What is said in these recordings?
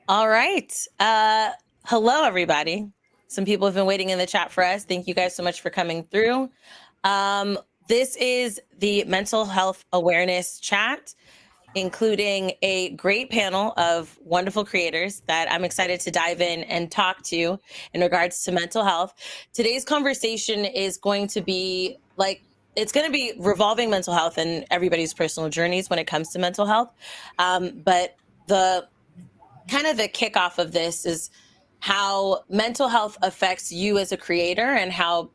All right. Hello, everybody. Some people have been waiting in the chat for us. Thank you guys so much for coming through. This is the mental health awareness chat, including a great panel of wonderful creators that I'm excited to dive in and talk to in regards to mental health. Today's conversation is going to be it's going to be revolving mental health and everybody's personal journeys when it comes to mental health. But the kind of the kickoff of this is how mental health affects you as a creator and how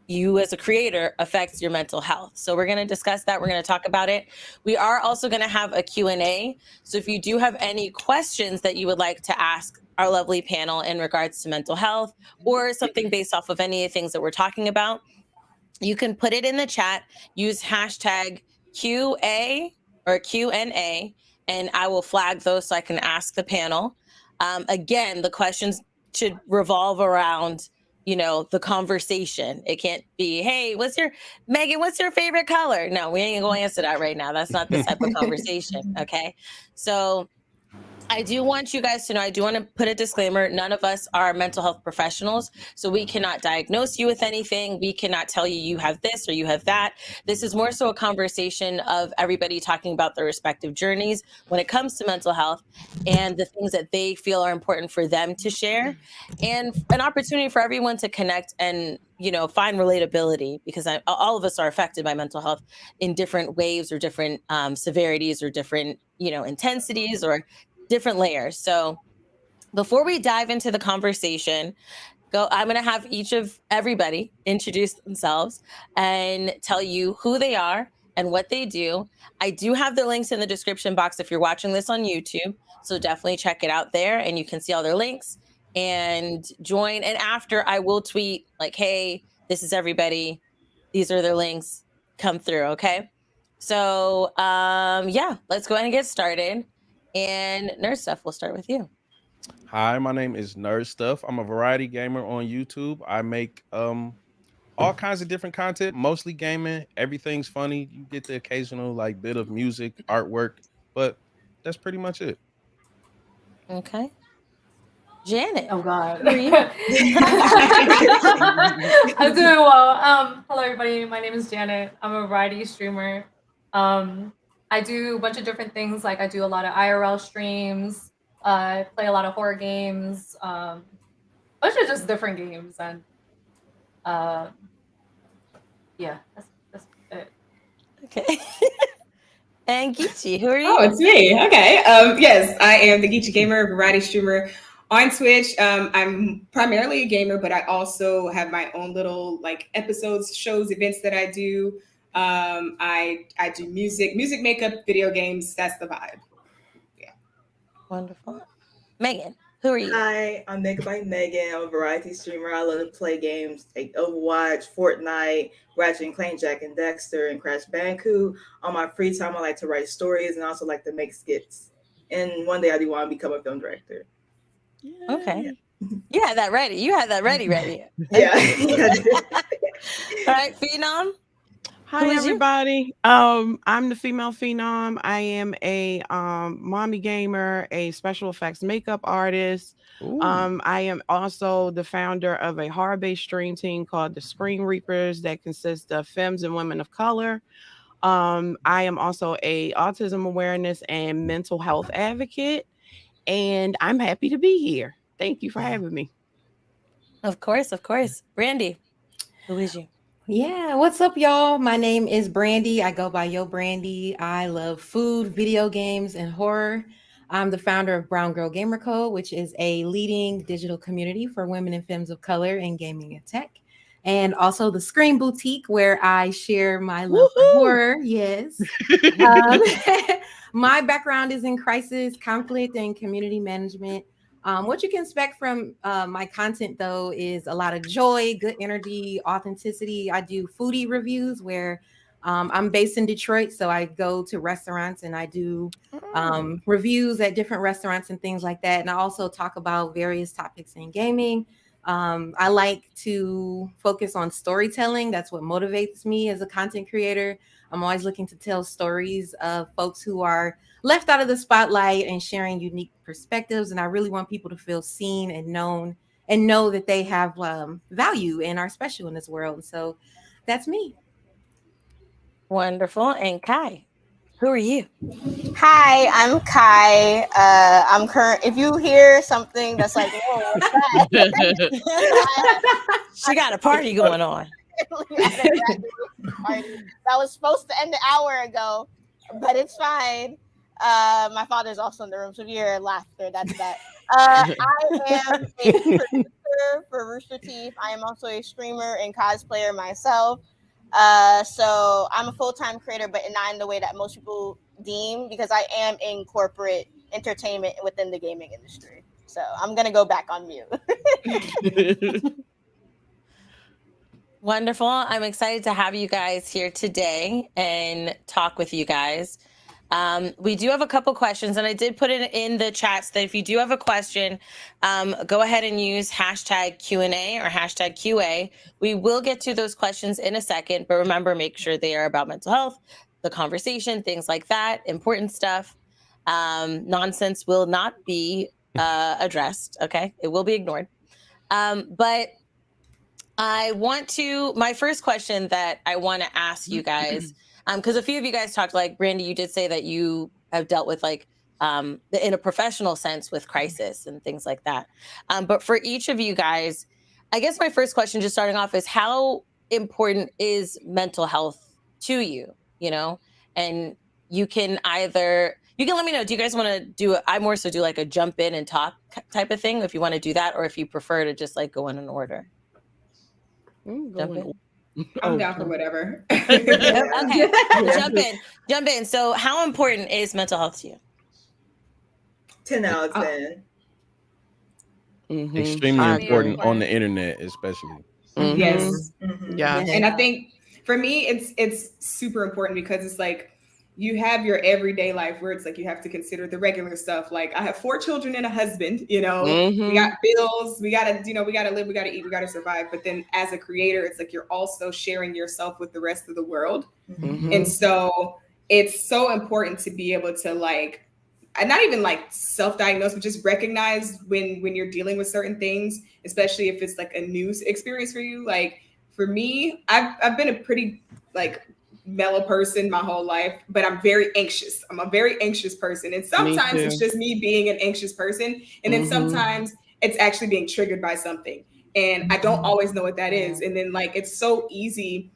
you as a creator affects your mental health. So we're going to discuss that. We're going to talk about it. We are also going to have a Q&A. So if you do have any questions that you would like to ask our lovely panel in regards to mental health or something based off of any of the things that we're talking about, you can put it in the chat. Use hashtag QA or Q&A, and I will flag those so I can ask the panel. Again, the questions should revolve around, the conversation. It can't be, hey, Megan, what's your favorite color? No, we ain't going to answer that right now. That's not the type of conversation. Okay. So I do want you guys to know, I do want to put a disclaimer. None of us are mental health professionals, so we cannot diagnose you with anything. We cannot tell you you have this or you have that. This is more so a conversation of everybody talking about their respective journeys when it comes to mental health and the things that they feel are important for them to share, and an opportunity for everyone to connect and, find relatability, because all of us are affected by mental health in different waves or different severities or different, intensities or different layers. So before we dive into the conversation, I'm going to have each of everybody introduce themselves and tell you who they are and what they do. I do have the links in the description box if you're watching this on YouTube. So definitely check it out there and you can see all their links and join. And after, I will tweet like, hey, this is everybody. These are their links. Come through. Okay. So yeah, let's go ahead and get started. And Nerd Stuff, we'll start with you. Hi, my name is Nerd Stuff. I'm a variety gamer on YouTube. I make all kinds of different content, mostly gaming. Everything's funny. You get the occasional like bit of music, artwork, but that's pretty much it. Okay. Janet, Oh God. who are you? I'm doing well. Hello everybody. My name is Janet. I'm a variety streamer. I do a bunch of different things. Like I do a lot of IRL streams. I play a lot of horror games. Bunch of just different games, and uh, yeah, that's it. Okay. And Geechee, who are Oh, you? it's me. Okay. Yes, I am the Geechee Gamer, variety streamer on Twitch. I'm primarily a gamer, but I also have my own little like episodes, shows, events that I do. I do music, makeup, video games. That's the vibe. Yeah. Wonderful. Megan, who are you? Hi, I'm Megabyte Megan. I'm a variety streamer. I love to play games like Overwatch, Fortnite, Ratchet and Clank, Jack and Dexter, and Crash Bandicoot. On my free time, I like to write stories and also like to make skits. And one day I do want to become a film director. Okay. You had that ready. Ready. Yeah. All right, Phenom. Hi Who is you? everybody. I'm the female phenom. I am a mommy gamer, a special effects makeup artist. I am also the founder of a horror-based stream team called the Screen Reapers that consists of femmes and women of color. I am also a autism awareness and mental health advocate, and I'm happy to be here. Thank you for having me. Of course. Brandy, who is you? Yeah, what's up, y'all? My name is Brandy. I go by Yo Brandy. I love food, video games, and horror. I'm the founder of Brown Girl Gamer Code, which is a leading digital community for women and femmes of color in gaming and tech. And also the Scream Boutique, where I share my love for horror. Yes. My background is in crisis, conflict, and community management. What you can expect from my content, though, is a lot of joy, good energy, authenticity. I do foodie reviews where I'm based in Detroit, so I go to restaurants and I do reviews at different restaurants and things like that. And I also talk about various topics in gaming. I like to focus on storytelling. That's what motivates me as a content creator. I'm always looking to tell stories of folks who are left out of the spotlight and sharing unique perspectives. And I really want people to feel seen and known and know that they have value and are special in this world. So that's me. Wonderful. And Kai, who are you? Hi, I'm Kai. I'm current. If you hear something that's like, whoa, what's that? She got a party going on. That was supposed to end an hour ago, but it's fine. My father's also in the room, so if you hear laughter, that's that. I am a producer for Rooster Teeth. I am also a streamer and cosplayer myself. So I'm a full-time creator, but not in the way that most people deem, because I am in corporate entertainment within the gaming industry. So I'm gonna go back on mute. Wonderful. I'm excited to have you guys here today and talk with you guys. We do have a couple questions, and I did put it in the chats that if you do have a question, go ahead and use hashtag Q&A or hashtag QA. We will get to those questions in a second, but remember, make sure they are about mental health, the conversation, things like that, important stuff. Nonsense will not be addressed, okay? It will be ignored. But my first question that I want to ask you guys, because a few of you guys talked, like Brandy, you did say that you have dealt with like in a professional sense with crisis and things like that. But for each of you guys, I guess my first question, just starting off, is how important is mental health to you? You know, and you can let me know. Do you guys want to do? I more so do like a jump in and talk type of thing, if you want to do that, or if you prefer to just like go in an order. I'm down for whatever. Okay, jump in. So how important is mental health to you? 10 out of 10. Extremely important on the internet, especially. Yes. Yeah. And I think for me, it's super important because it's like you have your everyday life where it's like you have to consider the regular stuff. Like I have 4 children and a husband, you know, we got bills, we gotta live, we gotta eat, we gotta survive. But then as a creator, it's like you're also sharing yourself with the rest of the world. And so it's so important to be able to like, and not even like self-diagnose, but just recognize when you're dealing with certain things, especially if it's like a new experience for you. Like for me, I've been a pretty like mellow person my whole life, but I'm very anxious. I'm a very anxious person. And sometimes it's just me being an anxious person. And then sometimes it's actually being triggered by something. And I don't always know what that is. And then like, it's so easy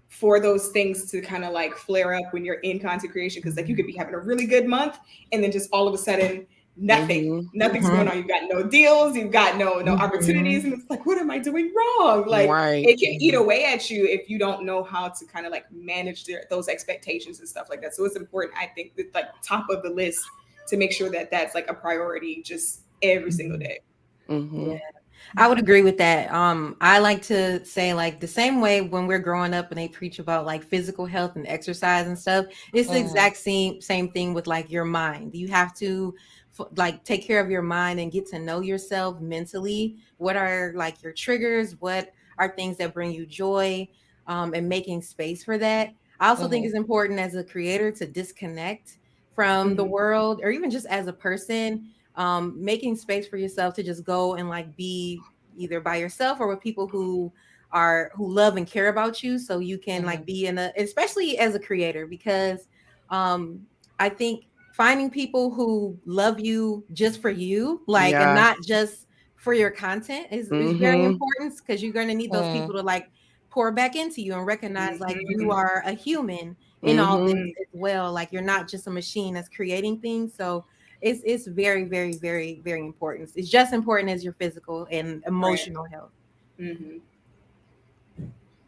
for those things to kind of like flare up when you're in content creation. Cause like you could be having a really good month and then just all of a sudden nothing's going on. You've got no deals, you've got no opportunities. And it's like, what am I doing wrong? Like it can eat away at you if you don't know how to kind of like manage those expectations and stuff like that. So it's important, I think, that like top of the list to make sure that that's like a priority just every single day. Yeah. I would agree with that. I like to say like the same way when we're growing up and they preach about like physical health and exercise and stuff, it's the exact same thing with like your mind. You have to like take care of your mind and get to know yourself mentally. What are like your triggers? What are things that bring you joy? And making space for that. I also think it's important as a creator to disconnect from the world, or even just as a person. Making space for yourself to just go and like be either by yourself or with people who love and care about you, so you can like be especially as a creator, because I think finding people who love you just for you, like, and not just for your content is very important, because you're going to need those people to like pour back into you and recognize like you are a human in all this as well. Like you're not just a machine that's creating things. So it's very, very, very, very important. It's just important as your physical and emotional health.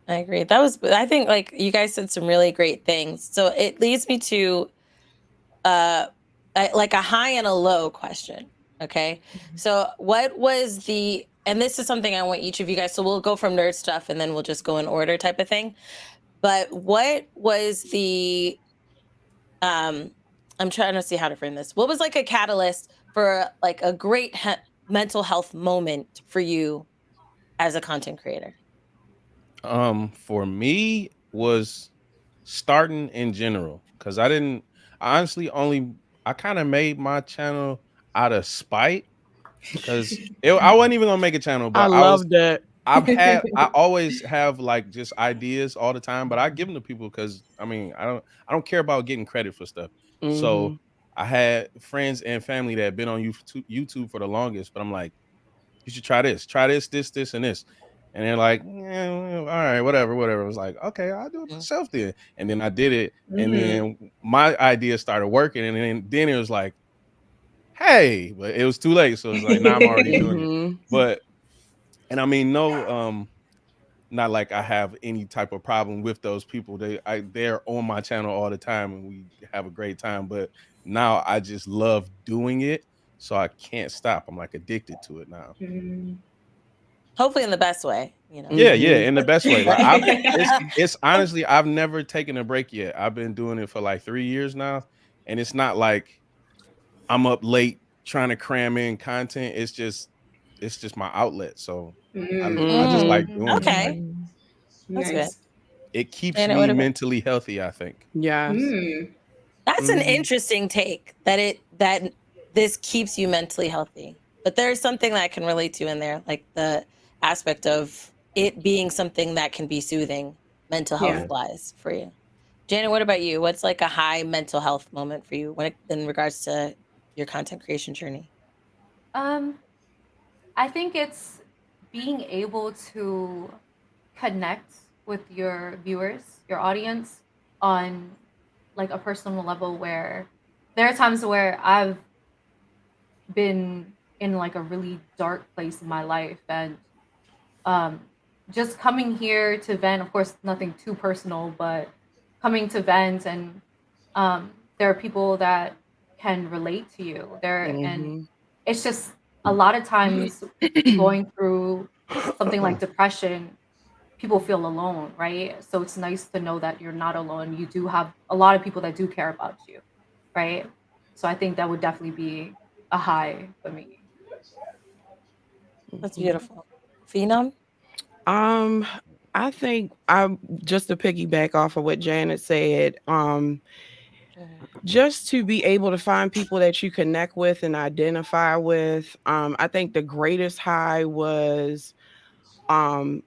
I agree. I think like you guys said some really great things. So it leads me to like a high and a low question. Okay. So what was and this is something I want each of you guys, so we'll go from nerd stuff and then we'll just go in order type of thing. But what was I'm trying to see how to frame this. What was like a catalyst for like a great mental health moment for you as a content creator? For me was starting in general because I honestly I kind of made my channel out of spite because I wasn't even gonna make a channel, I but love that. I always have like just ideas all the time, but I give them to people because I mean I don't care about getting credit for stuff. So Mhm. I had friends and family that had been on YouTube for the longest, but I'm like, you should try this, this, and this. And they're like, yeah, all right, whatever. I was like, okay, I'll do it myself then. And then I did it. And then my idea started working. And then it was like, hey, but it was too late. So it's like, now I'm already doing it. Mhm. But, and I mean, no, not like I have any type of problem with those people. They're on my channel all the time and we have a great time. But now I just love doing it. So I can't stop. I'm like addicted to it now. Hopefully in the best way, you know. Yeah, Mhm. in the best way. Like it's honestly, I've never taken a break yet. I've been doing it for like 3 years now, and it's not like I'm up late trying to cram in content. It's just my outlet. So I just like doing it. Like Okay, that's good. Nice. it keeps Janet, me what about mentally healthy, I think. Yes. That's an Mhm. interesting take that this keeps you mentally healthy. But there's something that I can relate to in there, like the aspect of it being something that can be soothing mental Yeah. health wise for you. Janet, what about you? What's like a high mental health moment for you in regards to your content creation journey? I think it's being able to connect with your viewers, your audience, on like a personal level, where there are times where I've been in like a really dark place in my life, and um just coming here to vent, of course nothing too personal, but coming to vent, and there are people that can relate to you there, and Mhm. it's just a lot of times going through something like depression, people feel alone, right? So it's nice to know that you're not alone. You do have a lot of people that do care about you, right? So I think that would definitely be a high for me. That's beautiful. Phenom? Um, I think I'm just to piggyback off of what Janet said. Just to be able to find people that you connect with and identify with. I think the greatest high was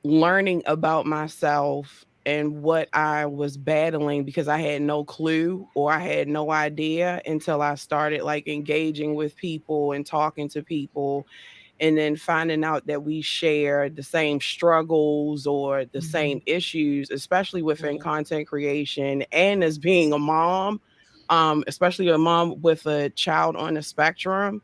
learning about myself and what I was battling because I had no clue or I had no idea until I started like engaging with people and talking to people and then finding out that we share the same struggles or the same issues, especially within content creation and as being a mom, especially a mom with a child on the spectrum.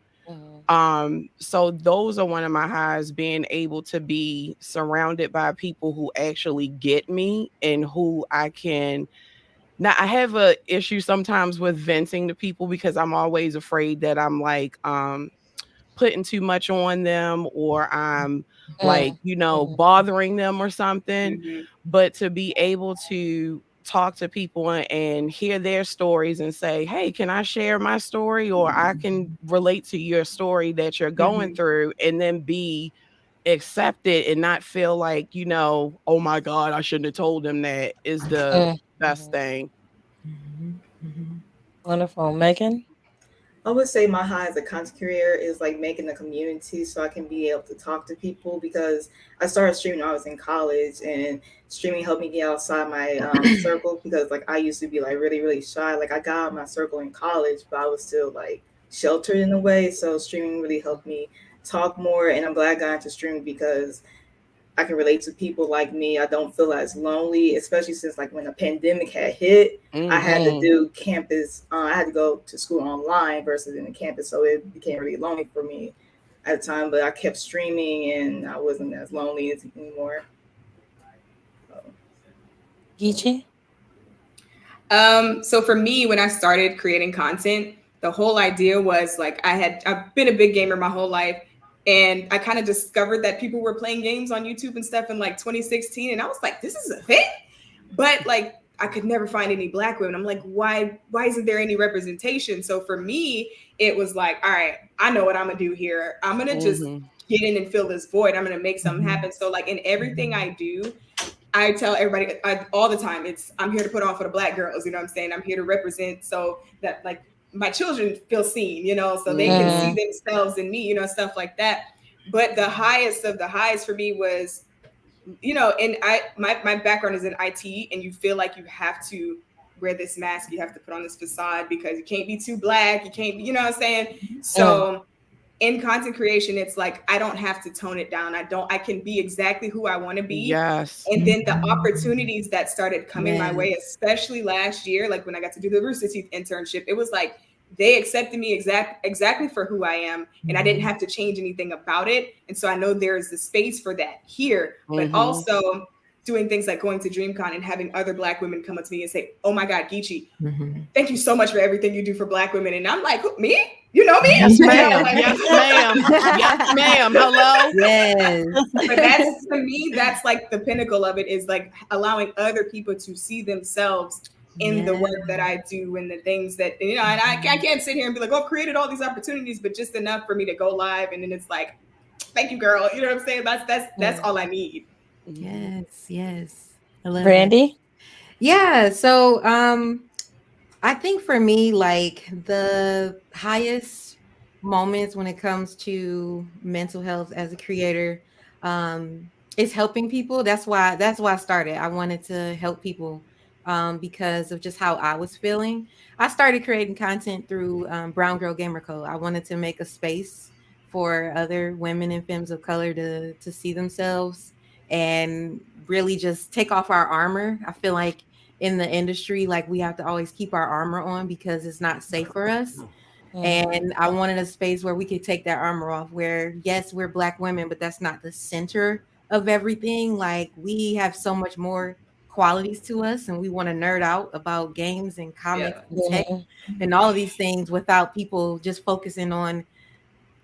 So those are one of my highs, being able to be surrounded by people who actually get me and who I can. Now I have a issue sometimes with venting to people because I'm always afraid that I'm like putting too much on them or I'm like, bothering them or something. But to be able to talk to people and hear their stories and say, hey, can I share my story? Or I can relate to your story that you're going through, and then be accepted and not feel like, oh my God, I shouldn't have told them that, is the best thing. Wonderful. Megan? I would say my high as a content creator is like making a community so I can be able to talk to people, because I started streaming when I was in college, and streaming helped me get outside my circle, because like I used to be like really, really shy. Like I got out of my circle in college, but I was still like sheltered in a way. So streaming really helped me talk more, and I'm glad I got into streaming because I can relate to people like me. I don't feel as lonely, especially since like when the pandemic had hit, I had to do campus. I had to go to school online versus in the campus, so it became really lonely for me at the time. But I kept streaming, and I wasn't as lonely as anymore. Geechee? So for me, when I started creating content, the whole idea was like I've been a big gamer my whole life. And I kind of discovered that people were playing games on YouTube and stuff in like 2016. And I was like, this is a thing. But like, I could never find any Black women. I'm like, why isn't there any representation? So for me, it was like, all right, I know what I'm going to do here. I'm going to just get in and fill this void. I'm going to make something happen. So like in everything I do, I tell everybody all the time, I'm here to put on for the Black girls. You know what I'm saying? I'm here to represent so that like my children feel seen, you know, so they can see themselves in me, you know, stuff like that. But the highest of the highs for me was, you know, and my background is in IT, and you feel like you have to wear this mask, you have to put on this facade because you can't be too Black, you can't be, you know what I'm saying? So in content creation, it's like I don't have to tone it down. I can be exactly who I want to be. Yes. And then the opportunities that started coming my way, especially last year, like when I got to do the Rooster Teeth internship, it was like they accepted me exactly for who I am, and I didn't have to change anything about it. And so I know there's the space for that here, but also doing things like going to DreamCon and having other Black women come up to me and say, "Oh my God, Geechee, thank you so much for everything you do for Black women." And I'm like, "Me? You know me?" Yes, ma'am. Like, Yes, ma'am. Yes, ma'am. Hello. Yes. But that's, to me, that's like the pinnacle of it, is like allowing other people to see themselves in the work that I do and the things that, you know, and I can't sit here and be like, "Oh, I've created all these opportunities," but just enough for me to go live. And then it's like, "Thank you, girl." You know what I'm saying? That's all I need. Yes. I love Brandy? Yeah. So I think for me, like the highest moments when it comes to mental health as a creator is helping people. That's why I started. I wanted to help people because of just how I was feeling. I started creating content through Brown Girl Gamer Co. I wanted to make a space for other women and femmes of color to see themselves and really just take off our armor. I feel like in the industry, like we have to always keep our armor on because it's not safe for us. And I wanted a space where we could take that armor off, where yes, we're Black women, but that's not the center of everything. Like we have so much more qualities to us, and we want to nerd out about games and comics and tech and all of these things without people just focusing on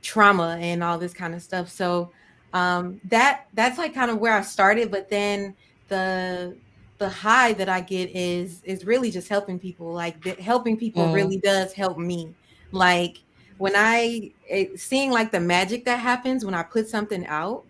trauma and all this kind of stuff. So that's like kind of where I started. But then the high that I get is really just helping people. Like helping people really does help me. Like when seeing like the magic that happens when I put something out,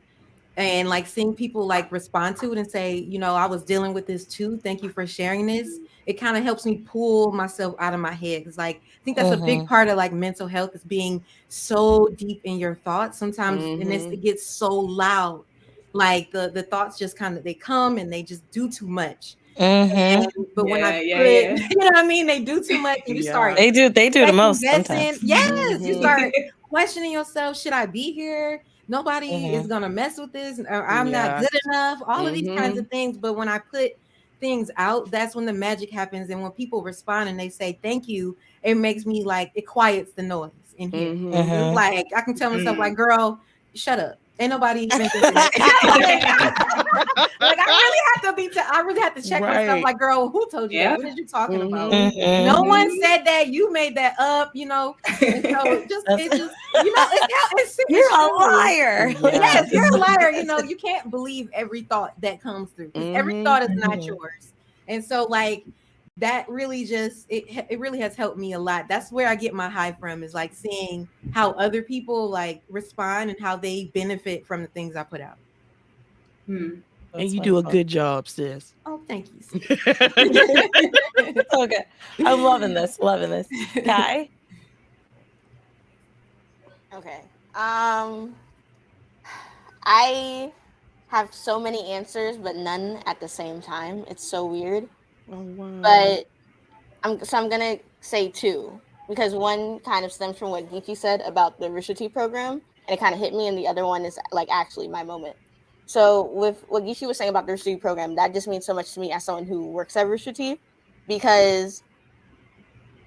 and like seeing people like respond to it and say, you know, I was dealing with this too. Thank you for sharing this. It kind of helps me pull myself out of my head. Cause like, I think that's a big part of like mental health, is being so deep in your thoughts sometimes. And it gets so loud. Like the thoughts just kind of, they come and they just do too much. But when I put, you know what I mean? They do too much and you start. They do the most sometimes. Yes. You start questioning yourself. Should I be here? Nobody is gonna mess with this. I'm not good enough. All of these kinds of things. But when I put things out, that's when the magic happens. And when people respond and they say thank you, it makes me like, it quiets the noise in here. It's like I can tell myself, like, girl, shut up. Ain't nobody even thinking that. Like I really have to check myself. Like, girl, who told you that? What are you talking about? No one said that. You made that up. You know. And so it's just you know, you're a liar. Yes, you're a liar. You know, you can't believe every thought that comes through. Every thought is not yours. And so like that really just it really has helped me a lot. That's where I get my high from, is like seeing how other people like respond and how they benefit from the things I put out. And you do a good job, sis. Oh, thank you. Okay, I'm loving this. Kai? Okay. I have so many answers, but none at the same time. It's so weird. Oh, wow. But I'm gonna say two, because one kind of stems from what Geechee said about the Rooster Teeth program, and it kind of hit me, and the other one is like actually my moment. So with what Geechee was saying about the Rooster Teeth program, that just means so much to me as someone who works at Rooster Teeth, because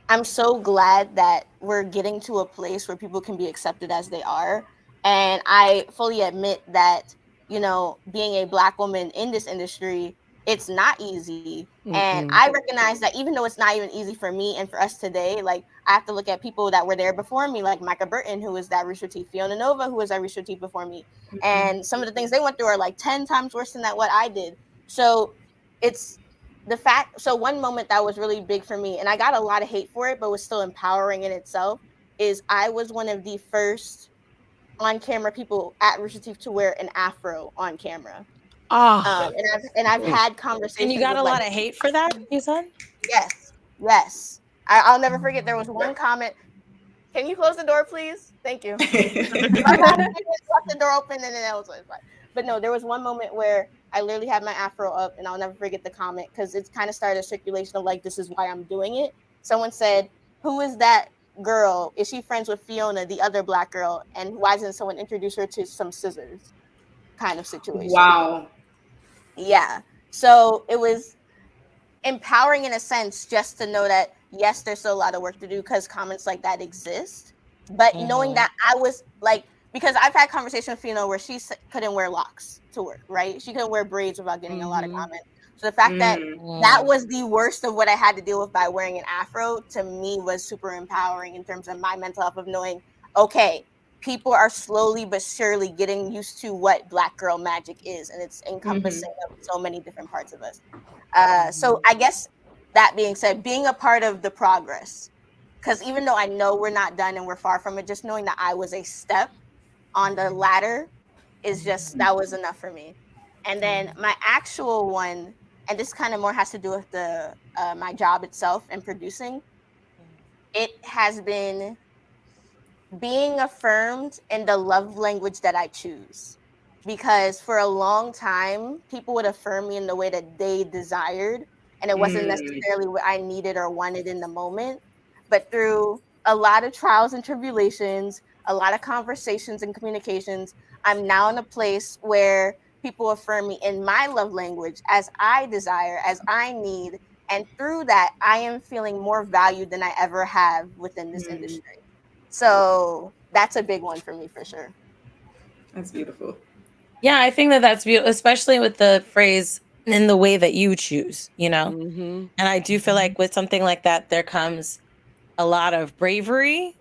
I'm so glad that we're getting to a place where people can be accepted as they are. And I fully admit that, you know, being a Black woman in this industry, it's not easy. And I recognize that even though it's not even easy for me and for us today, like I have to look at people that were there before me, like Micah Burton, who was that Rooster Teeth, Fiona Nova, who was at Rooster Teeth before me. And some of the things they went through are like 10 times worse than what I did. So it's the fact. So one moment that was really big for me, and I got a lot of hate for it, but was still empowering in itself, is I was one of the first on camera people at Rooster Teeth to wear an afro on camera. Ah, And I've had conversations. And you got with, a like, lot of hate for that, you said? Yes. I'll never forget. There was one comment. Can you close the door, please? Thank you. I left the door open, and then that was like, but no, there was one moment where I literally had my afro up, and I'll never forget the comment because it kind of started a circulation of like, this is why I'm doing it. Someone said, "Who is that girl? Is she friends with Fiona, the other black girl? And why doesn't someone introduce her to some scissors?" Kind of situation. Wow. Yeah. So it was empowering in a sense just to know that yes, there's still a lot of work to do because comments like that exist. But knowing that I was like, because I've had conversations with Fiona where she couldn't wear locks to work, right? She couldn't wear braids without getting a lot of comments. So the fact that that was the worst of what I had to deal with by wearing an afro, to me was super empowering in terms of my mental health of knowing, okay, people are slowly but surely getting used to what Black girl magic is, and it's encompassing of so many different parts of us. So I guess that being said, being a part of the progress, because even though I know we're not done and we're far from it, just knowing that I was a step on the ladder is just, that was enough for me. And then my actual one, and this kind of more has to do with the my job itself and producing, it has been being affirmed in the love language that I choose. Because for a long time, people would affirm me in the way that they desired, and it wasn't necessarily what I needed or wanted in the moment. But through a lot of trials and tribulations, a lot of conversations and communications, I'm now in a place where people affirm me in my love language as I desire, as I need. And through that, I am feeling more valued than I ever have within this industry. So that's a big one for me for sure. That's beautiful. Yeah, I think that that's beautiful, especially with the phrase "in the way that you choose," you know? And I do feel like with something like that, there comes a lot of bravery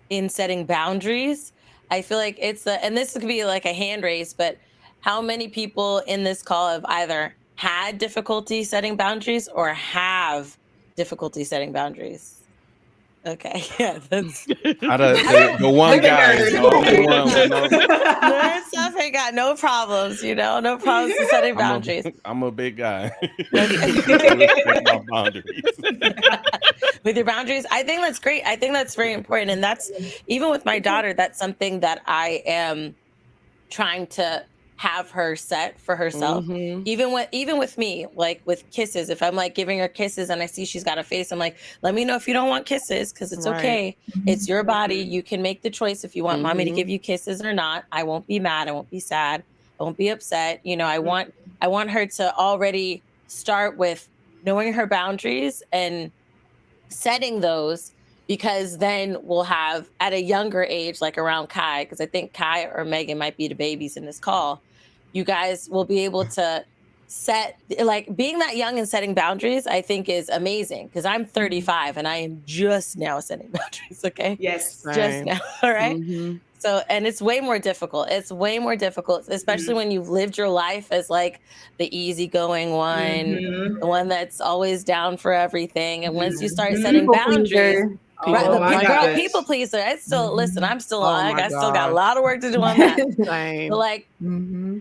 in setting boundaries. I feel like and this could be like a hand raise, but how many people in this call have either had difficulty setting boundaries or have difficulty setting boundaries? Okay, yeah, that's the one guy is the only one with no. nerd stuff ain't got no problems, you know, no problems with setting boundaries. I'm a big guy. Okay. Respect my boundaries. With your boundaries, I think that's great. I think that's very important, and that's even with my daughter. That's something that I am trying to have her set for herself. Even with me, like with kisses, if I'm like giving her kisses and I see she's got a face, I'm like, let me know if you don't want kisses, because it's okay. It's your body. You can make the choice if you want mommy to give you kisses or not. I won't be mad. I won't be sad. I won't be upset. You know, I want her to already start with knowing her boundaries and setting those, because then we'll have at a younger age, like around Kai, because I think Kai or Megan might be the babies in this call. You guys will be able to set, like being that young and setting boundaries, I think is amazing, because I'm 35 and I am just now setting boundaries. Okay. Yes. Just now. All right. So, and it's way more difficult. It's way more difficult, especially when you've lived your life as like the easygoing one, the one that's always down for everything. And once you start setting boundaries, people pleaser. I still listen. I'm still I still got a lot of work to do on that. But like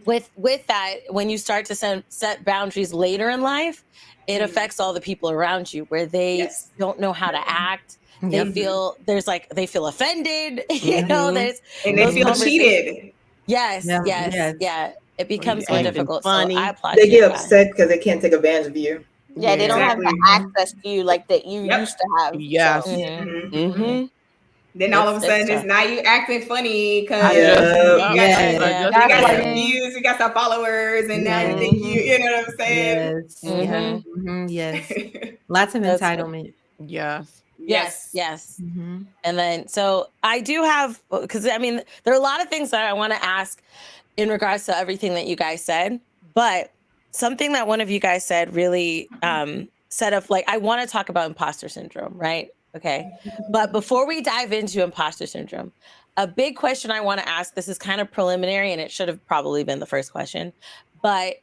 with that, when you start to set boundaries later in life, it affects all the people around you, where they don't know how to act. They feel they feel offended. You know, and they feel cheated. Yes. It becomes more difficult. Funny. So I applaud They you, get guys. upset because they can't take advantage of you. Yeah, they don't have the access to you like that you used to have. Yes. So. Then all of a sudden, it's now you acting funny because Yeah. you got some views, you got some followers, and now you think you know what I'm saying? Yes. Lots of entitlement. Yes. And then, so I do have, because I mean, there are a lot of things that I want to ask in regards to everything that you guys said, but something that one of you guys said really set up, like, I want to talk about imposter syndrome, right? Okay. But before we dive into imposter syndrome, a big question I want to ask, this is kind of preliminary and it should have probably been the first question, but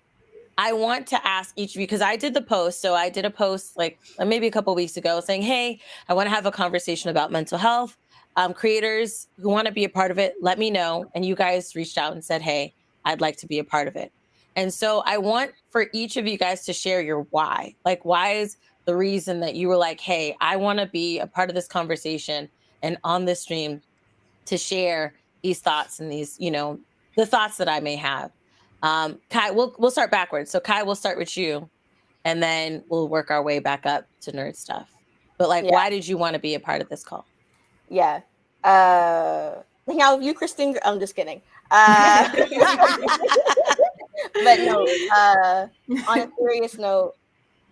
I want to ask each of you, because I did the post. So I did a post like maybe a couple of weeks ago saying, hey, I want to have a conversation about mental health. Creators who want to be a part of it, let me know. And you guys reached out and said, hey, I'd like to be a part of it. And so I want for each of you guys to share your why. Like, why is the reason that you were like, hey, I want to be a part of this conversation and on this stream to share these thoughts and these, the thoughts that I may have. Kai, we'll start backwards. So Kai, we'll start with you, and then we'll work our way back up to nerd stuff. But like, why did you want to be a part of this call? Yeah. Hang out with you, Christine. I'm just kidding. But no, on a serious note,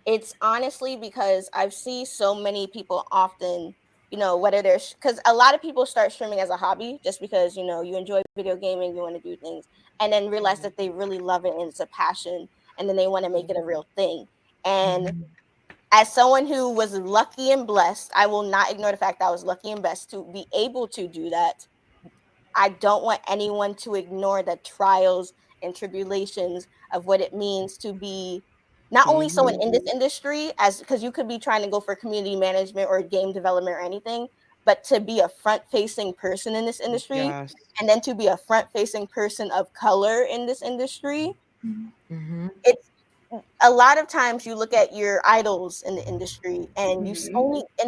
it's honestly because I've seen so many people often, whether they're, because a lot of people start streaming as a hobby just because, you enjoy video gaming, you want to do things, and then realize that they really love it and it's a passion, and then they want to make it a real thing. And as someone who was lucky and blessed, I will not ignore the fact that I was lucky and blessed to be able to do that. I don't want anyone to ignore the trials and tribulations of what it means to be not only someone in this industry, as because you could be trying to go for community management or game development or anything, but to be a front-facing person in this industry, and then to be a front-facing person of color in this industry. It's a lot of times you look at your idols in the industry and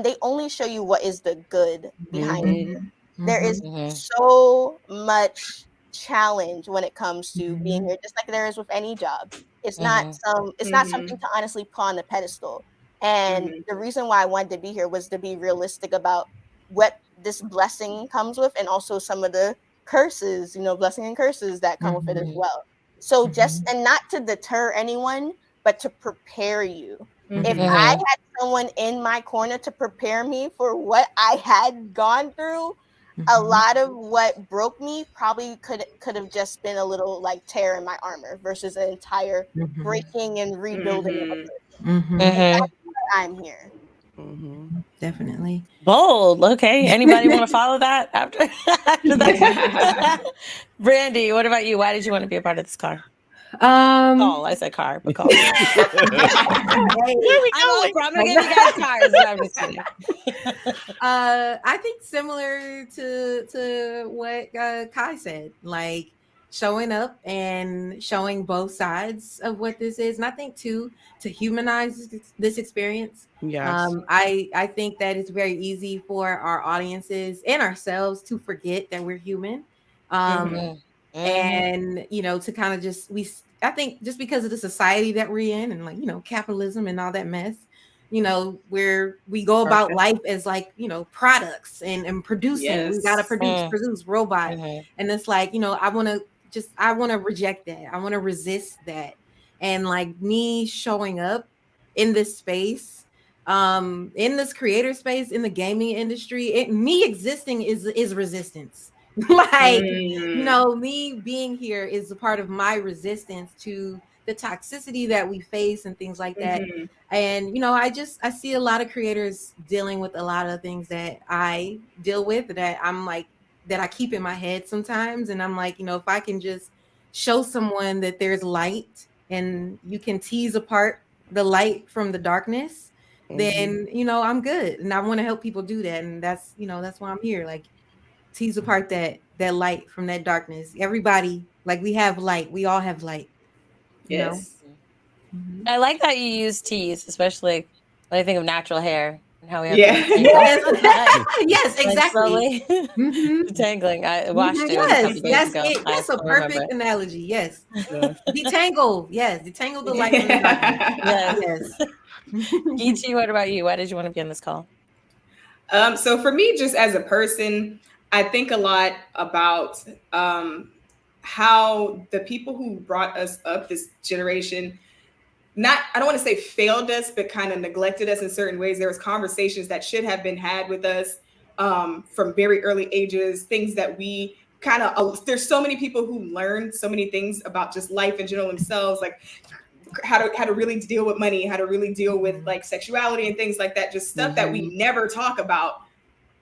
they only show you what is the good behind it. There is so much challenge when it comes to being here, just like there is with any job. It's not something to honestly put on the pedestal. And the reason why I wanted to be here was to be realistic about what this blessing comes with, and also some of the curses, blessing and curses that come with it as well. So and not to deter anyone, but to prepare you. If I had someone in my corner to prepare me for what I had gone through, a lot of what broke me probably could have just been a little like tear in my armor versus an entire breaking and rebuilding. That's why I'm here. Definitely. Bold. Okay. Anybody want to follow that after that? Brandy, what about you? Why did you want to be a part of this car? I said car, but call. I'm gonna give you guys cars. No, I'm just kidding. I think similar to what Kai said, like showing up and showing both sides of what this is, and I think too to humanize this experience. Yes. I think that it's very easy for our audiences and ourselves to forget that we're human. And to kind of I think just because of the society that we're in, and like capitalism and all that mess, where we go about life as like products and producing. We gotta produce robots, and it's like I want to reject that. I want to resist that, and like me showing up in this space, in this creator space, in the gaming industry, me existing is resistance. Like me being here is a part of my resistance to the toxicity that we face and things like that. And I see a lot of creators dealing with a lot of things that I deal with, that I'm like, that I keep in my head sometimes. And I'm like, if I can just show someone that there's light and you can tease apart the light from the darkness, then I'm good. And I want to help people do that. And that's why I'm here. Like, tease apart that light from that darkness. Everybody, like, we have light. We all have light. Yes. I like that you use tease, especially when I think of natural hair and how we have yes, exactly. Detangling. I watched it. That's a perfect analogy. Yes. Detangle. Yes. Detangle the light from the darkness. Yes. Geechee, what about you? Why did you want to be on this call? So for me, just as a person, I think a lot about how the people who brought us up, this generation, I don't want to say failed us, but kind of neglected us in certain ways. There was conversations that should have been had with us from very early ages, things that we kind of, there's so many people who learned so many things about just life in general themselves, like how to really deal with money, how to really deal with like sexuality and things like that, just stuff that we never talk about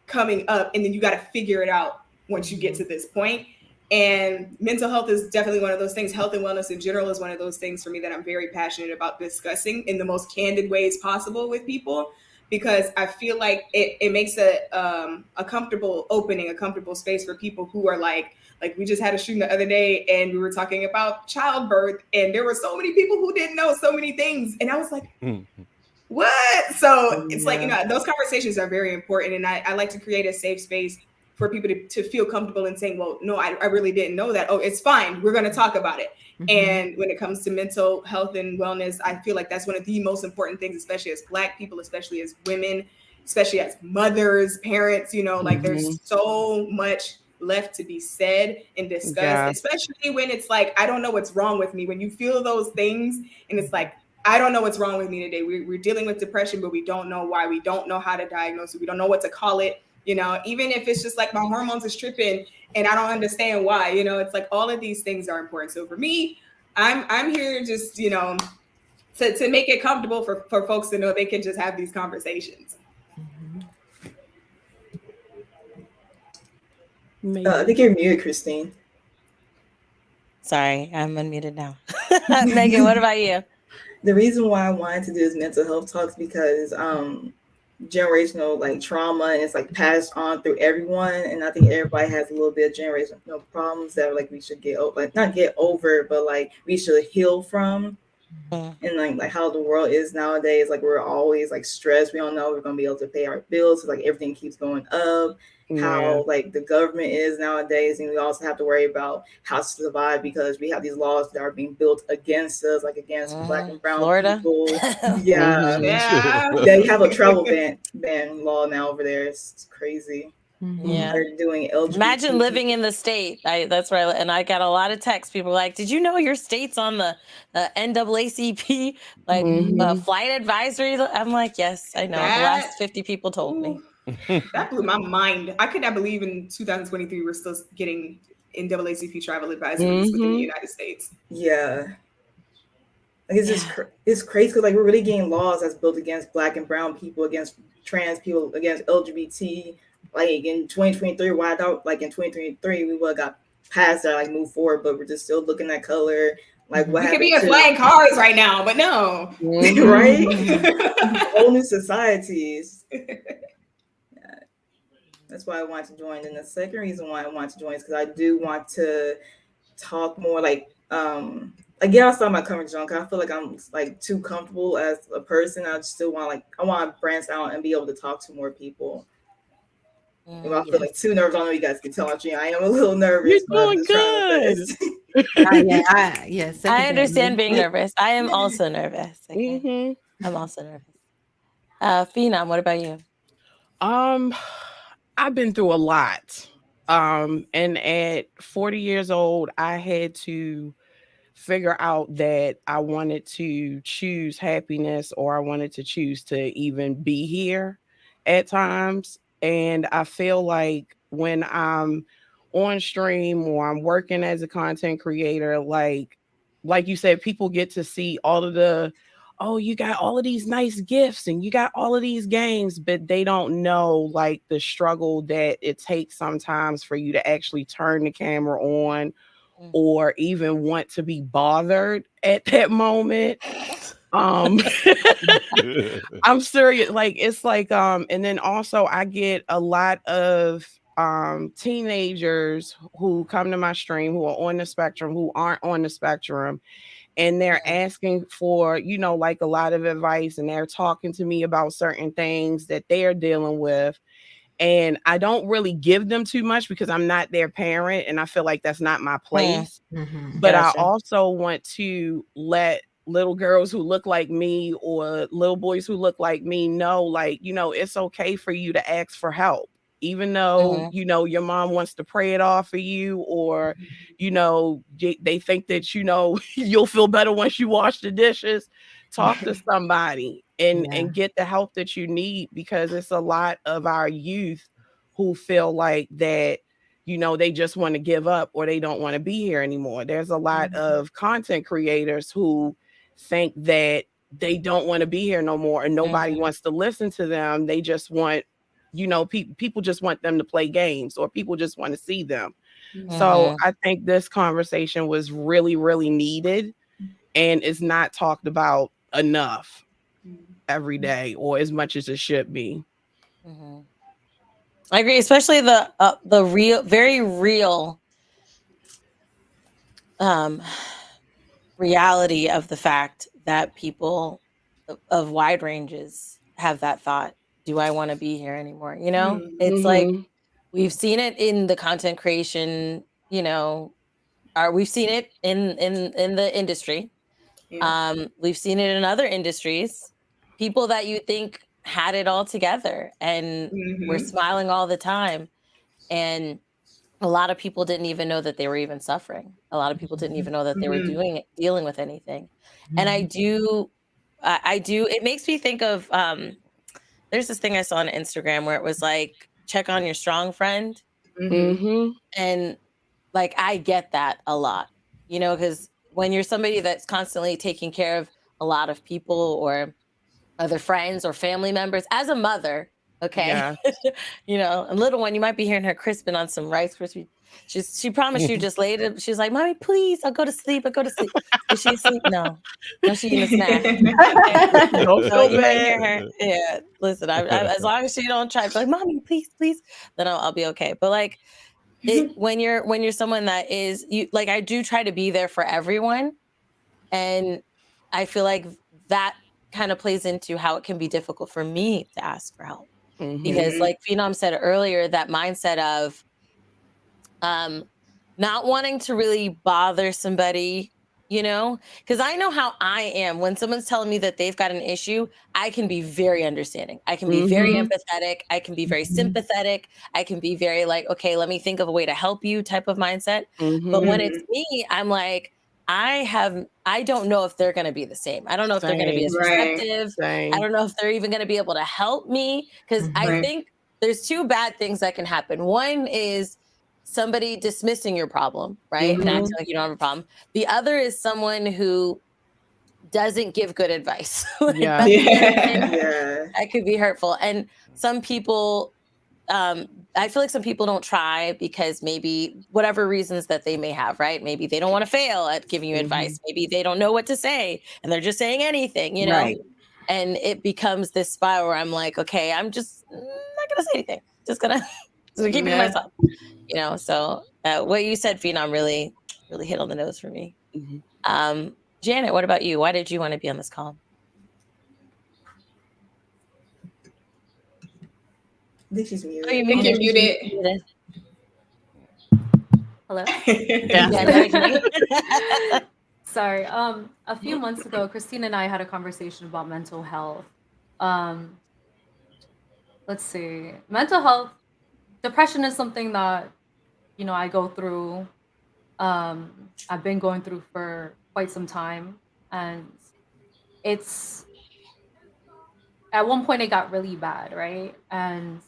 coming up, and then you got to figure it out once you get to this point. And mental health is definitely one of those things. Health and wellness in general is one of those things for me that I'm very passionate about discussing in the most candid ways possible with people. because I feel like it makes a comfortable opening, a comfortable space for people who are like we just had a shooting the other day and we were talking about childbirth and there were so many people who didn't know so many things. And I was like, what? So it's like, those conversations are very important. And I like to create a safe space for people to feel comfortable in saying, well, no, I really didn't know that. Oh, it's fine. We're going to talk about it. And when it comes to mental health and wellness, I feel like that's one of the most important things, especially as Black people, especially as women, especially as mothers, parents, like there's so much left to be said and discussed, especially when it's like, I don't know what's wrong with me. When you feel those things and it's like, I don't know what's wrong with me today. We're dealing with depression, but we don't know why. We don't know how to diagnose it. We don't know what to call it. Even if it's just like my hormones is tripping and I don't understand why, it's like all of these things are important. So for me, I'm here just, to make it comfortable for folks to know they can just have these conversations. I think you're muted, Christine. Sorry, I'm unmuted now. Megan, what about you? The reason why I wanted to do this mental health talks because generational like trauma and it's like passed on through everyone, and I think everybody has a little bit of generational problems that like we should not get over, but like we should heal from. And like how the world is nowadays, like we're always like stressed. We don't know if we're gonna be able to pay our bills, so like everything keeps going up. How like the government is nowadays, and we also have to worry about how to survive because we have these laws that are being built against us, like against Black and brown people. They have a travel ban law now over there. It's crazy. They're doing LGBT. Imagine living in the state. That's where I got a lot of texts. People like, did you know your state's on the NAACP flight advisory? I'm like, yes, I know. The last 50 people told me. That blew my mind. I could not believe in 2023 we're still getting NAACP travel advisories within the United States. Yeah. Like it's just it's crazy because like we're really getting laws that's built against Black and brown people, against trans people, against LGBT. Like in 2023, why I thought like in 2023 we would have got past that, like move forward, but we're just still looking at color. Like what we could be flying cars right now, but no, right? Whole new societies. That's why I want to join. And the second reason why I want to join is because I do want to talk more like I get outside my comfort zone. I feel like I'm like too comfortable as a person. I still want I want to branch out and be able to talk to more people. I feel like too nervous. I know you guys can tell I am a little nervous. You're doing good. Yes, I understand being nervous. I am also nervous. Okay. I'm also nervous. Phenom, what about you? I've been through a lot. And at 40 years old, I had to figure out that I wanted to choose happiness, or I wanted to choose to even be here at times. And I feel like when I'm on stream or I'm working as a content creator, like you said, people get to see all of the, oh, you got all of these nice gifts and you got all of these games, but they don't know like the struggle that it takes sometimes for you to actually turn the camera on or even want to be bothered at that moment. I'm serious. Like it's like and then also I get a lot of teenagers who come to my stream who are on the spectrum, who aren't on the spectrum, and they're asking for, like a lot of advice, and they're talking to me about certain things that they're dealing with. And I don't really give them too much because I'm not their parent, and I feel like that's not my place. But gotcha. I also want to let little girls who look like me or little boys who look like me know, like, it's okay for you to ask for help, even though, your mom wants to pray it off for you, or, they think that, you'll feel better once you wash the dishes. Talk to somebody and get the help that you need, because it's a lot of our youth who feel like that, they just want to give up or they don't want to be here anymore. There's a lot of content creators who think that they don't want to be here no more and nobody wants to listen to them. They just want, people just want them to play games, or people just want to see them. So I think this conversation was really, really needed, and it's not talked about enough. every day or as much as it should be. Mhm. I agree, especially the real, very real um, reality of the fact that people of wide ranges have that thought. Do I want to be here anymore? You know, it's like Mhm. we've seen it in the content creation. You know, we've seen it in the industry. Yeah. We've seen it in other industries. People that you think had it all together and were Mhm. smiling all the time, and a lot of people didn't even know that they were even suffering. A lot of people didn't even know that they were Mhm. dealing with anything. And I do. It makes me think of there's this thing I saw on Instagram where it was like, check on your strong friend. Mhm. Mhm. And like, I get that a lot, you know, because when you're somebody that's constantly taking care of a lot of people or other friends or family members, as a mother, okay, Yeah. you know, a little one, you might be hearing her crisping on some Rice Krispie. She promised you just later. She's like, "Mommy, please, I'll go to sleep. I'll go to sleep." Is she asleep? No, no, she eating a snack. Okay. Don't So feel you might bad. hear her. Yeah, listen. As long as she don't try to be like, "Mommy, please, please," then I'll be okay. But like, when you're someone that is you like, I do try to be there for everyone, and I feel like that kind of plays into how it can be difficult for me to ask for help Mhm. because, Mhm. like Phenom said earlier, that mindset of um, not wanting to really bother somebody, you know, because I know how I am. When someone's telling me that they've got an issue, I can be very understanding. I can be very Mhm. empathetic. I can be very sympathetic. I can be very like, okay, let me think of a way to help you type of mindset. But Mhm. when it's Mhm. me, I'm like, I don't know if they're going to be the same. I don't know if they're going to be Same. as Right. receptive. I Same. don't know if they're even going to be able to help me because I Right. think there's two bad things that can happen. One is somebody dismissing your problem, right? And acting Mhm. like you don't have a problem. The other is someone who doesn't give good advice. Like Yeah. that's the other thing Yeah. Yeah. that could be hurtful. And some people, I feel like some people don't try because maybe whatever reasons that they may have, right? Maybe they don't want to fail at giving you advice. Mhm. Maybe they don't know what to say and they're just saying anything, you know? Right. And it becomes this spiral where I'm like, okay, I'm just not gonna say anything. Just gonna, just gonna keep it to Yeah. myself, you know. So what you said, Phenom, really, really hit on the nose for me. Mhm. Janet, what about you? Why did you want to be on this call? I think she's Oh, you muted. I think muted. you're muted. You muted. Hello. Yeah. Yeah, now we can hear you. Sorry. A few months ago, Christine and I had a conversation about mental health. Um, let's see. Mental health, depression is something that, I go through. I've been going through for quite some time, and it's at one point it got really bad, right? And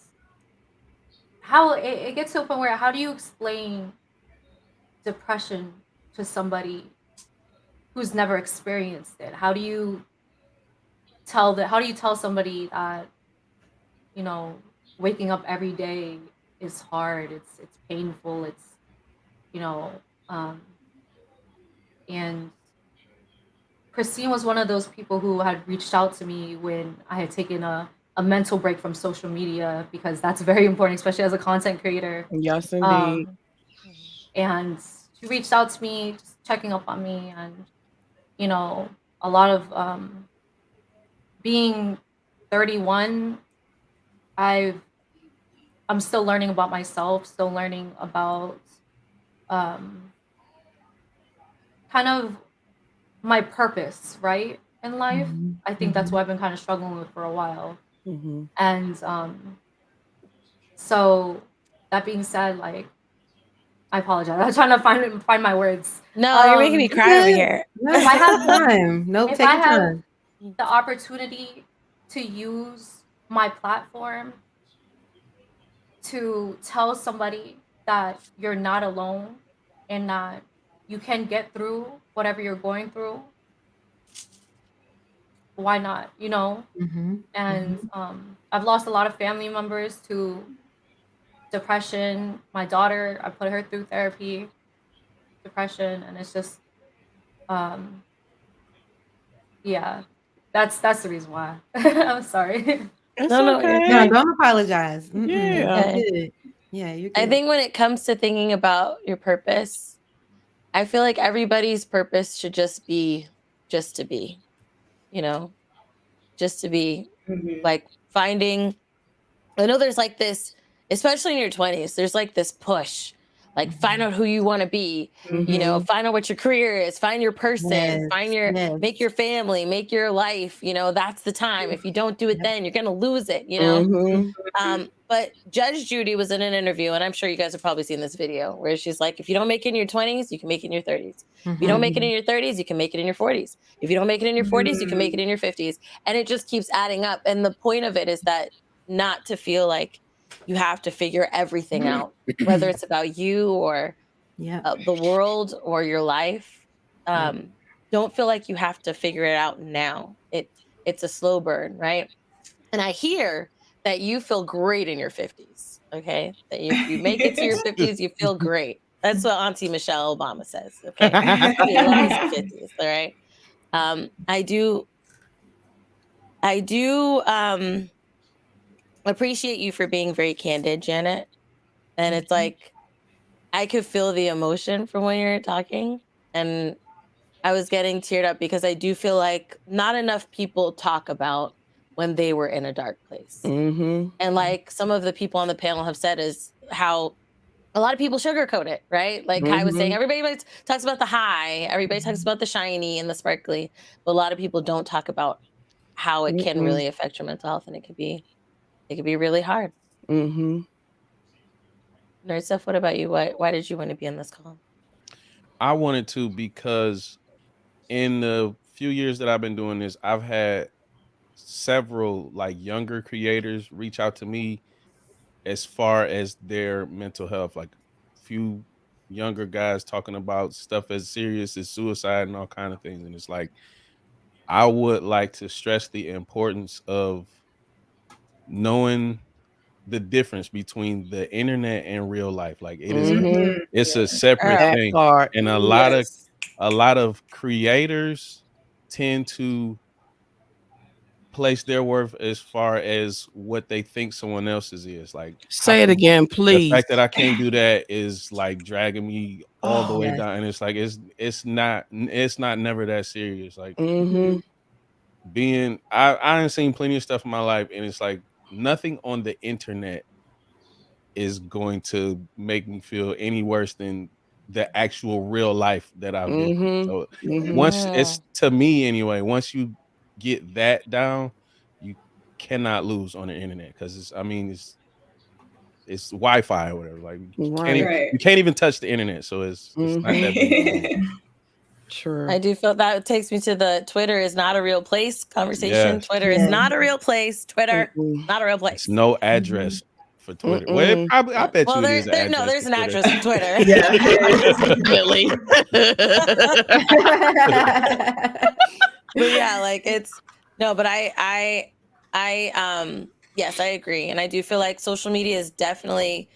how it gets to a point where how do you explain depression to somebody who's never experienced it? How do you tell somebody that, you know, waking up every day is hard, it's painful, you know, um and Christine was one of those people who had reached out to me when I had taken a mental break from social media because that's very important, especially as a content creator. Yes, indeed. Um, and she reached out to me, just checking up on me, and you know, a lot of being 31, I've I'm still learning about myself, still learning about um, kind of my purpose, right, in life. Mhm. I think that's what I've been kind of struggling with for a while. Mhm. And so that being said, like I apologize. I'm trying to find my words. No, you're making me Um, You cry over good? here. No, if I take have your time. Nope, if take I your have time. the opportunity to use my platform to tell somebody that you're not alone and that you can get through whatever you're going through, why not? Mhm, And mhm. I've lost a lot of family members to depression. My daughter, I put her through therapy, depression, and it's just um, yeah. That's the reason why. I'm sorry. It's No, okay. No, don't apologize. Yeah. You're good. Yeah, you're good. I think when it comes to thinking about your purpose, I feel like everybody's purpose should just be to be, you know, just to be Mhm. like finding. I know there's like this, especially in your 20s, there's like this push, like find out who you want to be, you know, Mhm. find out what your career is, find your person, Yes, find your, yes. make your family, make your life, you know, that's the time. If you don't do it then, you're going to lose it, you know? Mhm. But Judge Judy was in an interview, and I'm sure you guys have probably seen this video where she's like, if you don't make it in your 20s, you can make it in your 30s. If you don't make it in your 30s, you can make it in your 40s. If you don't make it in your 40s, you can make it in your 50s. And it just keeps adding up. And the point of it is that not to feel like you have to figure everything out, whether it's about you or Yeah. the world or your life. Don't feel like you have to figure it out now. It's a slow burn, right? And I hear that you feel great in your 50s. Okay. That if you make it to your 50s, you feel great. That's what Auntie Michelle Obama says. Okay. She loves the 50s. All right. I do appreciate you for being very candid, Janet. And it's like I could feel the emotion from when you're talking. And I was getting teared up because I do feel like not enough people talk about when they were in a dark place. Mhm. And like some of the people on the panel have said is how a lot of people sugarcoat it, right? Like Kai was saying, Mhm. everybody talks about the high, everybody talks about the shiny and the sparkly, but a lot of people don't talk about how it can Mm-mm. really affect your mental health, and it could be really hard. Mhm. Nerd stuff. What about you? Why did you want to be on this call? I wanted to because in the few years that I've been doing this, I've had several like younger creators reach out to me as far as their mental health, like few younger guys talking about stuff as serious as suicide and all kind of things. And it's like I would like to stress the importance of knowing the difference between the internet and real life. Like Mhm. it's a separate That thing. part. And Yes. a lot of creators tend to place their worth as far as what they think someone else's is. Like Say it again, the please. fact that I can't do that is like dragging me all the Oh. way Yes. down. And it's like it's not never that serious. Like Mhm. I done seen plenty of stuff in my life, and it's like nothing on the internet is going to make me feel any worse than the actual real life that I've been through. Mhm. So Mhm. once it's to me anyway, once you get that down, you cannot lose on the internet because it's Wi-Fi or whatever. Like Right. Right. you can't even touch the internet, so it's not that big of a deal. True. I do feel that takes me to the Twitter is not a real place conversation. Yes. Twitter is Yes. not a real place. Twitter, Mm-mm. not a real place. It's no address for Twitter. Well, it Mm-mm. probably I bet Well, you it is an address. no, there's for an Twitter. address for Twitter. Yeah, there is. Definitely. But yeah, like it's no, but I yes, I agree. And I do feel like social media has definitely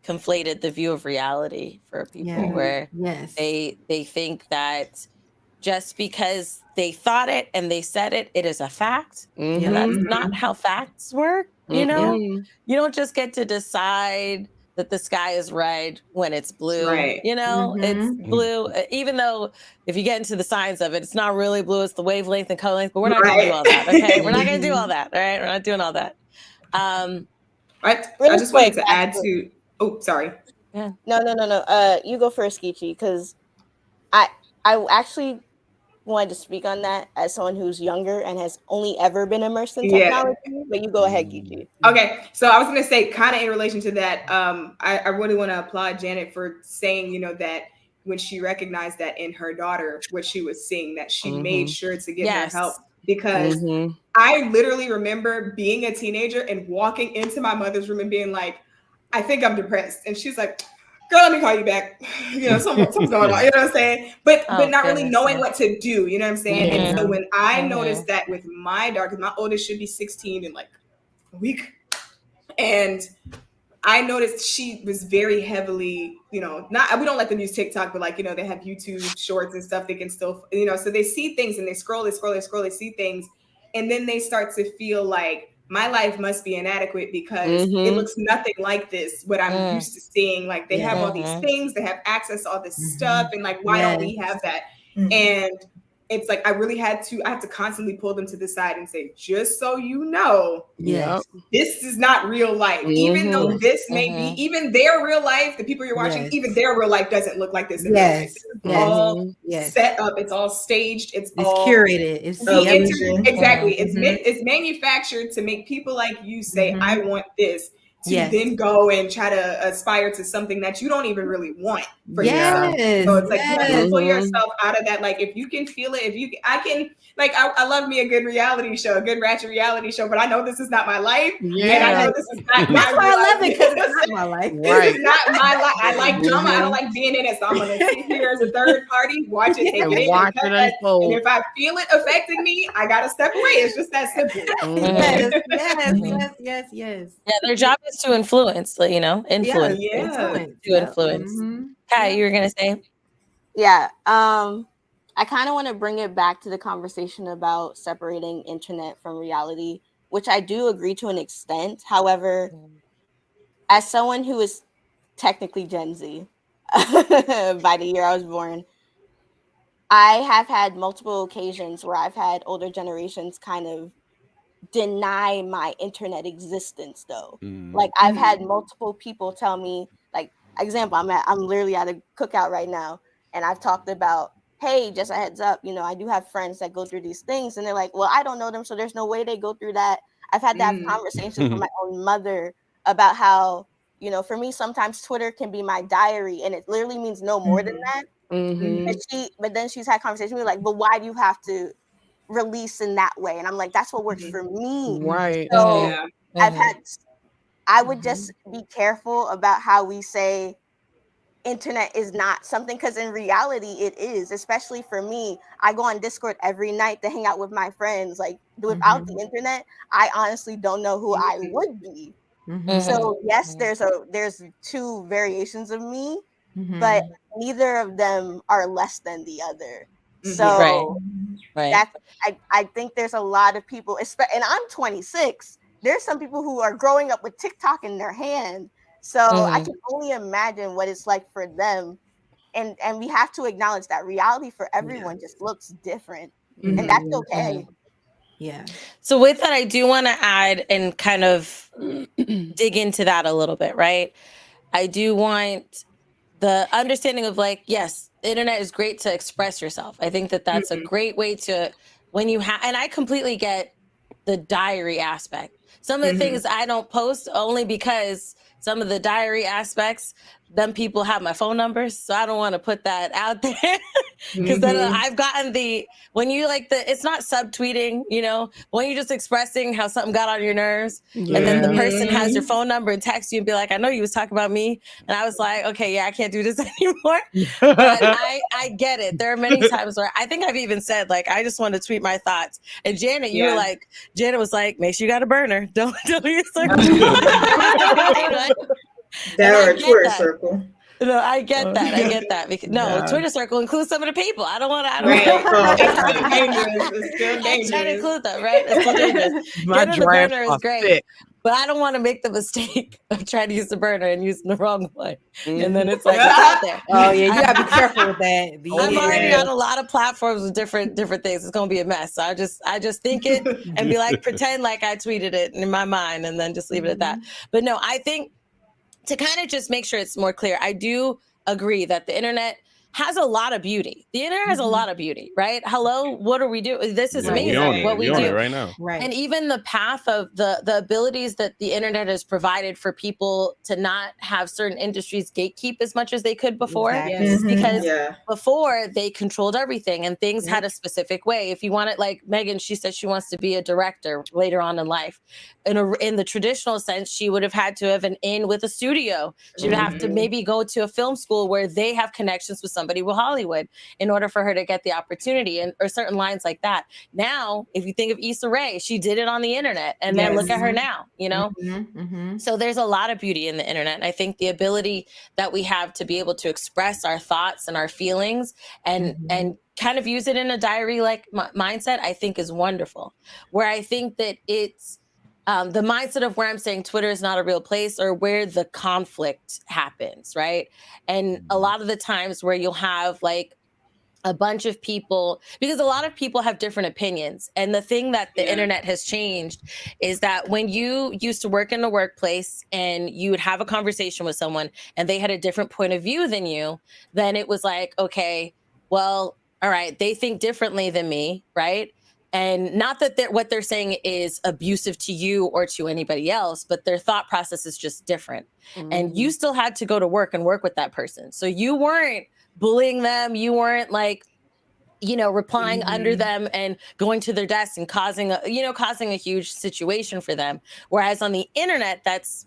conflated the view of reality for people Yeah. where Yes. they think that just because they thought it and they said it, it is a fact. Mhm. And that's not how facts work, you know? Mm-mm. You don't just get to decide that the sky is red when it's blue. Right. You know, it's Mhm. blue, even though if you get into the science of it, it's not really blue, it's the wavelength and color length, but we're not going to do all that. Okay. We're not going to do all that. All right. We're not doing all that. I Really just wanted quick, to add actually. to. Oh, sorry. Yeah. No. You go first, Geechee, because I actually wanted to speak on that as someone who's younger and has only ever been immersed in Yeah. technology. But you go ahead, Geechee. Okay, so I was going to say, kind of in relation to that, I really want to applaud Janet for saying, that when she recognized that in her daughter, what she was seeing, that she made sure to give her help, because I literally remember being a teenager and walking into my mother's room and being like, I think I'm depressed. And she's like, girl, let me call you back. Something's going on. You know what I'm saying? But not really knowing what to do. You know what I'm saying? Mhm. And so when I Mhm. noticed that with my daughter, because my oldest should be 16 in like a week, and I noticed she was very heavily, we don't let them use TikTok, but like, they have YouTube shorts and stuff. They can still, so they see things and they scroll, they see things. and then they start to feel like my life must be inadequate because it looks nothing like this, what I'm used to seeing. Like they have all these things, they have access to all this stuff, and like, why don't we have that? And it's like I have to constantly pull them to the side and say, just so you know, this is not real life. Even though this may be even their real life, the people you're watching, even their real life doesn't look like this in real life. It's all set up, it's all staged, it's all curated. Exactly. It's manufactured to make people like you say, I want this. To then go and try to aspire to something that you don't even really want for yourself. So it's like you have to pull yourself out of that. Like if you can feel it, I love me a good reality show, a good ratchet reality show, but I know this is not my life. And I know this is not my That's why I love it, because it's not my life. This is not my life. I like drama. I don't like being in it. So I'm gonna sit here as a third party, watch it, take it in, and if I feel it affecting me, I gotta step away. It's just that simple. Yes. Yeah, their job is to influence, influence. Kai, you were gonna say? Yeah. I kind of want to bring it back to the conversation about separating internet from reality, which I do agree to an extent. However, as someone who is technically Gen Z by the year I was born, I have had multiple occasions where I've had older generations kind of deny my internet existence though. Like I've had multiple people tell me, like, example, I'm literally at a cookout right now, and I've talked about, hey, just a heads up, I do have friends that go through these things, and they're like, well, I don't know them, so there's no way they go through that. I've had to have conversations with my own mother about how, for me, sometimes Twitter can be my diary, and it literally means no more than that. But then she's had conversations with me like, but why do you have to release in that way? And I'm like, that's what works for me. Right. So I would just be careful about how we say internet is not something, because in reality it is. Especially for me, I go on Discord every night to hang out with my friends. Like without the internet, I honestly don't know who I would be. So yes, there's two variations of me, but neither of them are less than the other. So that's, I think there's a lot of people, and I'm 26. There's some people who are growing up with TikTok in their hand. So I can only imagine what it's like for them. And we have to acknowledge that reality for everyone just looks different. And that's okay. Yeah. So with that, I do want to add and kind of dig into that a little bit, right? I do want the understanding of like, yes, the internet is great to express yourself. I think that that's a great way to, when you have, and I completely get the diary aspect. Some of the things I don't post only because some of the diary aspects, them people have my phone numbers, so I don't want to put that out there. Because then I've gotten when you it's not subtweeting, when you're just expressing how something got on your nerves, and then the person has your phone number and texts you and be like, I know you was talking about me, and I was like, okay, yeah, I can't do this anymore. But I get it. There are many times where I think I've even said like, I just want to tweet my thoughts, and Janet, Janet was like, make sure you got a burner, don't use That or Twitter circle. No, I get that. Because, Twitter circle includes some of the people. I don't want to. It's still dangerous. I try to include them, right? It's still dangerous. Getting the burner is great, but I don't want to make the mistake of trying to use the burner and using the wrong way, and then it's like it's out there. Oh yeah, you gotta be careful with that. I'm already on a lot of platforms with different things. It's gonna be a mess. So I just think it and be like, pretend like I tweeted it in my mind, and then just leave it at that. But no, I think, to kind of just make sure it's more clear, I do agree that the internet has a lot of beauty. The internet has a lot of beauty, right? Hello, what do we do? This is amazing what we do right now. Right. And even the path of the abilities that the internet has provided for people to not have certain industries gatekeep as much as they could before. Exactly. Because before they controlled everything and things had a specific way. If you wanted, like Megan, she said she wants to be a director later on in life. In the traditional sense, she would have had to have an in with a studio. She would have to maybe go to a film school where they have connections with some somebody with Hollywood in order for her to get the opportunity, and or certain lines like that. Now, if you think of Issa Rae, she did it on the internet, and then look at her now, you know? So there's a lot of beauty in the internet. And I think the ability that we have to be able to express our thoughts and our feelings and kind of use it in a diary like mindset, I think is wonderful. Where I think that it's the mindset of where I'm saying Twitter is not a real place, or where the conflict happens, right? And a lot of the times where you'll have like a bunch of people, because a lot of people have different opinions. And the thing that the internet has changed is that when you used to work in the workplace and you would have a conversation with someone and they had a different point of view than you, then it was like, okay, well, all right, they think differently than me, right? And not that what they're saying is abusive to you or to anybody else, but their thought process is just different. And you still had to go to work and work with that person. So you weren't bullying them. You weren't like, you know, replying under them and going to their desk and causing a huge situation for them. Whereas on the internet, that's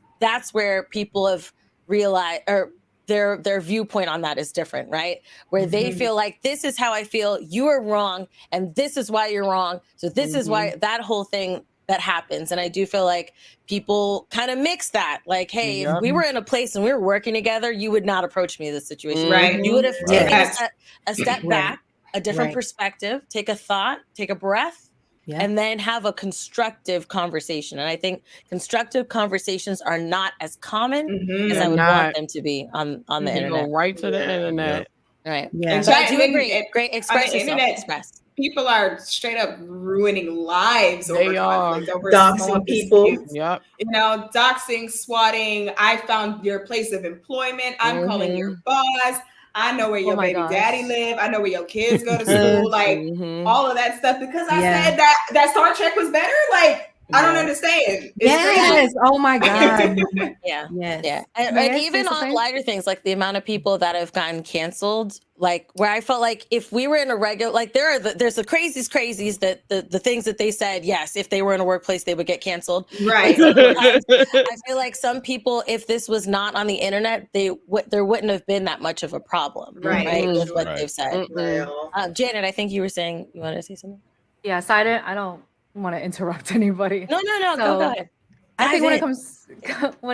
where people have realized, or their viewpoint on that is different, right? Where they feel like, this is how I feel, you are wrong, and this is why you're wrong. So this is why, that whole thing that happens. And I do feel like people kind of mix that. Like, hey, if we were in a place and we were working together, you would not approach me in this situation. Right. You would have taken a step back, a different perspective, take a thought, take a breath, and then have a constructive conversation. And I think constructive conversations are not as common as I would want them to be on the internet. Go right to the internet. Right. And So I do then agree. Great. Express on the yourself. internet, Express. people are straight up ruining lives They over are. conflict, over Doxing small people. disputes. Yep. You know, doxing, swatting. I found your place of employment. I'm calling your boss. I know where your my baby gosh. daddy live. I know where your kids go to school. Like all of that stuff, because I said that Star Trek was better. Like, I don't understand. It's crazy. Oh my God. Yeah. Yes. Yeah. And May I even say on something? lighter things, like the amount of people that have gotten canceled, like where I felt like if we were in a regular, like there's the crazies that the things that they said, yes, if they were in a workplace, they would get canceled. Right. Sometimes I feel like some people, if this was not on the internet, there wouldn't have been that much of a problem, Right. with what they've said. Well, Janet, I think you were saying you wanted to say something. Yeah, so I don't want to interrupt anybody. No, So, go ahead. I think when Dive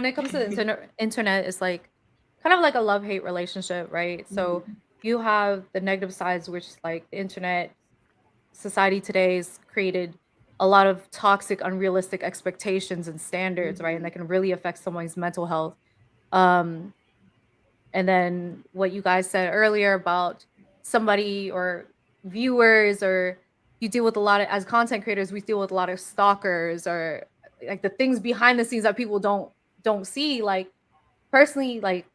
it comes to the internet, it's like kind of like a love-hate relationship, right? So you have the negative sides, which like the internet, society today has created a lot of toxic, unrealistic expectations and standards, right? And that can really affect someone's mental health. And then what you guys said earlier about somebody or viewers, or you deal with a lot of, as content creators, we deal with a lot of stalkers, or like the things behind the scenes that people don't see. Like personally, like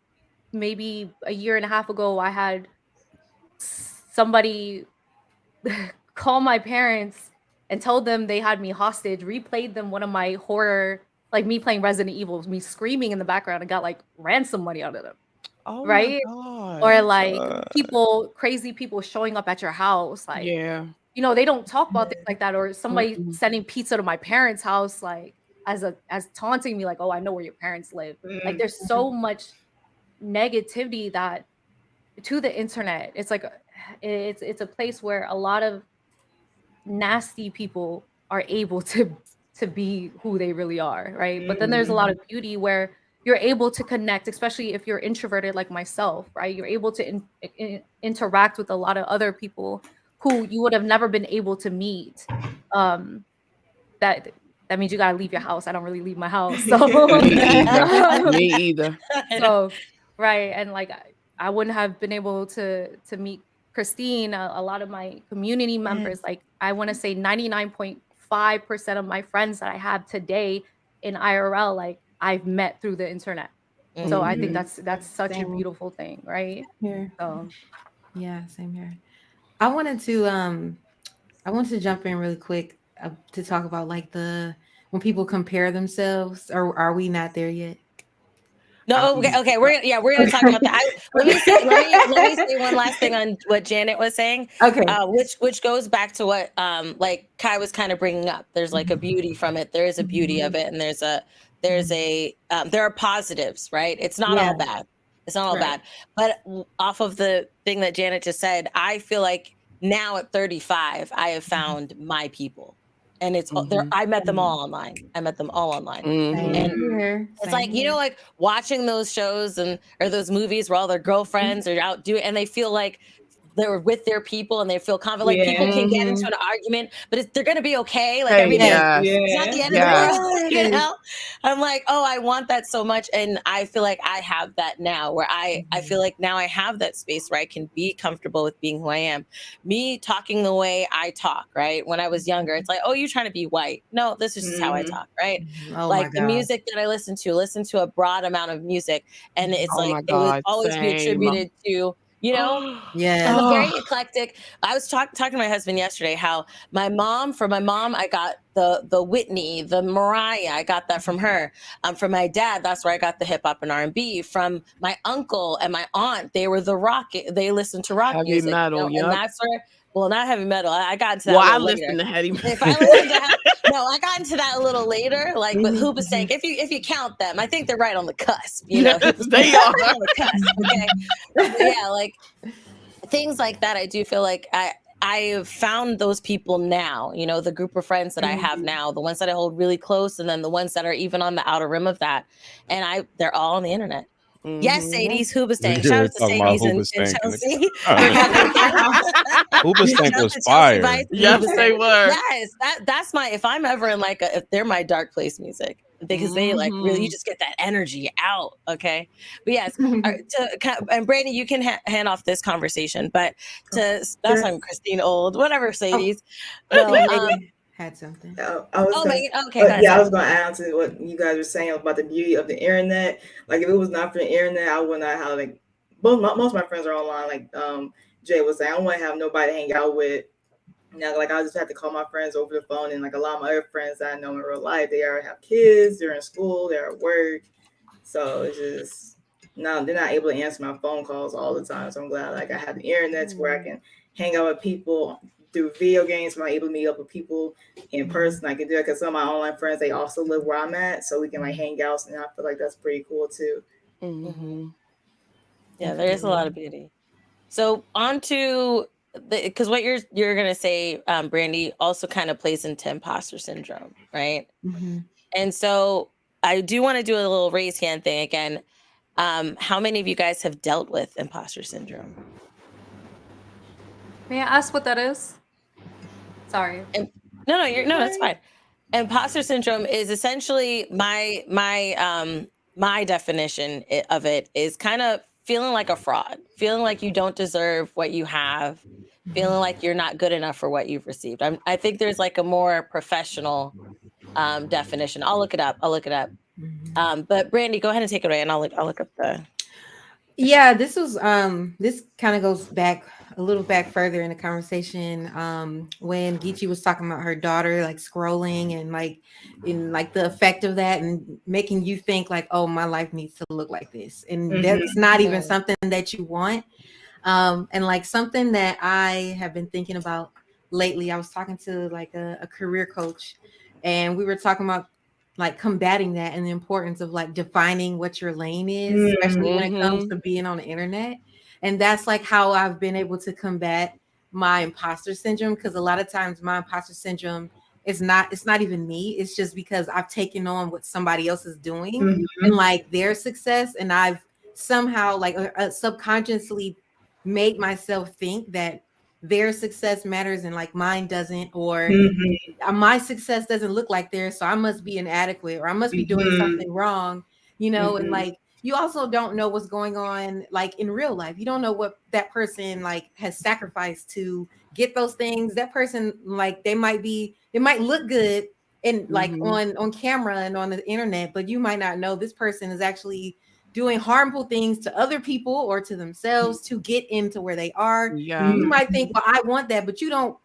maybe a year and a half ago, I had somebody call my parents and told them they had me hostage, replayed them one of my horror, like me playing Resident Evil, me screaming in the background, and got like ransom money out of them. Oh Right? my God. Or like crazy people showing up at your house, like you know, they don't talk about things like that. Or somebody sending pizza to my parents' house, like as taunting me, like, oh, I know where your parents live. Like there's so much negativity that to the internet. It's like it's a place where a lot of nasty people are able to be who they really are, right? But then there's a lot of beauty where you're able to connect, especially if you're introverted like myself, right? You're able to interact with a lot of other people who you would have never been able to meet. That means you gotta leave your house. I don't really leave my house, so Me either. so right. And like I wouldn't have been able to meet Christine, a lot of my community members. Like I want to say 99.5% of my friends that I have today in IRL, like I've met through the internet. So I think that's such a beautiful thing, right? Here. So Yeah, same here. I wanted to jump in really quick to talk about like when people compare themselves, or are we not there yet? No, okay. We're gonna talk about that. Let me say one last thing on what Janet was saying. Okay. Which goes back to what like Kai was kind of bringing up. There's like a beauty from it. There is a beauty of it, and there are positives, right? It's not all bad. It's not all Right. bad. But off of the thing that Janet just said, I feel like now at 35, I have found my people. And it's there. I met them all online. And Same here. it's like, you know, like watching those shows or those movies where all their girlfriends are out doing, and they feel like they're with their people and they feel confident. Like people can get into an argument, but they're going to be okay. Like everything, it's not the end of the world, you know? I'm like, oh, I want that so much. And I feel like I have that now where I feel like now I have that space where I can be comfortable with being who I am. Me talking the way I talk, right? When I was younger, it's like, oh, you're trying to be white. No, this is just how I talk, right? Oh like the music that I listen to a broad amount of music. And it's Oh my like, it would God, always be same. attributed to, you know, Yeah. I'm a very eclectic. I was talking to my husband yesterday how for my mom, I got the Whitney, the Mariah, I got that from her. From my dad, that's where I got the hip hop and R&B. From my uncle and my aunt, they were they listened to rock Heavy music. metal, You know? And that's where, well, not heavy metal. I got into that. Well, I later. listen to heavy metal. If I listened to no, I got into that a little later, like with Hoobastank. If you count them, I think they're right on the cusp. You know, Yes, they are. right on the cusp. Okay, but yeah, like things like that. I do feel like I have found those people now. You know, the group of friends that I have now, the ones that I hold really close, and then the ones that are even on the outer rim of that, and they're all on the internet. Yes, Sadie's Hoobastank. Shout out to Sadie's and Chelsea. Hoobastank was fire. Yes, they were. Yes, that's my. If I'm ever in like if they're my dark place music because they like really, you just get that energy out. Okay, but yes, and Brady, you can hand off this conversation, but that's on Christine Old, whatever, Sadie's. Had something. I was going to add on to what you guys were saying about the beauty of the internet. Like if it was not for the internet, I would not have like most of my friends are online. Like Jay was saying, I wouldn't have nobody to hang out with. Now, like I just have to call my friends over the phone, and like a lot of my other friends that I know in real life, they already have kids, they're in school, they're at work, so it's just no, they're not able to answer my phone calls all the time. So I'm glad like I have the internet where I can hang out with people through video games. I'm able to meet up with people in person. I can do it because some of my online friends, they also live where I'm at, so we can like hang out, and I feel like that's pretty cool too. Yeah, there is a lot of beauty. So on to because what you're gonna say, Brandy, also kind of plays into imposter syndrome, right? And so I do want to do a little raise hand thing again. How many of you guys have dealt with imposter syndrome? May I ask what that is? Sorry. No, that's fine. Imposter syndrome is essentially my definition of it is kind of feeling like a fraud, feeling like you don't deserve what you have, feeling like you're not good enough for what you've received. I think there's like a more professional definition. I'll look it up. But Brandy, go ahead and take it away, and I'll look up the. Yeah, this was this kind of goes back a little back further in the conversation when Geechee was talking about her daughter like scrolling and like the effect of that and making you think like, oh, my life needs to look like this, and that's not even something that you want. And like something that I have been thinking about lately, I was talking to like a career coach, and we were talking about like combating that and the importance of like defining what your lane is, especially when it comes to being on the internet. And that's like how I've been able to combat my imposter syndrome, because a lot of times my imposter syndrome it's not even me. It's just because I've taken on what somebody else is doing and like their success, and I've somehow like subconsciously made myself think that their success matters and like mine doesn't, or my success doesn't look like theirs, so I must be inadequate, or I must be doing something wrong, you know. And like you also don't know what's going on like in real life. You don't know what that person like has sacrificed to get those things. That person, like it might look good and like on camera and on the internet, but you might not know this person is actually doing harmful things to other people or to themselves to get into where they are. You might think, well, I want that, but you don't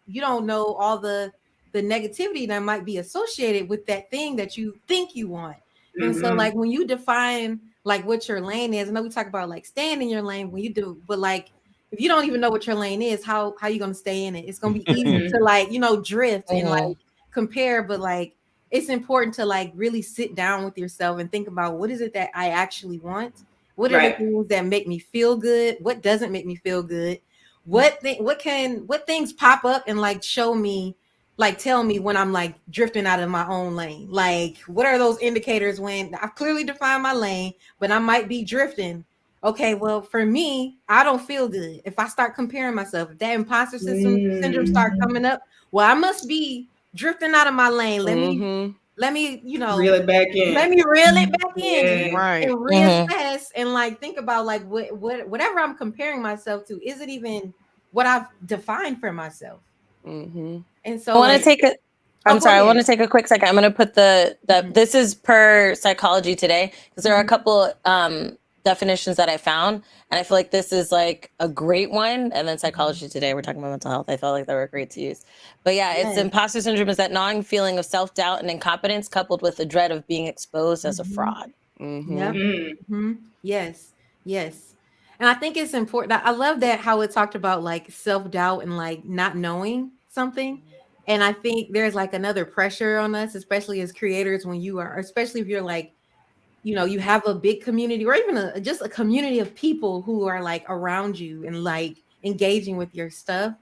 know all the negativity that might be associated with that thing that you think you want. And so like when you define like what your lane is, I know we talk about like staying in your lane when you do, but like if you don't even know what your lane is, how you gonna stay in it? It's gonna be easy to like, you know, drift and like compare, but like it's important to like really sit down with yourself and think about what is it that I actually want, What are the Right. things that make me feel good? What doesn't make me feel good? What things pop up and like show me, like tell me when I'm like drifting out of my own lane? Like, what are those indicators when I've clearly defined my lane, but I might be drifting? Okay, well, for me, I don't feel good if I start comparing myself. If that imposter syndrome start coming up, well, I must be drifting out of my lane. Let me, Reel it back in. let me reel it back in Yeah. Right. and reassess and like think about like whatever I'm comparing myself to, is it even what I've defined for myself? Mm-hmm. And so I want like, to take a. Oh, I'm go sorry. I want to ahead. take a quick second. I'm going to put the this is per Psychology Today, because there are a couple definitions that I found, and I feel like this is like a great one. And then Psychology Today, we're talking about mental health. I felt like they were great to use. But yeah, it's Yes. imposter syndrome is that gnawing feeling of self-doubt and incompetence coupled with the dread of being exposed as a fraud. Mm-hmm. Yep. Mm. Mm-hmm. Yes. And I think it's important. I love that how it talked about like self-doubt and like not knowing something. And I think there's like another pressure on us, especially as creators, when you are, especially if you're like, you have a big community or even just a community of people who are like around you and like engaging with your stuff.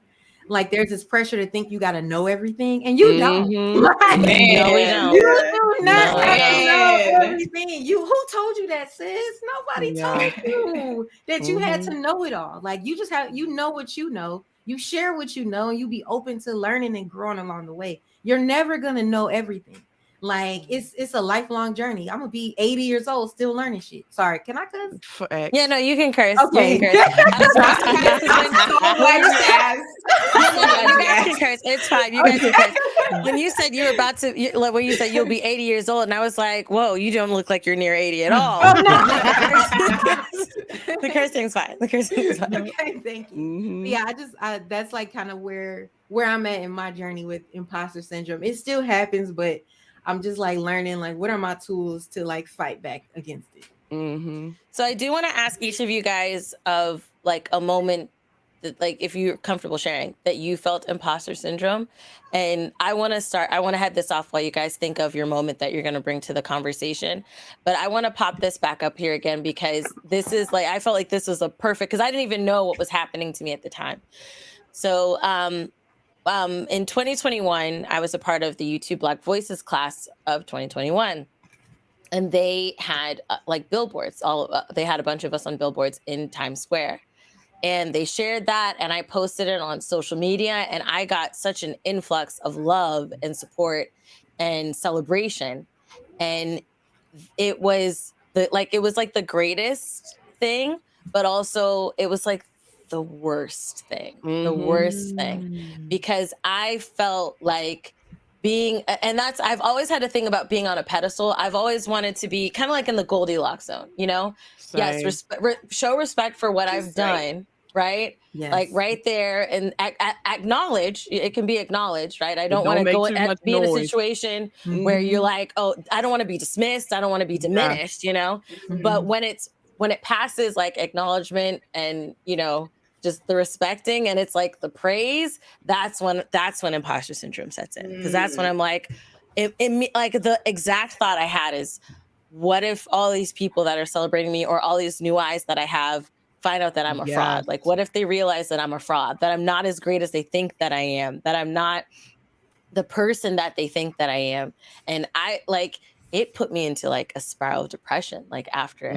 Like there's this pressure to think you got to know everything, and you don't. Like, Man. No, we don't. you do not No, have to know man. everything. Who told you that, sis? Nobody Yeah. told you that you had Mhm. to know it all. Like you just have, what you know. You share what you know, and you be open to learning and growing along the way. You're never gonna know everything. Like it's a lifelong journey. I'm gonna be 80 years old still learning shit. Sorry, can I cuss? For X. Yeah, no, you can curse. Okay. You can curse. I was about to- this has been- I'm so glad you asked. No, no, glad you you guys can asked. curse. It's fine. You guys can curse. When you said you were about to, like when you said you'll be 80 years old, and I was like, whoa, you don't look like you're near 80 at all. Oh, no. The cursing's fine. The cursing's fine. Okay, thank you. Mhm. Yeah, that's like kind of where I'm at in my journey with imposter syndrome. It still happens, but I'm just like learning like what are my tools to like fight back against it. Mm-hmm. So I do want to ask each of you guys of like a moment that, like, if you're comfortable sharing that you felt imposter syndrome. And I want to head this off while you guys think of your moment that you're going to bring to the conversation. But I want to pop this back up here again, because this is like, I felt like this was a perfect, because I didn't even know what was happening to me at the time. So in 2021, I was a part of the YouTube Black Voices class of 2021. And they had like billboards. They had a bunch of us on billboards in Times Square, and they shared that. And I posted it on social media, and I got such an influx of love and support and celebration. And it was like the greatest thing, but also it was like the worst thing, because I felt like I've always had a thing about being on a pedestal. I've always wanted to be kind of like in the Goldilocks zone, Yes, show respect for what I've done, right? Yes. Like right there, and acknowledge, it can be acknowledged, right? I don't want to make go too and much be in a noise. situation where you're like, oh, I don't want to be dismissed, I don't want to be diminished, But when it passes like acknowledgement and just the respecting, and it's like the praise, that's when imposter syndrome sets in, because that's when I'm like, like the exact thought I had is, what if all these people that are celebrating me, or all these new eyes that I have, find out that I'm a fraud? Like, what if they realize that I'm a fraud, that I'm not as great as they think that I am, that I'm not the person that they think that I am? And it put me into like a spiral of depression, like after it,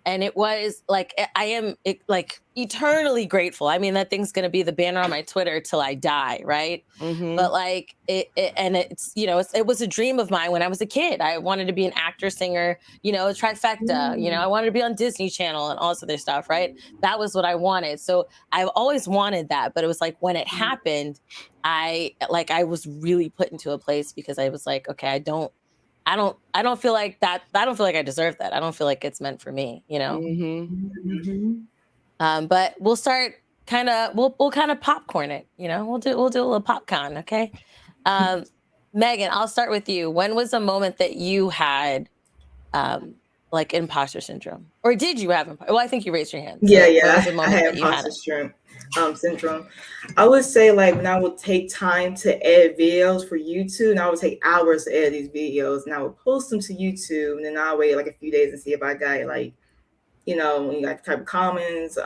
And it was like, I am like eternally grateful. I mean, that thing's going to be the banner on my Twitter till I die. Right. But like it was a dream of mine when I was a kid. I wanted to be an actor, singer, trifecta, I wanted to be on Disney Channel and all this other stuff. Right. That was what I wanted. So I've always wanted that. But it was like, when it happened, I was really put into a place, because I was like, okay, I don't feel like that. I don't feel like I deserve that. I don't feel like it's meant for me, But we'll start we'll kind of popcorn it, we'll do a little popcorn. Okay. Megan, I'll start with you. When was a moment that you had like imposter syndrome, or did you have well, I think you raised your hand. So Yeah. was a I moment had that you had imposter syndrome. I would say like when I would take time to edit videos for YouTube, and I would take hours to edit these videos, and I would post them to YouTube, and then I'll wait like a few days and see if I got like you know, when you got type of comments,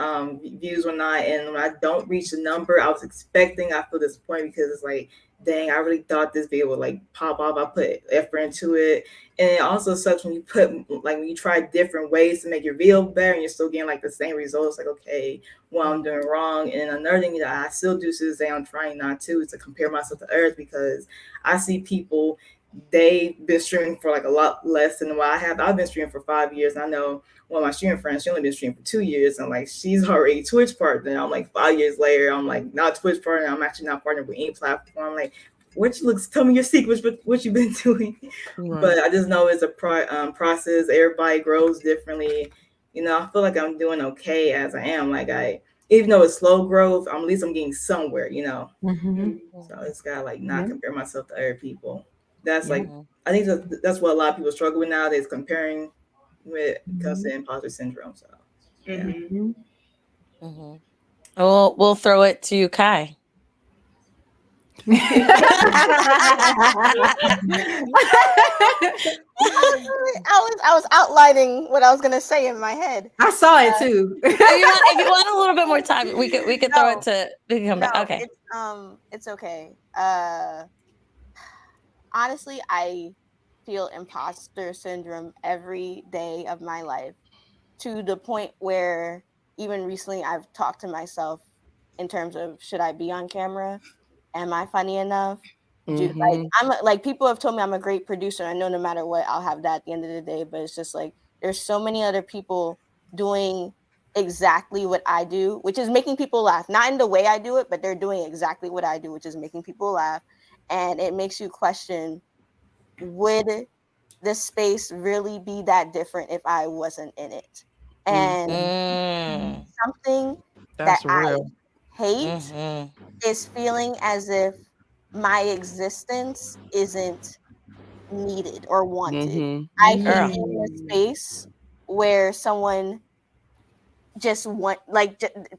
views or not. And when I don't reach the number I was expecting, I feel disappointed because it's like, dang, I really thought this video would like pop off. I put effort into it. And it also sucks when you put like when you try different ways to make your video better and you're still getting like the same results. Like, okay, what I'm doing wrong. And another thing that I still do to this day, I'm trying not to, is to compare myself to others, because I see people, they've been streaming for like a lot less than what I have. I've been streaming for 5 years. And I know one of my streaming friends, she only been streaming for 2 years, and like she's already Twitch partner. I'm like 5 years later, I'm like not Twitch partner. I'm actually not partnered with any platform. I'm like, what you looks? Tell me your secrets. What you been doing? Right. But I just know it's a process. Everybody grows differently. You know, I feel like I'm doing okay as I am. Like even though it's slow growth, at least I'm getting somewhere. You know, so it's gotta like not compare myself to other people. That's like I think that's what a lot of people struggle with nowadays, comparing with comes to imposter syndrome. So yeah. Well, we'll throw it to Kai. I was outlining what I was gonna say in my head. I saw it too. If you want a little bit more time, we could throw it to. We can come back. Okay. It's okay. Honestly, I feel imposter syndrome every day of my life, to the point where even recently I've talked to myself in terms of, should I be on camera? Am I funny enough? Like people have told me I'm a great producer. I know no matter what, I'll have that at the end of the day. But it's just like there's so many other people doing exactly what I do, which is making people laugh. Not in the way I do it, but they're doing exactly what I do, which is making people laugh. And it makes you question, would this space really be that different if I wasn't in it? And something That's that real. I hate is feeling as if my existence isn't needed or wanted. I hate in a space where someone just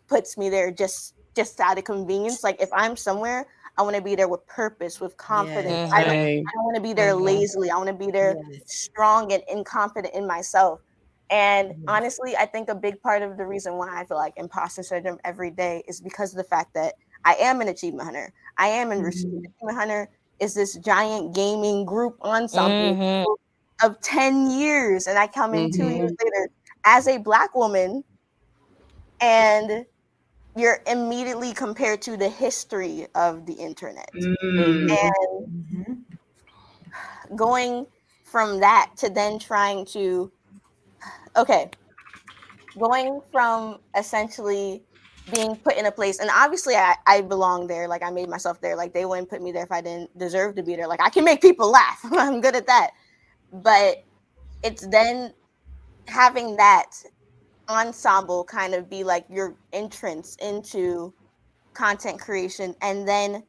puts me there just out of convenience. Like if I'm somewhere, I want to be there with purpose, with confidence. I don't want to be there lazily. I want to be there strong and confident in myself. And honestly, I think a big part of the reason why I feel like imposter syndrome every day is because of the fact that I am an achievement hunter. I am an achievement hunter is this giant gaming group ensemble of 10 years. And I come in 2 years later as a Black woman, and you're immediately compared to the history of the internet. And going from that to then trying to, going from essentially being put in a place, and obviously I belong there. Like I made myself there. Like they wouldn't put me there if I didn't deserve to be there. Like I can make people laugh. I'm good at that. But it's then having that ensemble kind of be like your entrance into content creation, and then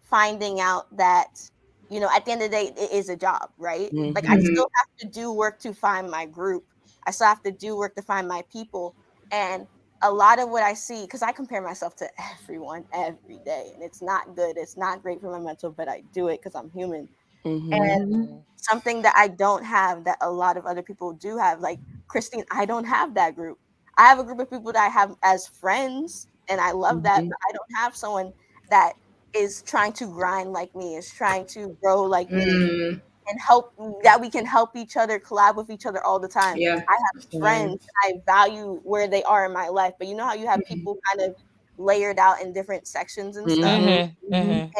finding out that, you know, at the end of the day, it is a job, right? Like I still have to do work to find my group. I still have to do work to find my people. And a lot of what I see, because I compare myself to everyone every day, and it's not good. It's not great for my mental, but I do it because I'm human. And something that I don't have that a lot of other people do have, like Christine, I don't have that group. I have a group of people that I have as friends, and I love that, but I don't have someone that is trying to grind like me, is trying to grow like me, and help, that we can help each other, collab with each other all the time. I have friends, I value where they are in my life, but you know how you have people kind of layered out in different sections and stuff, and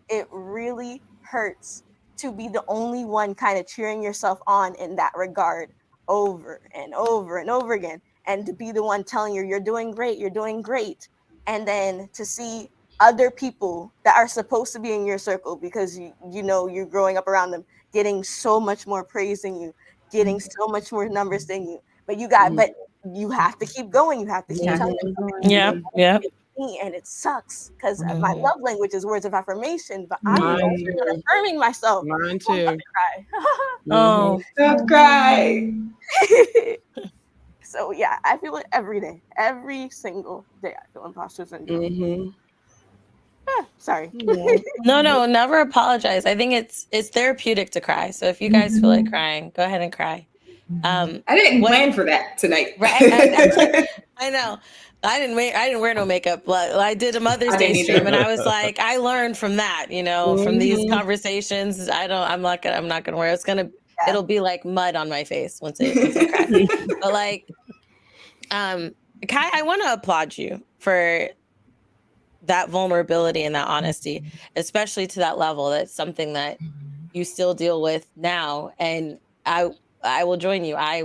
it really hurts to be the only one kind of cheering yourself on in that regard over and over and over again, and to be the one telling you you're doing great, and then to see other people that are supposed to be in your circle because you know you're growing up around them getting so much more praise than you, getting so much more numbers than you, but you have to keep going, you have to keep telling them. And it sucks because my love language is words of affirmation, but I'm affirming myself. Mine too. Don't cry. So yeah, I feel it every day, every single day. I feel imposter syndrome. Sorry. No, never apologize. I think it's therapeutic to cry. So if you guys feel like crying, go ahead and cry. I didn't plan for that tonight. Right. I know. I didn't wear no makeup, but I did a Mother's I Day didn't stream, either. and I was like, I learned from that, from these conversations. I'm not gonna wear it. It'll be like mud on my face once I crack. But like, Kai, I want to applaud you for that vulnerability and that honesty, especially to that level. That's something that you still deal with now, and I will join you. I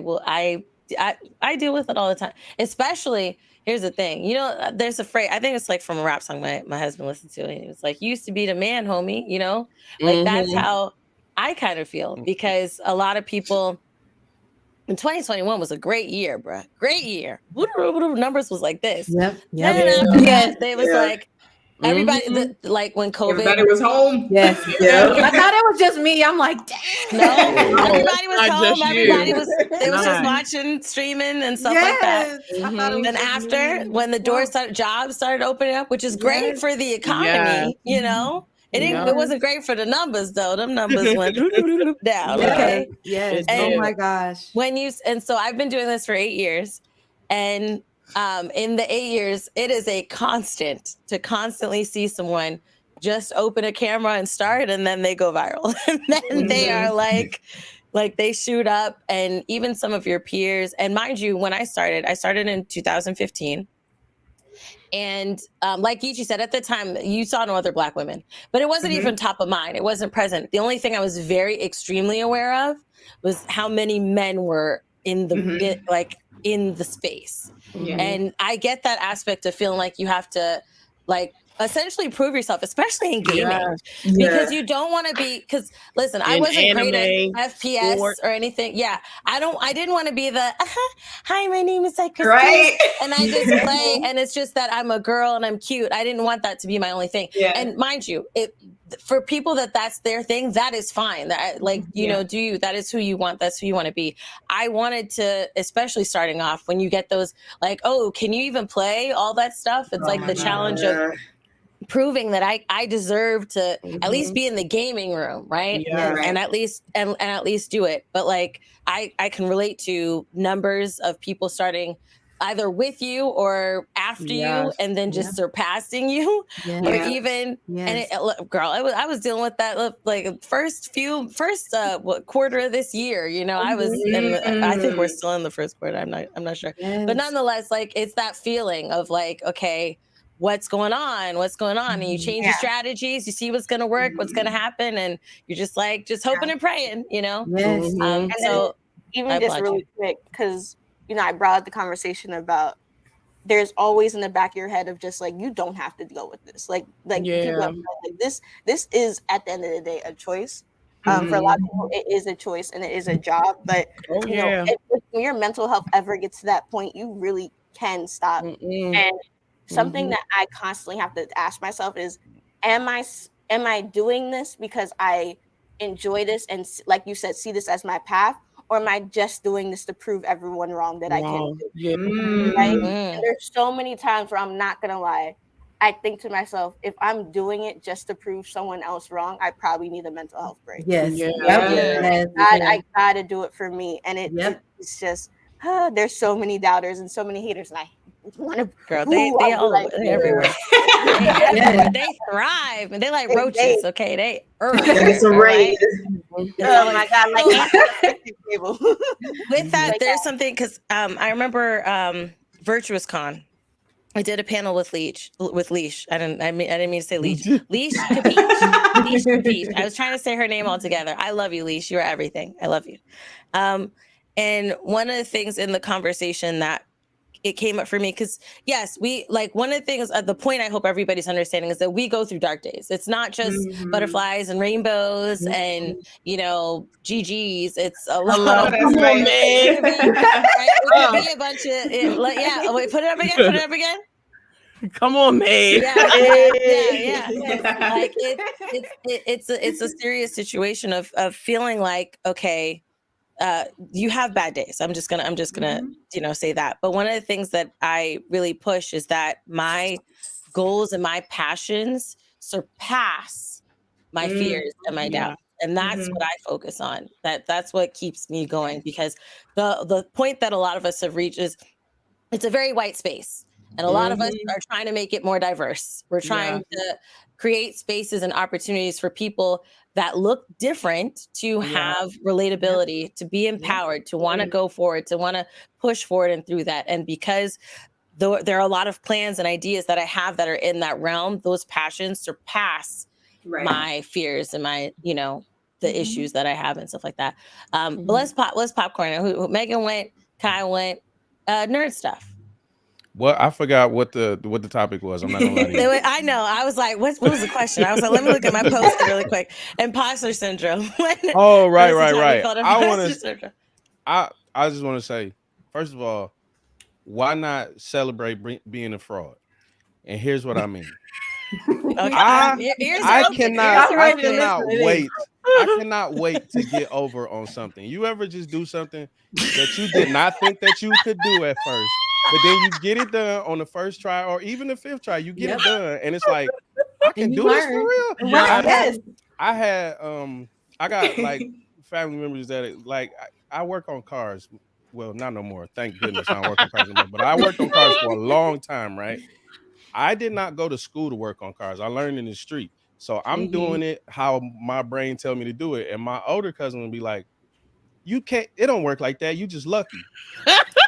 deal with it all the time. Especially, here's the thing. There's a phrase. I think it's like from a rap song my husband listened to, and it was like, "Used to be the man, homie." Like that's how I kind of feel, because a lot of people. And 2021 was a great year, bro. Great year. Numbers was like this. Yep. Then after that, they was like, everybody, like when COVID. Everybody was home. Yes. Yeah. I thought it was just me. I'm like, dang. No, everybody was not home. just you. Everybody was. They was just Nice. watching, streaming, and stuff like that. Yes. I thought it was Then just after, me. when the doors started, jobs started opening up, which is great Yes. for the economy. It didn't. Yeah. It wasn't great for the numbers though. Them numbers went down. Yes. Okay. Yes. And- Oh my gosh. So I've been doing this for 8 years, and in the 8 years, it is a constant to constantly see someone just open a camera and start, and then they go viral, and then they are like they shoot up, and even some of your peers. And mind you, when I started in 2015. And like Geechee said, at the time, you saw no other Black women, but it wasn't even top of mind. It wasn't present. The only thing I was very extremely aware of was how many men were in the in the space. Yeah. And I get that aspect of feeling like you have to essentially prove yourself, especially in gaming, because you don't want to be. Because listen, I In wasn't great anime, at FPS sport. or anything. Yeah, I didn't want to be the hi, my name is like Christine, Right. and I just play, and it's just that I'm a girl and I'm cute. I didn't want that to be my only thing. Yeah. And mind you, for people that's their thing, that is fine. That that is who you want. That's who you want to be. I wanted to, especially starting off, when you get those like, oh, can you even play all that stuff? It's like the challenge of proving that I deserve to at least be in the gaming room, right? Yeah. Right. And at least do it. But like I can relate to numbers of people starting either with you or after you, and then just surpassing you, or even. And girl, I was dealing with that like first quarter of this year. I was. I think we're still in the first quarter. I'm not sure, but nonetheless, like it's that feeling of like, okay, what's going on, and you change your strategies, you see what's going to work, what's going to happen, and you're just hoping and praying, Yes. so Even I just applaud really you. quick, because I brought up the conversation about there's always in the back of your head of just like, you don't have to go with this, like people have, like this is at the end of the day a choice. For a lot of people it is a choice and it is a job, but if your mental health ever gets to that point, you really can stop. And something that I constantly have to ask myself is, am I doing this because I enjoy this and, like you said, see this as my path, or am I just doing this to prove everyone wrong that I can do? Right? And there's so many times where, I'm not gonna lie, I think to myself, if I'm doing it just to prove someone else wrong, I probably need a mental health break. Yes. Yeah. I gotta do it for me. And it's just there's so many doubters and so many haters, and I want to. Girl, they everywhere. They thrive, and they like roaches. Okay, they It's a raid. Oh my god! Like with that, there's something, because I remember Virtuous Con. I did a panel with Leash. I didn't mean to say Leash. Leash Capiche. Leash Capiche. I was trying to say her name all together. I love you, Leash. You are everything. I love you. And one of the things in the conversation that it came up for me, because yes, we like, one of the things at the point I hope everybody's understanding is that we go through dark days. It's not just butterflies and rainbows and GGs. It's a lot. Come on, man. It could be a bunch of Wait, put it up again. Put it up again. Come on, man. Yeah. Like it's a serious situation of feeling like, okay, you have bad days. I'm just gonna say that. But one of the things that I really push is that my goals and my passions surpass my fears and my doubt. And that's what I focus on. That's what keeps me going, because the point that a lot of us have reached is it's a very white space. And a lot of us are trying to make it more diverse. We're trying to create spaces and opportunities for people that look different to have relatability, to be empowered, to want to go forward, to want to push forward and through that. And because there are a lot of plans and ideas that I have that are in that realm, those passions surpass my fears and my, the issues that I have and stuff like that. But let's popcorn. Who Megan went, Kai went, nerd stuff. Well, I forgot what the topic was. I'm not gonna lie to you. I know. I was like, what was the question? I was like, let me look at my post really quick. Imposter syndrome. Oh, right. I just want to say, first of all, why not celebrate being a fraud? And here's what I mean. Okay. I cannot wait. I cannot wait to get over on something. You ever just do something that you did not think that you could do at first, but then you get it done on the first try or even the fifth try, you get it done, and it's like, I can do this for real. I got like family members that like I work on cars. Well, not no more. Thank goodness I don't work on cars anymore. But I worked on cars for a long time, right? I did not go to school to work on cars. I learned in the street. So I'm doing it how my brain tell me to do it. And my older cousin would be like, you can't, it don't work like that. You just lucky.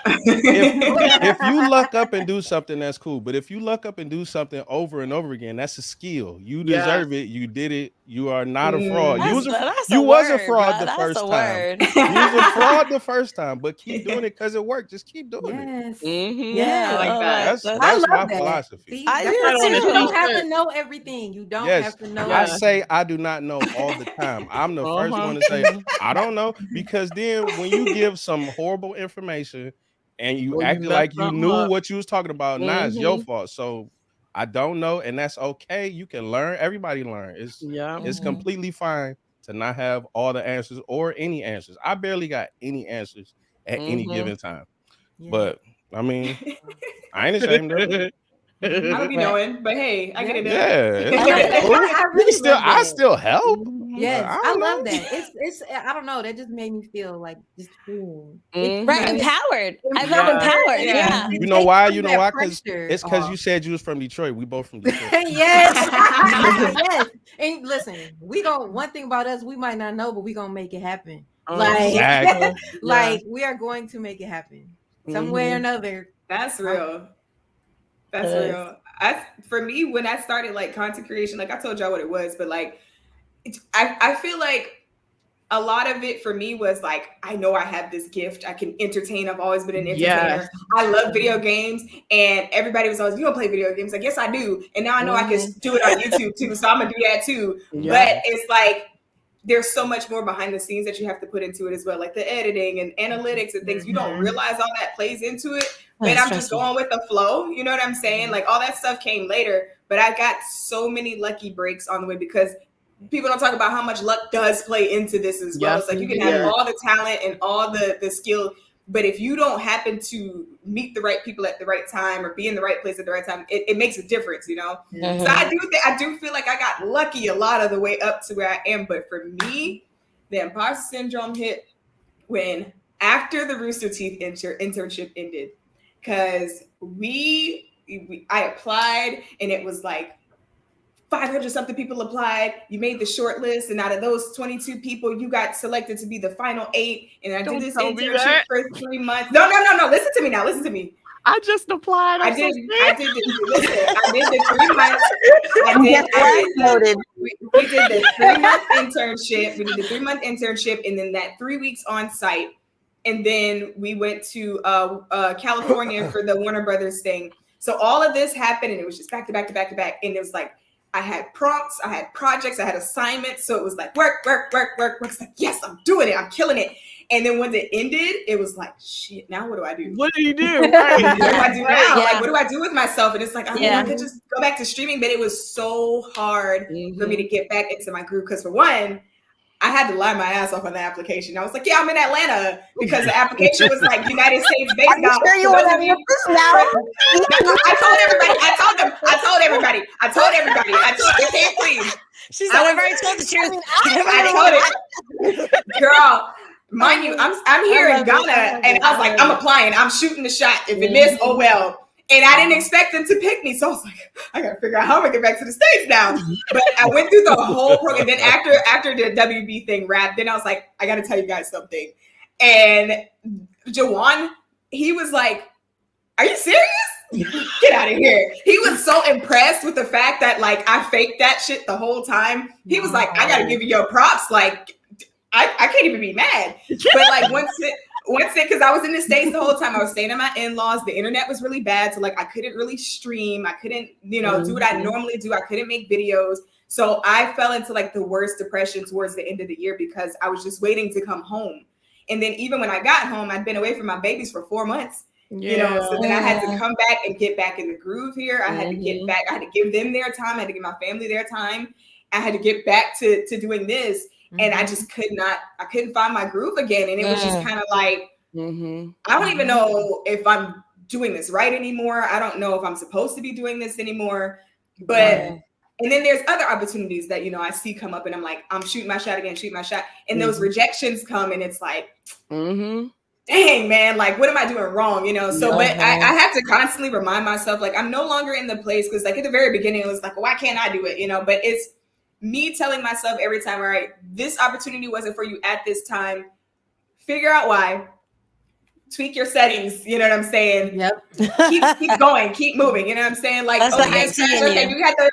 if you luck up and do something, that's cool. But if you luck up and do something over and over again, that's a skill. You deserve it. You did it. You are not a fraud. You was a fraud the first time. You was a fraud the first time, but keep doing it because it worked. Just keep doing it. Yeah, like that. That's my philosophy. See, you don't have to know everything. You don't have to know. I say I do not know all the time. I'm the first one to say I don't know, because then when you give some horrible information and you acted like you knew what you was talking about, now it's your fault. So I don't know, and that's okay. You can learn. Everybody learn. It's completely fine to not have all the answers or any answers. I barely got any answers at any given time. But I mean, I ain't ashamed of it. I don't be knowing, but hey, I get it done. Yeah, I still help. Yes, I love that. It's I don't know. That just made me feel like just cool. Right, empowered. I felt empowered. Yeah. You know why? You know why? Because it's because you said you was from Detroit. We both from Detroit. Yes. Yes. And listen, one thing about us, we might not know, but we gonna make it happen. Like we are going to make it happen some way or another. That's real. That's real. For me, when I started like content creation, like I told y'all what it was, but like I feel like a lot of it for me was like, I know I have this gift. I can entertain. I've always been an entertainer. Yes. I love video games, and everybody was always, you don't play video games? Like, yes, I do. And now I know I can do it on YouTube too. So I'm gonna do that too. Yeah. But it's like, there's so much more behind the scenes that you have to put into it as well, like the editing and analytics and things. You don't realize all that plays into it. But I'm just going with the flow. You know what I'm saying? Like all that stuff came later, but I got so many lucky breaks on the way because people don't talk about how much luck does play into this as well. It's like you can have all the talent and all the skill, but if you don't happen to meet the right people at the right time or be in the right place at the right time, it makes a difference, you know? So I do feel like I got lucky a lot of the way up to where I am. But for me, the imposter syndrome hit when after the Rooster Teeth internship ended. Because I applied and it was like 500 something people applied. You made the short list, and out of those 22 people, you got selected to be the final 8. And I did this internship for 3 months. No. Listen to me now. Listen to me. I just applied. I did the 3 months. We did the 3-month internship. We did the 3-month internship, and then that 3 weeks on site. And then we went to California for the Warner Brothers thing. So all of this happened, and it was just back to back to back to back. And it was like, I had prompts, I had projects, I had assignments. So it was like work. It's like, yes, I'm doing it. I'm killing it. And then when it ended, it was like, shit, now what do I do? What do you do? What do I do now? Like, what do I do with myself? And it's like, I could just go back to streaming, but it was so hard for me to get back into my groove. Because for one, I had to lie my ass off on the application. I was like, I'm in Atlanta, because the application was like United States based. Are you sure you want to be now? I told everybody. I told everybody. I can't please. She's like, I've already told the truth. I told it, girl. Mind you, I'm here in Ghana, and I was like, I'm applying. I'm shooting the shot. If it miss, oh well. And I didn't expect them to pick me, so I was like, I gotta figure out how I'm gonna get back to the States now. But I went through the whole program. Then after the WB thing wrapped, then I was like, I gotta tell you guys something. And Jawan, he was like, are you serious? Get out of here. He was so impressed with the fact that like I faked that shit the whole time. He was like, I gotta give you your props. Like, I can't even be mad. But like once it, because I was in the States the whole time, I was staying at my in-laws. The internet was really bad. So like I couldn't really stream. I couldn't, do what I normally do. I couldn't make videos. So I fell into like the worst depression towards the end of the year because I was just waiting to come home. And then even when I got home, I'd been away from my babies for 4 months. So then I had to come back and get back in the groove here. I had to get back. I had to give them their time. I had to give my family their time. I had to get back to doing this. And I just I couldn't find my groove again. And it was just kind of like, I don't even know if I'm doing this right anymore. I don't know if I'm supposed to be doing this anymore. But, and then there's other opportunities that, I see come up and I'm like, I'm shooting my shot again, shoot my shot. And those rejections come and it's like, dang, man, like, what am I doing wrong? So, but I have to constantly remind myself, like, I'm no longer in the place because like at the very beginning, it was like, why can't I do it? But it's me telling myself every time, all right, this opportunity wasn't for you at this time. Figure out why. Tweak your settings. You know what I'm saying? Yep. keep going, keep moving. You know what I'm saying? Like, that's yes, okay, you had to,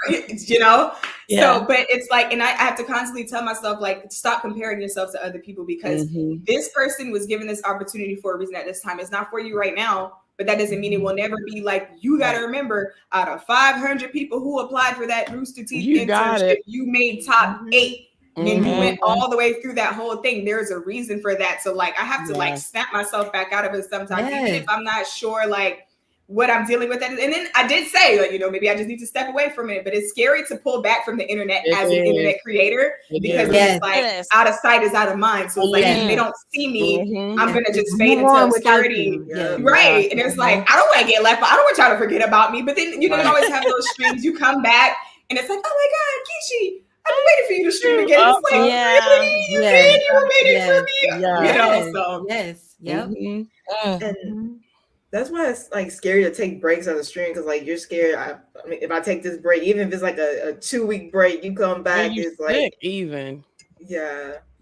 So, but it's like, and I have to constantly tell myself, like, stop comparing yourself to other people because this person was given this opportunity for a reason at this time. It's not for you right now. But that doesn't mean it will never be. Like, you got to remember, out of 500 people who applied for that Rooster Teeth internship, you made top 8. And you went all the way through that whole thing. There's a reason for that. So, like, I have to, like, snap myself back out of it sometimes, even if I'm not sure, like, what I'm dealing with. And then I did say, like, maybe I just need to step away from it. But it's scary to pull back from the internet as an internet creator because it's like out of sight is out of mind. So it's like if they don't see me, I'm gonna just fade into obscurity. Right. And it's like, I don't want to get left. I don't want y'all to forget about me. But then you always have those streams. You come back and it's like, oh my God, Kishi, I've been waiting for you to stream again. It's like, really? You did? You were waiting for me? So and that's why it's like scary to take breaks on the stream because like you're scared. I mean, if I take this break, even if it's like a 2-week break, you come back, it's like even.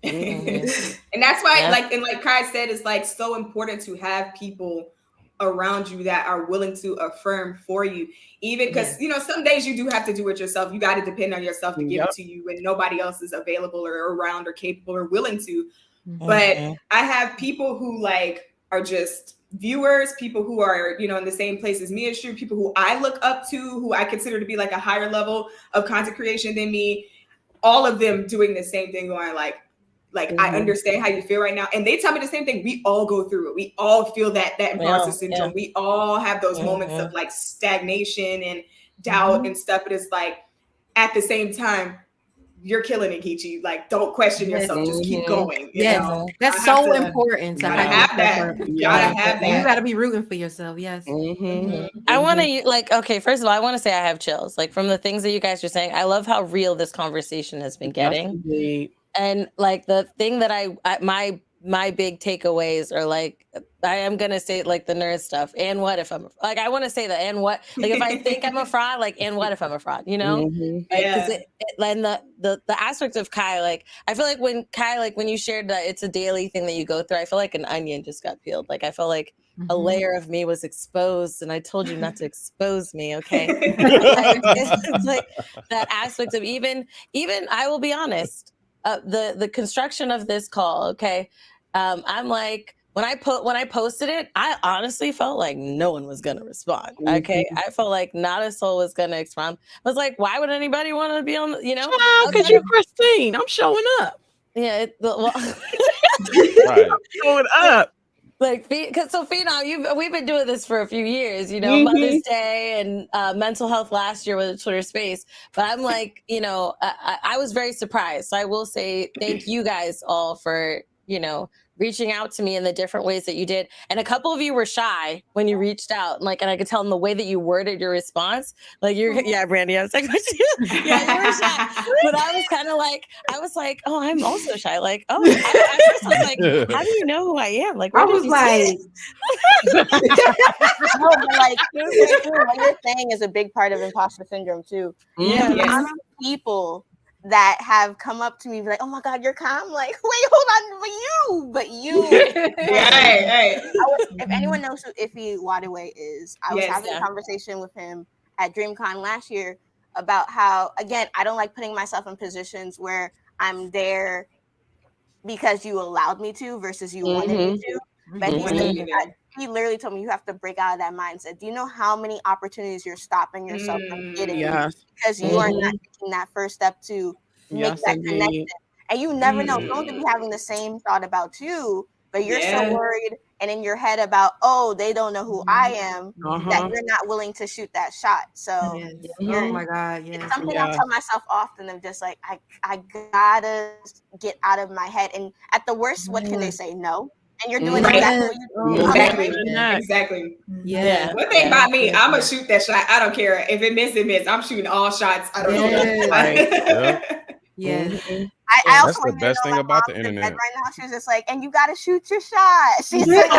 And that's why, like Kai said, it's like so important to have people around you that are willing to affirm for you, even because some days you do have to do it yourself. You got to depend on yourself to give it to you when nobody else is available or around or capable or willing to. But I have people who like are just viewers, people who are, in the same place as me as you, people who I look up to, who I consider to be like a higher level of content creation than me, all of them doing the same thing, going like I understand how you feel right now. And they tell me the same thing. We all go through it. We all feel that imposter syndrome. We all have those moments of like stagnation and doubt and stuff. But it's like, at the same time, you're killing it, Kichi. Like, don't question yourself. Just keep going. You know? That's so important to have that. You gotta have that. You gotta be rooting for yourself. Yes. I want to okay. First of all, I want to say I have chills. Like from the things that you guys are saying. I love how real this conversation has been getting. And like the thing that my big takeaways are like, I am going to say like the nerd stuff. And what if I'm like, I want to say that, and what, like if I think I'm a fraud, like, and what if I'm a fraud, and the aspect of Kai, like, I feel like when Kai, like when you shared that it's a daily thing that you go through, I feel like an onion just got peeled. Like, I felt like a layer of me was exposed and I told you not to expose me. Okay. It's like that aspect of even, I will be honest, the construction of this call. Okay. I'm like, when I posted it, I honestly felt like no one was going to respond. Okay. I felt like not a soul was going to respond. I was like, why would anybody want to be on, because you're Christine. I'm showing up. Yeah. I'm showing up. Like, so Phenom, we've been doing this for a few years, Mother's Day and mental health last year with the Twitter space. But I'm like, I was very surprised. So I will say thank you guys all for, reaching out to me in the different ways that you did. And a couple of you were shy when you reached out, like, and I could tell in the way that you worded your response, like yeah, Brandy, I was like, yeah, you were shy. But I was kind of like, oh, I'm also shy. Like, oh, at first I was like, how do you know who I am? Like, where I did was you like, No, but like what you're saying is a big part of imposter syndrome too. Yeah. The amount of people that have come up to me like, "Oh my God, you're calm." Like, wait, hold on, but you. Right. If anyone knows who Ife Wadaway is, I was Yes, having a conversation with him at DreamCon last year about how, again, I don't like putting myself in positions where I'm there because you allowed me to versus you wanted me to. But he literally told me you have to break out of that mindset. Do you know how many opportunities you're stopping yourself from getting because you are not taking that first step to make that connection? And you never know. Someone could be having the same thought about you, but you're so worried and in your head about, oh, they don't know who I am, that you're not willing to shoot that shot. So oh my God, it's something I tell myself often of just like, I gotta get out of my head. And at the worst, what can they say? No. And you're doing exactly what you do. Exactly. Yeah. One thing about me, I'm gonna shoot that shot. I don't care if it misses. It miss. I'm shooting all shots. I don't know. I also that's the best thing about the internet. Right now, she was just like, and you got to shoot your shot. She's like,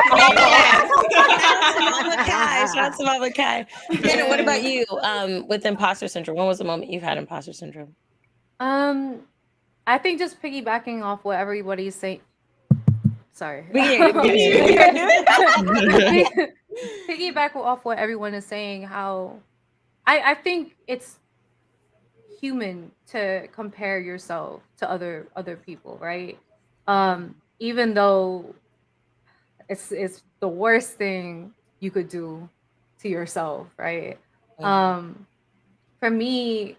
shots of Mama Kai. Dana, what about you? With imposter syndrome, when was the moment you've had imposter syndrome? I think just piggybacking off what everybody's saying. Sorry. Piggyback off what everyone is saying. How I think it's human to compare yourself to other people, right? Even though it's the worst thing you could do to yourself, right? For me,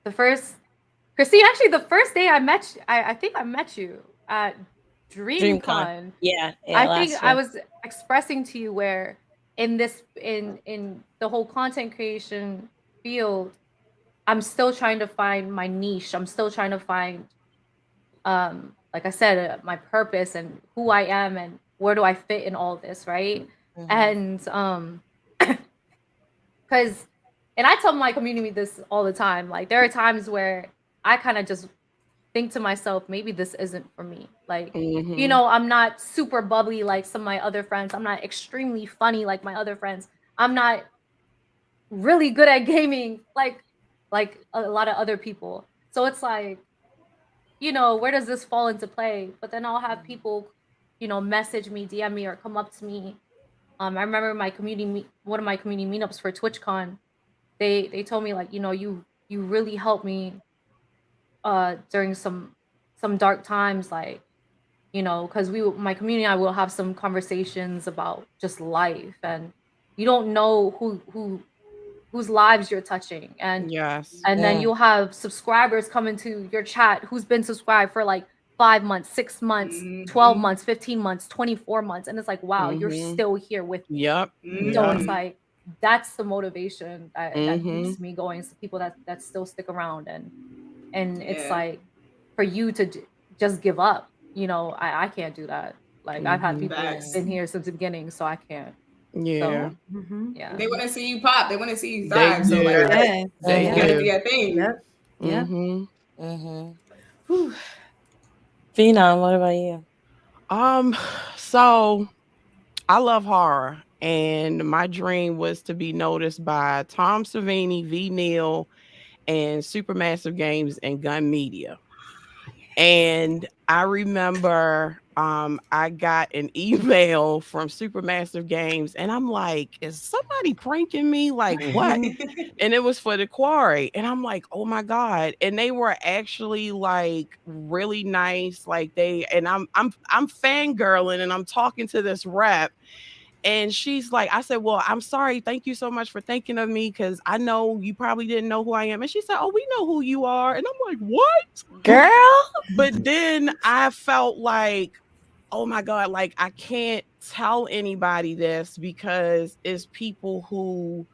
Christine, actually the first day I met you, I think I met you at DreamCon. Yeah, I think I was expressing to you where in the whole content creation field, I'm still trying to find my niche. I'm still trying to find, like I said, my purpose and who I am and where do I fit in all this, right? And because, and I tell my community this all the time. Like there are times where I kind of just think to myself, maybe this isn't for me. Like, you know, I'm not super bubbly like some of my other friends. I'm not extremely funny like my other friends. I'm not really good at gaming like a lot of other people. So it's like, you know, where does this fall into play? But then I'll have people, you know, message me, DM me, or come up to me. I remember one of my community meetups for TwitchCon. They told me like, you know, you really helped me during some dark times, like, you know, because my community and I will have some conversations about just life, and you don't know whose lives you're touching, and then you'll have subscribers come into your chat who's been subscribed for like 5 months, 6 months, 12 months, 15 months, 24 months, and it's like, wow, you're still here with me. So it's like, that's the motivation that keeps me going. So people that still stick around, and it's like, for you to just give up, you know, I can't do that. Like I've had people been here since the beginning, so I can't. Yeah. So, yeah. They want to see you pop. They want to see you thrive. So like, they gotta do that thing. Phenom, what about you? So I love horror, and my dream was to be noticed by Tom Savini, V. Neil, and Supermassive Games and Gun Media. And I remember I got an email from Supermassive Games, and I'm like, is somebody pranking me? Like, what? And it was for the Quarry. And I'm like, oh my God. And they were actually like really nice. Like I'm fangirling, and I'm talking to this rep. And she's like, I said, well, I'm sorry. Thank you so much for thinking of me, because I know you probably didn't know who I am. And she said, oh, we know who you are. And I'm like, what? Girl? But then I felt like, oh my God, like I can't tell anybody this, because it's people who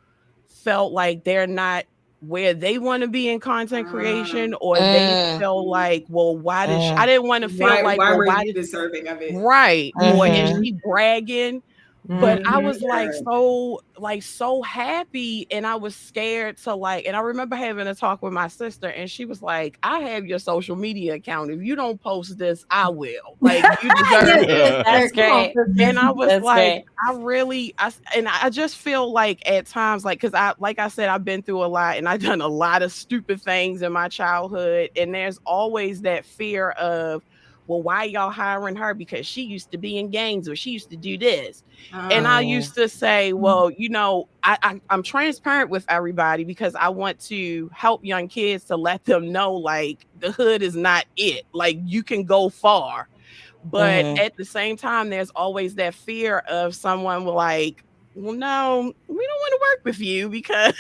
felt like they're not where they want to be in content creation, or Mm. they feel like, well, why did I didn't want to feel like, why well, were why you did deserving of it? right, or is Mhm. she bragging? But I was like Mhm. so happy, and I was scared to and I remember having a talk with my sister, and she was like, I have your social media account. If you don't post this, I will. Like, you deserve it. That's great. And I was That's like, great. I just feel like at times, because like I said, I've been through a lot, and I've done a lot of stupid things in my childhood. And there's always that fear of, well, why y'all hiring her? Because she used to be in gangs, or she used to do this. And I used to say, well, I'm transparent with everybody because I want to help young kids to let them know, like, the hood is not it. Like, you can go far. But Mhm. at the same time, there's always that fear of someone like, well, no, we don't want to work with you because,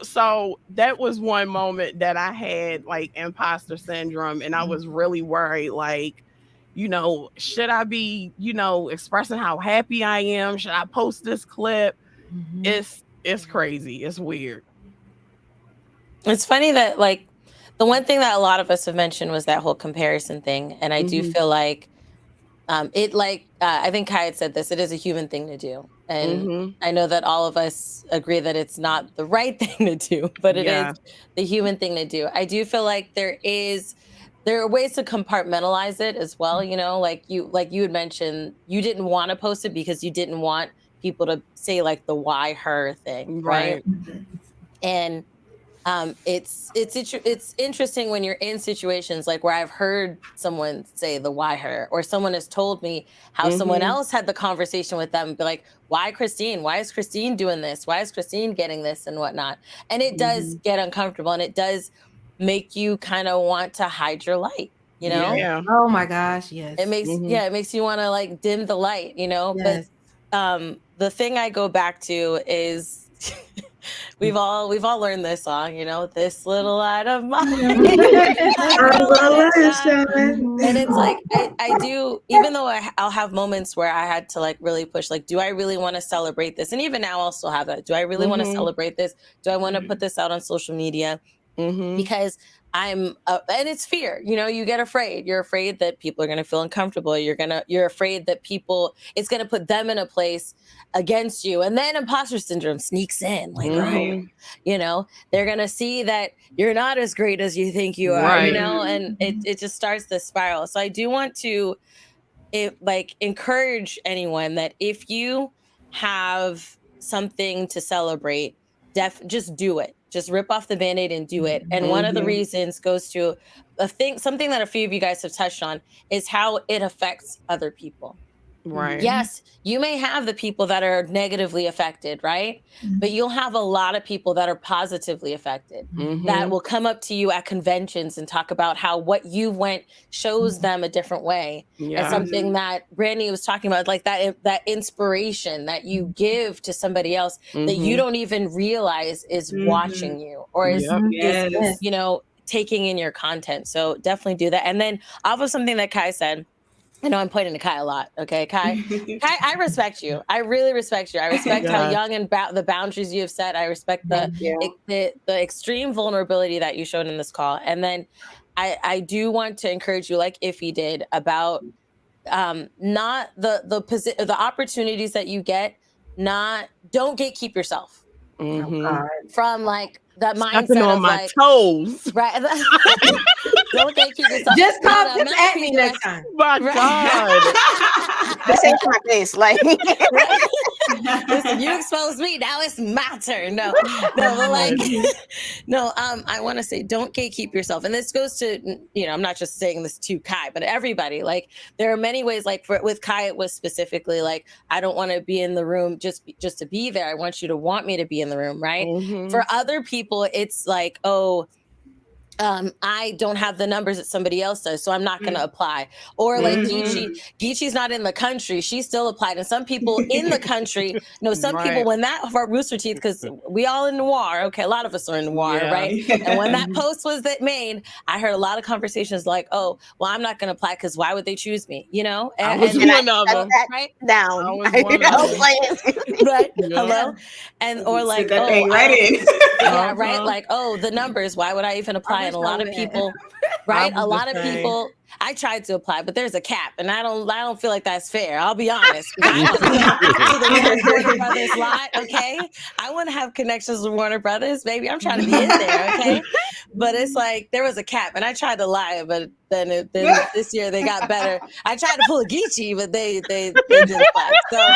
so that was one moment that I had like imposter syndrome. And I was really worried, like, should I be, expressing how happy I am? Should I post this clip? It's crazy. It's weird. It's funny that like the one thing that a lot of us have mentioned was that whole comparison thing, and I do feel like I think Kai had said this. It is a human thing to do, and I know that all of us agree that it's not the right thing to do, but it is the human thing to do. I do feel like there are ways to compartmentalize it as well. Like you had mentioned, you didn't want to post it because you didn't want people to say like the why her thing, right? And it's interesting when you're in situations like where I've heard someone say the why her, or someone has told me how someone else had the conversation with them, be like, why Christine? Why is Christine doing this? Why is Christine getting this and whatnot? And it does get uncomfortable, and it does make you kind of want to hide your light, Yeah. Oh my gosh, yes. It makes you want to like dim the light, Yes. But the thing I go back to is we've all learned this song, this little light of mine. And it's like I do, even though I'll have moments where I had to like really push, like, do I really want to celebrate this? And even now I'll still have that. Do I really want to celebrate this? Do I want to put this out on social media? Because and it's fear, you get afraid. You're afraid that people are going to feel uncomfortable. You're afraid that it's going to put them in a place against you. And then imposter syndrome sneaks in, like, they're going to see that you're not as great as you think you are, and it just starts this spiral. So I do want to encourage anyone that if you have something to celebrate, just do it. Just rip off the Band-Aid and do it. And one of the reasons goes to something that a few of you guys have touched on is how it affects other people. Right. Yes, you may have the people that are negatively affected, right? But you'll have a lot of people that are positively affected that will come up to you at conventions and talk about how what you went shows them a different way. Yeah. And something that Brandy was talking about, like that inspiration that you give to somebody else that you don't even realize is watching you or is taking in your content. So definitely do that. And then off of something that Kai said, I know I'm pointing to Kai a lot. Okay, Kai, I respect you. I really respect you. I respect how young and the boundaries you have set. I respect the extreme vulnerability that you showed in this call. And then I do want to encourage you, like Iffy did, about not the opportunities that you get. Don't gatekeep yourself from like that mindset Stepping on of my like toes. Right. Don't gatekeep yourself. Just come at me next time. My God. This ain't my face. Like, listen, you exposed me. Now it's my turn. No, but like, no. I want to say, don't gatekeep yourself. And this goes to, I'm not just saying this to Kai, but everybody. Like, there are many ways. Like with Kai, it was specifically like, I don't want to be in the room just to be there. I want you to want me to be in the room, right? For other people, it's like, oh, I don't have the numbers that somebody else does, so I'm not going to apply. Or like Geechee's not in the country, she still applied. And some people in the country, some people, when that for Rooster Teeth, because we all in noir, okay, a lot of us are in noir, right? And when that post was made, I heard a lot of conversations like, oh, well, I'm not going to apply because why would they choose me? And I was one of them. Right down. I was one of them. Right. Hello. And or like, that thing right in. Yeah, right. Like, oh, the numbers. Why would I even apply? And a lot of people, right? A lot of people. I tried to apply, but there's a cap, and I don't feel like that's fair. I'll be honest. I want to the Warner Brothers lot, okay? I want to have connections with Warner Brothers, baby. I'm trying to be in there, okay? But it's like there was a cap, and I tried to lie, but then this year they got better. I tried to pull a Geechee, but they didn't fly. So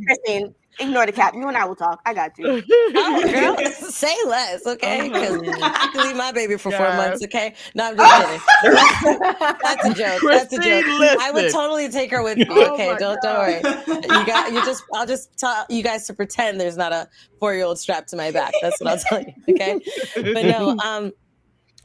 Christine, ignore the cap. You and I will talk. I got you. Oh, girl, say less, okay? Because I can leave my baby for 4 months, okay? No, I'm just kidding. That's a joke. That's a joke. I would totally take her with me. Okay, don't worry. I'll just tell you guys to pretend there's not a 4-year-old strapped to my back. That's what I'll tell you. Okay, but no,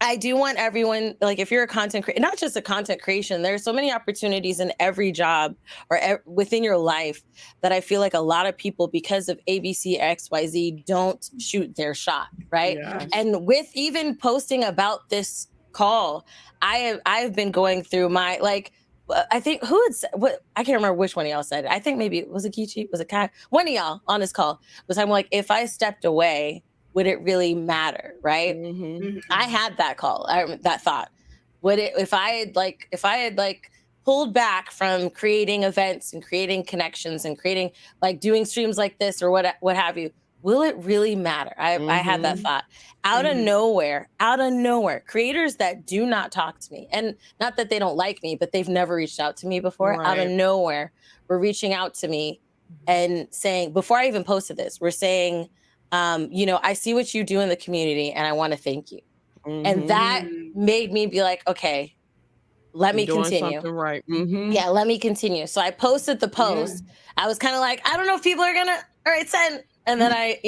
I do want everyone, like, if you're a content creator, not just a content creation, there's so many opportunities in every job or within your life that I feel like a lot of people, because of ABC, XYZ, don't shoot their shot, right? Yes. And with even posting about this call, I've been going through my, like, I think I can't remember which one of y'all said it. I think maybe was it Geechee? Was it Kai? One of y'all on this call was, I'm like, if I stepped away, would it really matter, right? I had that call, that thought. Would it, if I had pulled back from creating events and creating connections and creating, like, doing streams like this or what have you, will it really matter? I had that thought. Out of nowhere, creators that do not talk to me, and not that they don't like me, but they've never reached out to me before, out of nowhere, were reaching out to me and saying, before I even posted this, we're saying, I see what you do in the community and I want to thank you. And that made me be like, okay, let me continue. Right. Yeah, let me continue. So I posted the post. I was kind of like, I don't know if people are gonna, all right, send. And then I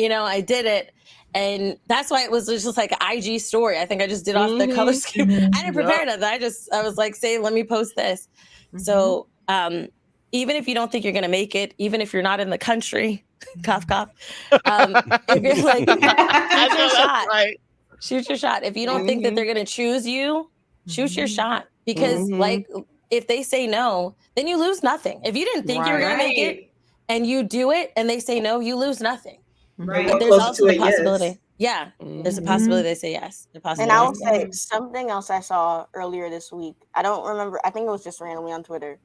did it. And that's why it was just like an IG story. I think I just did off the color scheme. I didn't prepare that. I was like, say, let me post this. So even if you don't think you're gonna make it, even if you're not in the country, cough, cough. If you're like, shoot your shot. Right. Shoot your shot. If you don't think that they're going to choose you, shoot your shot. Because like, if they say no, then you lose nothing. If you didn't think you were going to make it and you do it and they say no, you lose nothing. Right. But there's also a possibility. Yes. Yeah. There's a possibility they say yes. And I will say something else I saw earlier this week. I don't remember. I think it was just randomly on Twitter.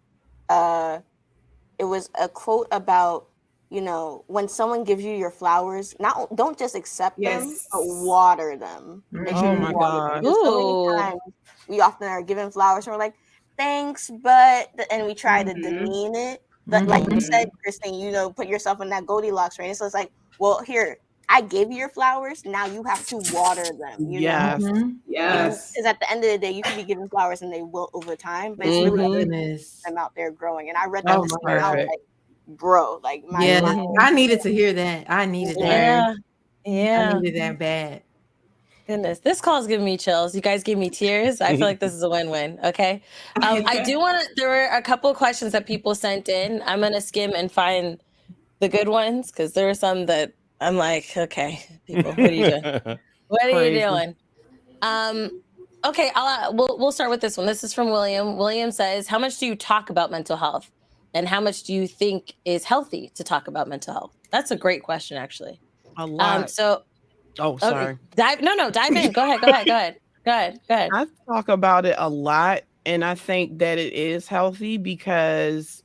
It was a quote about, when someone gives you your flowers, don't just accept them, but water them. Make sure you water them. So many times we often are given flowers and we're like, thanks, but, and we try to demean it. But like you said, Christine, put yourself in that Goldilocks range. So it's like, well, here, I gave you your flowers. Now you have to water them. Yes. Yes. Because at the end of the day, you can be given flowers and they will over time, but it's really them out there growing. And I read that this morning. I was like, bro, like I needed to hear that. I needed that. Yeah. I needed that bad. Goodness, this call is giving me chills. You guys gave me tears. I feel like this is a win-win. Okay. I do want to, there were a couple of questions that people sent in. I'm going to skim and find the good ones, because there are some that I'm like, okay, people, what are you doing? What are you doing? Okay, we'll start with this one. This is from William. William says, how much do you talk about mental health? And how much do you think is healthy to talk about mental health? That's a great question, actually. A lot. Sorry. Dive in. Go ahead. I talk about it a lot, and I think that it is healthy because,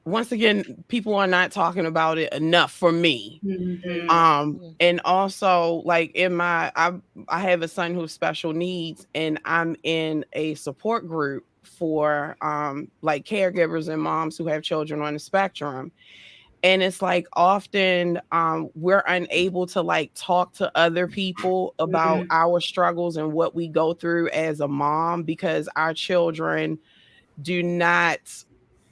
once again, people are not talking about it enough for me. And also, like, I have a son who's special needs, and I'm in a support group for like caregivers and moms who have children on the spectrum. And it's like, often we're unable to like talk to other people about our struggles and what we go through as a mom, because our children do not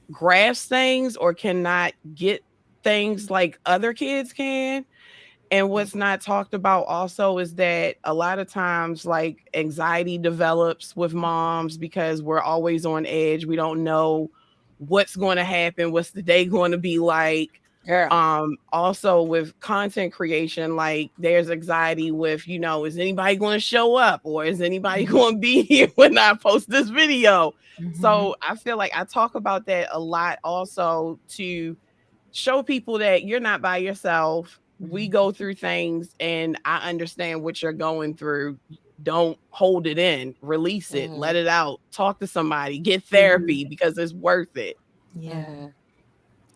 grasp things or cannot get things like other kids can. And what's not talked about also is that a lot of times, like, anxiety develops with moms because we're always on edge. We don't know what's going to happen, what's the day going to be like. Also with content creation, like, there's anxiety with, is anybody going to show up, or is anybody going to be here when I post this video? So I feel like I talk about that a lot also, to show people that you're not by yourself. We go through things, and I understand what you're going through. Don't hold it in, release it, let it out, talk to somebody, get therapy, because it's worth it. Yeah.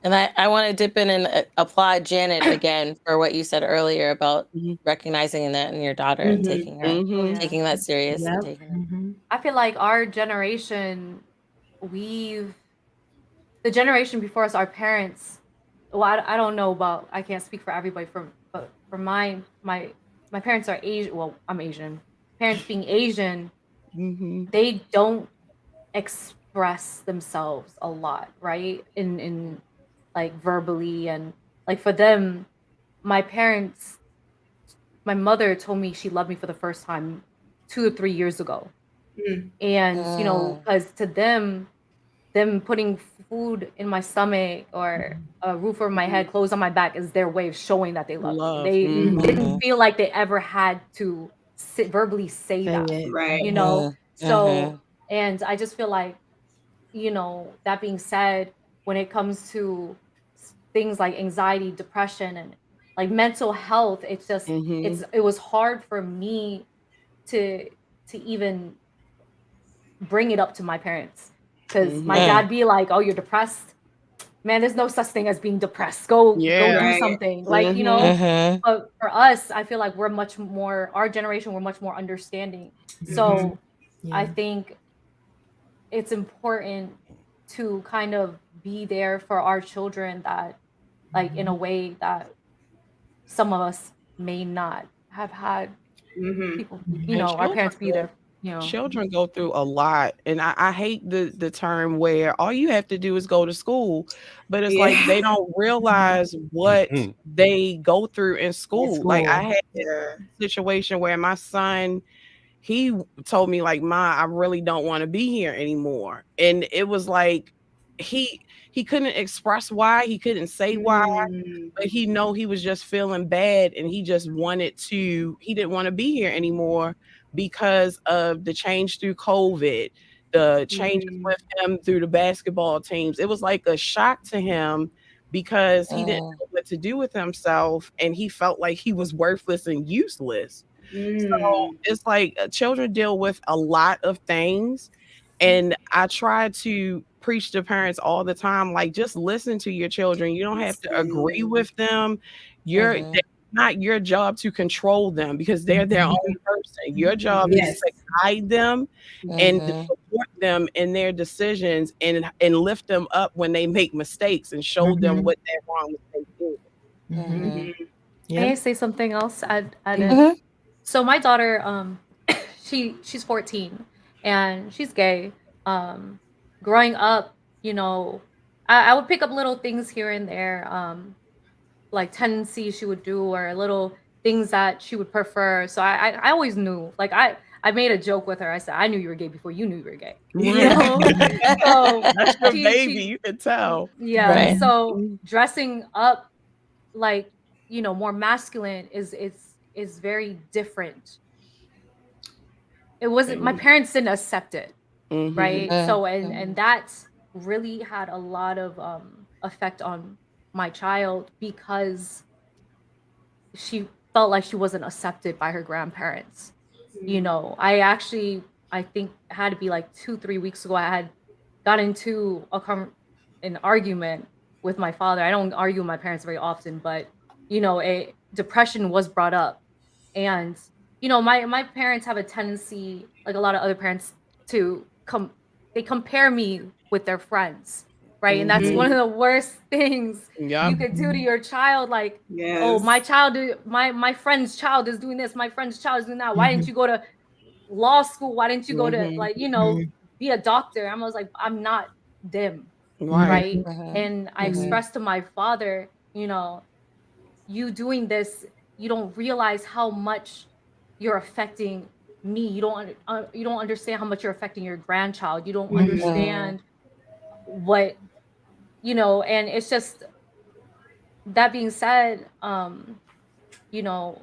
And I want to dip in and applaud Janet again for what you said earlier about recognizing that in your daughter and taking taking that serious. And taking it. I feel like our generation, the generation before us, our parents, well, I don't know about, I can't speak for everybody, but for my parents are Asian. Well, I'm Asian. Parents being Asian, they don't express themselves a lot, right? In like verbally, and like for them, my mother told me she loved me for the first time 2 or 3 years ago. And because to them putting food in my stomach or a roof over my head, clothes on my back is their way of showing that they love me. They didn't feel like they ever had to verbally say that, right? So, and I just feel like, that being said, when it comes to things like anxiety, depression, and like mental health, it's just it was hard for me to even bring it up to my parents, because my dad be like, "Oh, you're depressed, man. There's no such thing as being depressed. Go do something." Like, but for us, I feel like our generation, we're much more understanding. So I think it's important to kind of be there for our children, that like in a way that some of us may not have had people, our parents be there. Children go through a lot, and I hate the term where all you have to do is go to school, but it's like they don't realize what they go through in school. Like, I had a situation where my son, he told me, like, "Ma, I really don't want to be here anymore." And it was like he couldn't express why, he couldn't say why, but he was just feeling bad, and he didn't want to be here anymore because of the change through COVID, the changes with him through the basketball teams. It was like a shock to him because he didn't know what to do with himself, and he felt like he was worthless and useless. So it's like children deal with a lot of things, and I try to preach to parents all the time, like, just listen to your children. You don't have to agree with them. It's not your job to control them, because they're their own person. Your job is to guide them and to support them in their decisions, and lift them up when they make mistakes, and show them what they're wrong with they do. May I say something else? So my daughter, she's 14 and she's gay. Growing up, I would pick up little things here and there, like tendencies she would do, or little things that she would prefer. So I always knew, like, I made a joke with her. I said, "I knew you were gay before you knew you were gay." So that's your baby, you can tell. So dressing up like, more masculine is very different. It wasn't, my parents didn't accept it, right? So and that's really had a lot of effect on my child, because she felt like she wasn't accepted by her grandparents. I think it had to be like 2-3 weeks ago, I had got into an argument with my father. I don't argue with my parents very often, but depression was brought up. And my parents have a tendency, like a lot of other parents, to they compare me with their friends, right? And that's one of the worst things you could do to your child. Like, oh, my friend's child is doing this, my friend's child is doing that. Why didn't you go to law school? Why didn't you go to be a doctor? I was like, I'm not them, right? And I expressed to my father, you doing this, you don't realize how much you're affecting me. You don't understand how much you're affecting your grandchild. You don't understand what, you know. And it's just, that being said, you know,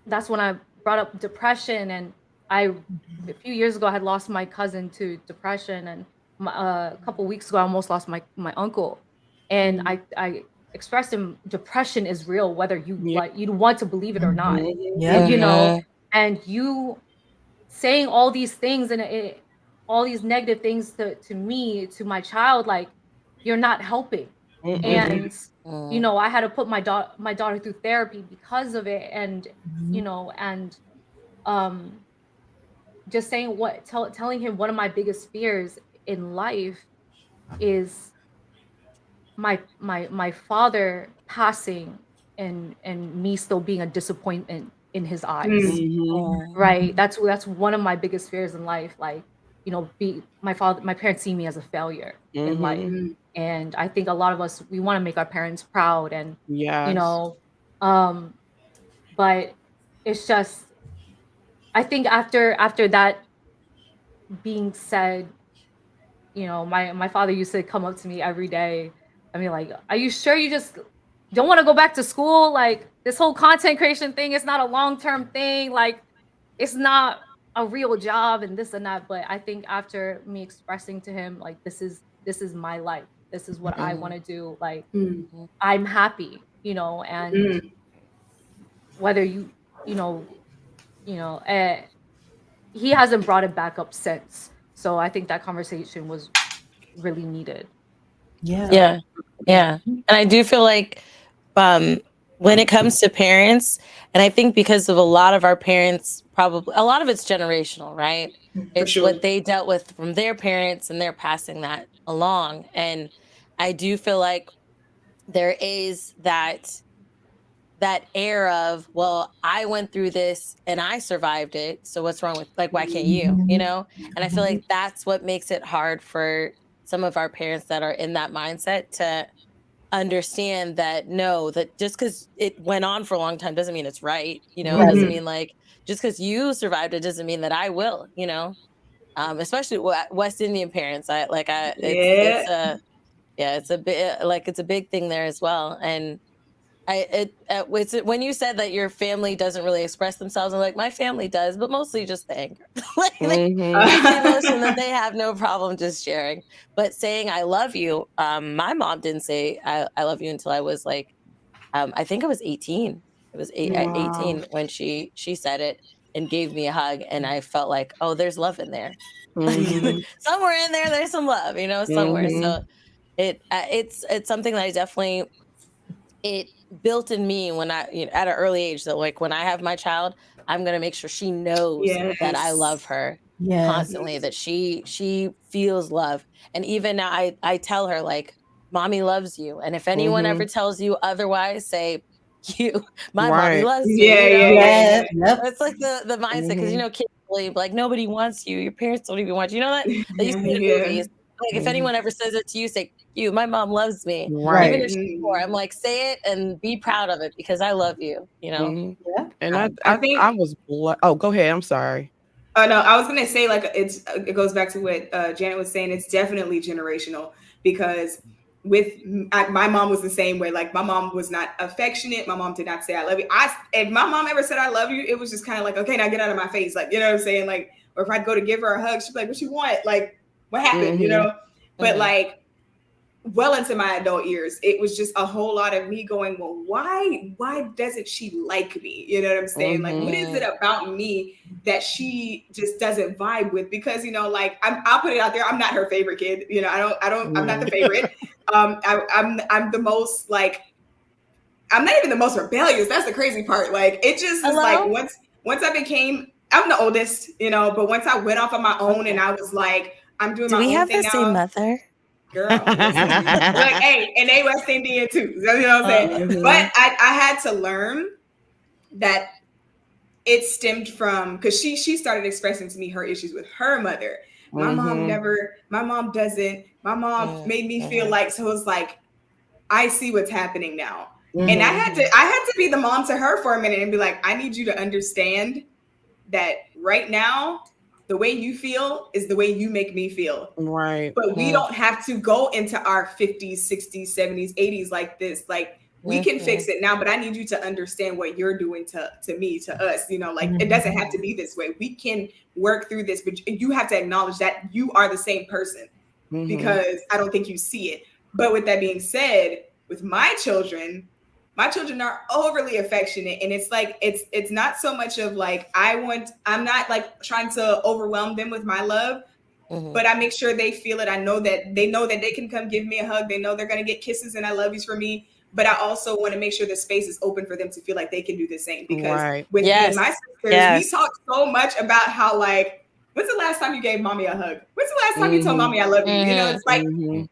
that's when I brought up depression. And a few years ago, I had lost my cousin to depression, and a couple weeks ago, I almost lost my uncle. And I expressed him, depression is real, whether you like, you want to believe it or not. You know, and you saying all these things and all these negative things to me, to my child, like, you're not helping. And you know, I had to put my daughter through therapy because of it. And you know, and just saying telling him one of my biggest fears in life is my father passing, and me still being a disappointment in his eyes. Right, that's one of my biggest fears in life. Like, you know, my parents see me as a failure in life. And I think a lot of us, we want to make our parents proud, and you know, but it's just, I think after that being said, you know, my father used to come up to me every day. I mean, like, are you sure you just don't want to go back to school? Like, this whole content creation thing is not a long-term thing. Like, it's not a real job and this and that. But I think after me expressing to him, like, this is my life. This is what I want to do. Like, I'm happy, you know, and whether you know, he hasn't brought it back up since. So I think that conversation was really needed. Yeah. And I do feel like when it comes to parents, and I think because of a lot of our parents, probably a lot of it's generational, right? It's what they dealt with from their parents, and they're passing that along. And I do feel like there is that air of, well, I went through this and I survived it, so what's wrong with, like, why can't you, you know? And I feel like that's what makes it hard for some of our parents that are in that mindset to understand that, no, that just because it went on for a long time doesn't mean it's right, you know. It doesn't mean, like, just because you survived it doesn't mean that I will, you know. Especially West Indian parents, it's a bit like, it's a big thing there as well. And it's when you said that your family doesn't really express themselves, I'm like, my family does, but mostly just the anger. Like, that's the emotion that they have no problem just sharing. But saying I love you, my mom didn't say I love you until I was like, I think I was 18. It was 18 when she said it and gave me a hug, and I felt like, oh, there's love in there. Somewhere in there's some love, you know, somewhere. So it's something that I definitely, it built in me when I, you know, at an early age, that, like, when I have my child, I'm going to make sure she knows that I love her constantly, that she feels love. And even now I tell her, like, mommy loves you. And if anyone ever tells you otherwise, say, my mommy loves you. Yep. It's like the mindset, because, you know, kids believe, like, nobody wants you. Your parents don't even want you. You know that? They used to see in movies. Like, if anyone ever says it to you, say, my mom loves me. Even if she's poor, I'm like, say it and be proud of it, because I love you, you know? And I think I was, oh, go ahead. I'm sorry. Oh, no, I was going to say, like, it goes back to what Janet was saying. It's definitely generational, because my mom was the same way. Like, my mom was not affectionate. My mom did not say I love you. If my mom ever said I love you, it was just kind of like, okay, now get out of my face. Like, you know what I'm saying? Like, or if I'd go to give her a hug, she'd be like, what you want? Like, what happened? You know? But like, well into my adult years, it was just a whole lot of me going, well, why doesn't she like me? You know what I'm saying? Like, what is it about me that she just doesn't vibe with? Because, you know, like, I'll put it out there, I'm not her favorite kid. You know, I'm not the favorite. I'm the most, like, I'm not even the most rebellious. That's the crazy part. Like, it just is like, once I became, I'm the oldest, you know, but once I went off on my own and I was like, I'm doing my own thing now. Do we have the same mother? Girl, like, hey, and they West Indian too. You know what I'm saying? But I had to learn that it stemmed from, because she started expressing to me her issues with her mother. My mom made me feel like, so it's like, I see what's happening now. And I had to be the mom to her for a minute and be like, I need you to understand that right now, the way you feel is the way you make me feel. Right. But we don't have to go into our 50s, 60s, 70s, 80s like this. Like, we can fix it now, but I need you to understand what you're doing to me, to us. You know, like, it doesn't have to be this way. We can work through this, but you have to acknowledge that you are the same person, because I don't think you see it. But with that being said, with my children are overly affectionate, and it's like it's not so much of like I'm not like trying to overwhelm them with my love, but I make sure they feel it. I know that they can come give me a hug. They know they're gonna get kisses and I love yous from me. But I also want to make sure the space is open for them to feel like they can do the same. Because with me and my sisters, we talk so much about how, like, when's the last time you gave mommy a hug? When's the last time you told mommy I love you? You know, it's like,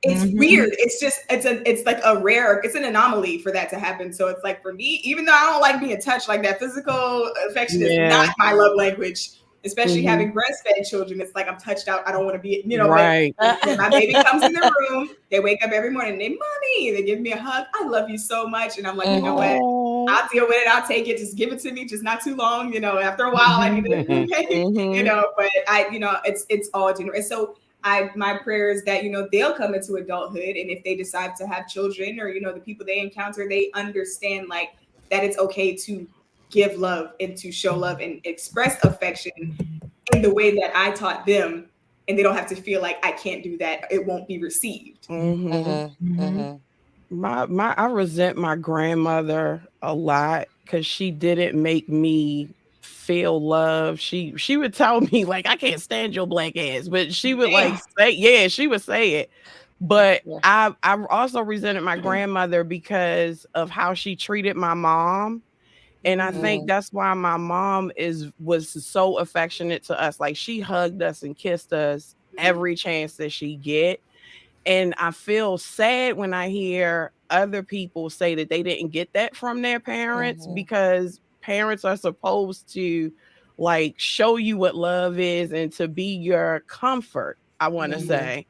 it's weird. It's just, it's like it's an anomaly for that to happen. So it's like, for me, even though I don't like being touched, like that physical affection is not my love language, especially having breastfed children. It's like, I'm touched out. I don't want to be, you know, right. When my baby comes in the room, they wake up every morning and they, mommy, they give me a hug. I love you so much. And I'm like, you know what? I'll deal with it. I'll take it. Just give it to me. Just not too long. You know, after a while, I need it. You know, but it's all general. And so my prayer is that, you know, they'll come into adulthood, and if they decide to have children, or, you know, the people they encounter, they understand like that it's okay to give love and to show love and express affection in the way that I taught them, and they don't have to feel like I can't do that. It won't be received. I resent my grandmother a lot because she didn't make me feel love. She would tell me like, I can't stand your black ass, but she would she would say it. But I also resented my grandmother because of how she treated my mom. And I think that's why my mom was so affectionate to us. Like, she hugged us and kissed us every chance that she get. And I feel sad when I hear other people say that they didn't get that from their parents, because parents are supposed to like show you what love is and to be your comfort, I want to say.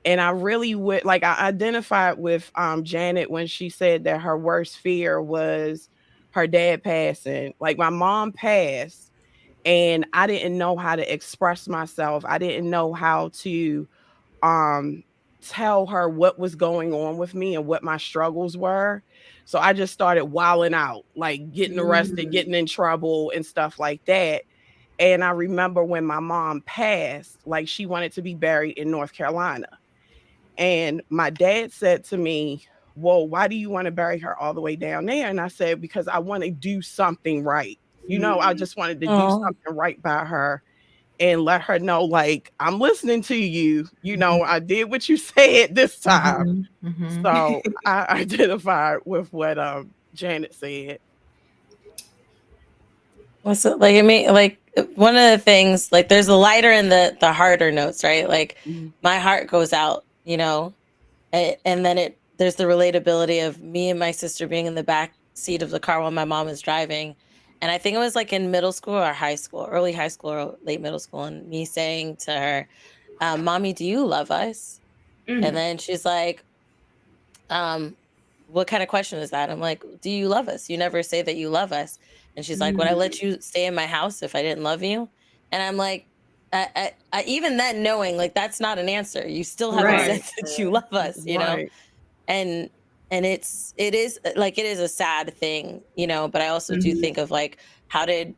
And I really would like, I identified with Janet when she said that her worst fear was her dad passing. Like, my mom passed and I didn't know how to express myself. I didn't know how to tell her what was going on with me and what my struggles were. So I just started wilding out, like getting arrested, getting in trouble and stuff like that. And I remember when my mom passed, like, she wanted to be buried in North Carolina. And my dad said to me, well, why do you want to bury her all the way down there? And I said, because I want to do something right. You know, I just wanted to do something right by her and let her know, like, I'm listening to you. You know, I did what you said this time. So I identified with what Janet said. What's it like? I mean, like, one of the things, like, there's the lighter and the harder notes, right? Like, my heart goes out, you know, and then there's the relatability of me and my sister being in the back seat of the car while my mom is driving. And I think it was like in middle school or high school, early high school or late middle school, and me saying to her, Mommy, do you love us? And then she's like, what kind of question is that? I'm like, do you love us? You never say that you love us. And she's like, would I let you stay in my house if I didn't love you? And I'm like, I even then knowing, like, that's not an answer. You still haven't said that you love us, you know? And it is a sad thing, you know, but I also do think of, like, how did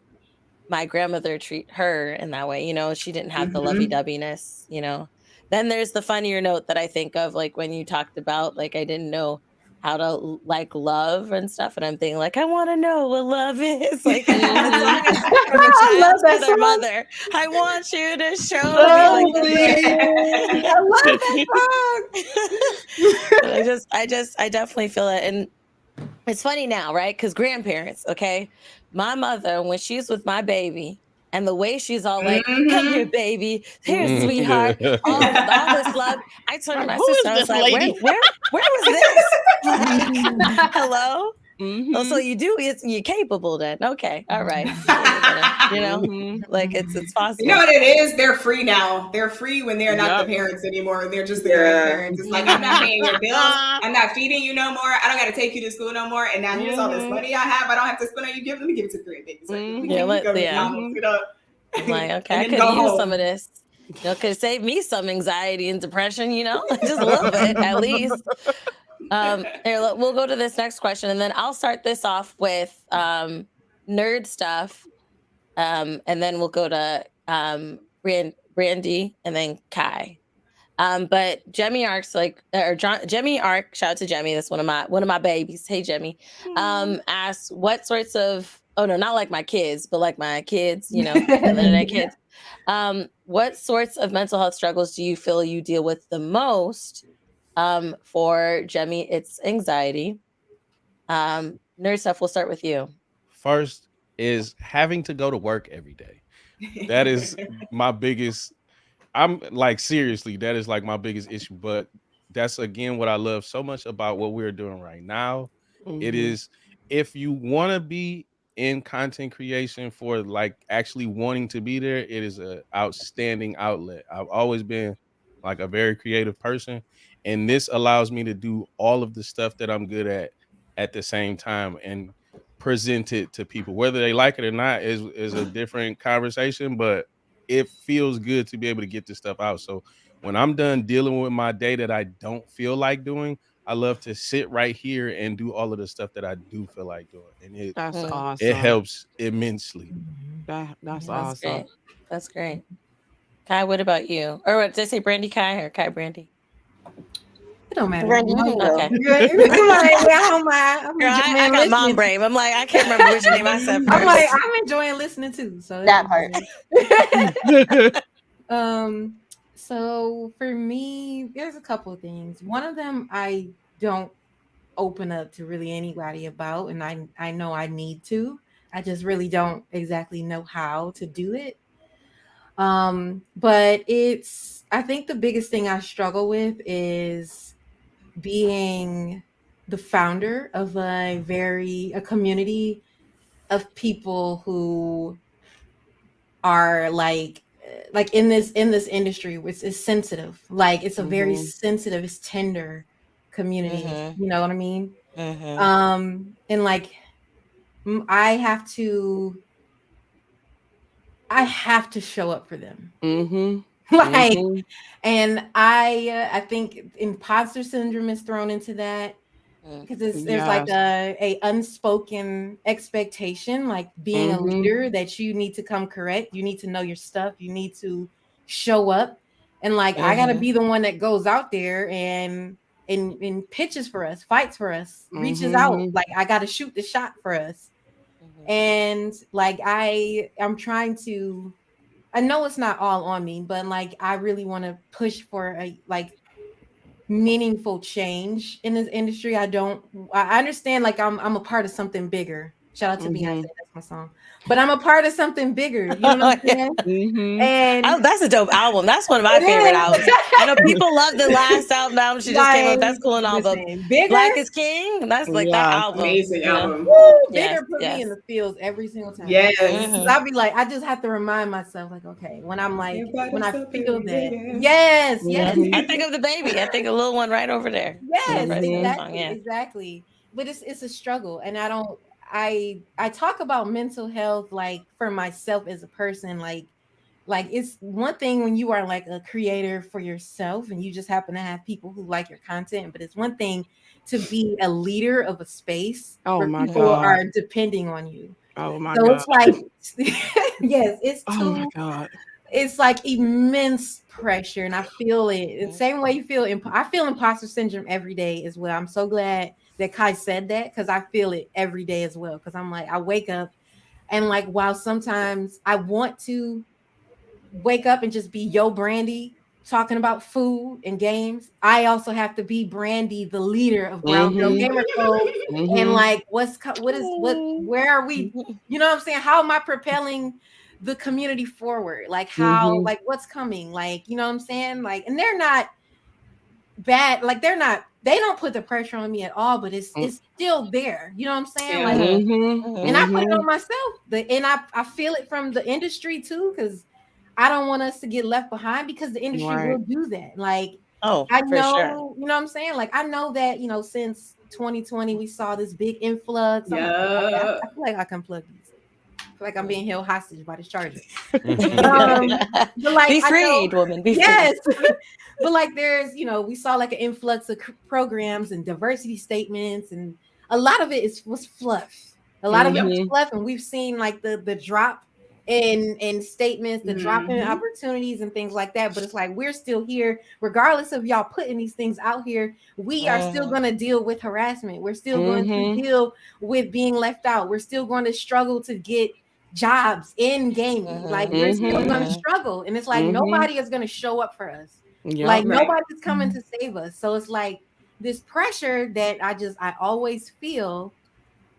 my grandmother treat her in that way? You know, she didn't have the lovey-doveyness, you know. Then there's the funnier note that I think of, like, when you talked about, like, I didn't know how to, like, love and stuff, and I'm thinking, like, I want to know what love is. Like, from a child to their mother, I want you to show me. Like, I love that song. I definitely feel it, and it's funny now, right? Because grandparents, okay, my mother, when she's with my baby, and the way she's all like, come here, baby, here, sweetheart, all this love. I turned to my sister, I was like, where was this? Hello? Oh, so you do, you're capable then. Okay. All right. You know, like it's possible. You know what it is? They're free now. They're free when they're not Yep. the parents anymore. They're just the Yeah. grandparents. It's like, I'm not paying your bills. I'm not feeding you no more. I don't got to take you to school no more. And now here's all this money I have. I don't have to spend on you. Let me give it to the grandbabies. Like, Yeah, I'm like, okay, I could use some of this. You know, could save me some anxiety and depression, you know, just a little bit at least. Here, we'll go to this next question, and then I'll start this off with nerd stuff, and then we'll go to Brandy, and then Kai. But Jemmy Ark's Jemmy Ark, shout out to Jemmy, that's one of my babies. Hey Jemmy. Asks what sorts of, oh no, not like my kids, but like my kids, you know, the internet kids. What sorts of mental health struggles do you feel you deal with the most? For Jemmy, it's anxiety. Nerd stuff, we'll start with you. First is having to go to work every day. That is my biggest. I'm like, seriously, that is like my biggest issue. But that's again what I love so much about what we're doing right now. It is, if you want to be in content creation for like actually wanting to be there, it is an outstanding outlet. I've always been like a very creative person, and this allows me to do all of the stuff that I'm good at the same time and present it to people. Whether they like it or not is a different conversation, but it feels good to be able to get this stuff out. So when I'm done dealing with my day that I don't feel like doing, I love to sit right here and do all of the stuff that I do feel like doing. And That's awesome. it helps immensely. That's awesome. Great. That's great. Kai, what about you? Or what, did I say Brandy Kai or Kai Brandy? It don't matter. Brandy, you can go. Okay. I got mom brain. I'm like, I can't remember which name I said first. I'm like, I'm enjoying listening too. So That part. So for me, there's a couple of things. One of them I don't open up to really anybody about, and I know I need to. I just really don't exactly know how to do it. But I think the biggest thing I struggle with is being the founder of a community of people who are like in this industry, which is sensitive. Like it's a very sensitive, it's tender community. You know what I mean? And like I have to show up for them. And I think imposter syndrome is thrown into that because there's like a unspoken expectation, like being a leader, that you need to come correct, you need to know your stuff, you need to show up, and like I gotta be the one that goes out there and pitches for us, fights for us, reaches out, like I gotta shoot the shot for us. And like I'm trying to, I know it's not all on me, but like I really want to push for a like meaningful change in this industry. I understand like I'm a part of something bigger. Shout out to Beyonce, that's my song. But I'm a part of something bigger. You know what I'm saying? And that's a dope album. That's one of my favorite albums. I know people love the last album she just came out. That's cool and all, but Black is King. That's like that album. Amazing album. Bigger put me in the fields every single time. Yes. I'll be like, I just have to remind myself, like, okay, when I'm like, when I feel that. Yes. I think of the baby. I think a little one right over there. Yes, exactly. But it's a struggle, and I talk about mental health like for myself as a person, like it's one thing when you are like a creator for yourself and you just happen to have people who like your content, but it's one thing to be a leader of a space where people are depending on you. Oh my God. It's like yes, it's oh my God. It's like immense pressure, and I feel it the same way you feel. I feel imposter syndrome every day as well. I'm so glad that Kai said that, because I feel it every day as well. Because I'm like, I wake up and like, while sometimes I want to wake up and just be Yo Brandy talking about food and games, I also have to be Brandy, the leader of Brown Girl Gamer Code, and like, where are we? You know what I'm saying? How am I propelling the community forward? Like how, like what's coming? Like, you know what I'm saying? Like, and they're not bad. Like they don't put the pressure on me at all, but it's still there. You know what I'm saying? Yeah. Like, Mhm. and I put it on myself. And I feel it from the industry too, because I don't want us to get left behind, because the industry Right. will do that. Like, Oh, I for know, sure. you know what I'm saying? Like, I know that, since 2020, we saw this big influx. I Yeah. feel like I can plug these. I feel like I'm being held hostage by this charger. Mhm. But like, Be I know, freed, woman. Be yes. But like, there's, we saw like an influx of programs and diversity statements, and a lot of it was fluff. A lot of it was fluff, and we've seen like the drop in statements, the drop in opportunities and things like that. But it's like, we're still here, regardless of y'all putting these things out here. We are still going to deal with harassment. We're still going to deal with being left out. We're still going to struggle to get jobs in gaming. Like, we're still going to struggle, and it's like nobody is going to show up for us. Yep. Like, Right. nobody's coming to save us. So it's like this pressure that I always feel.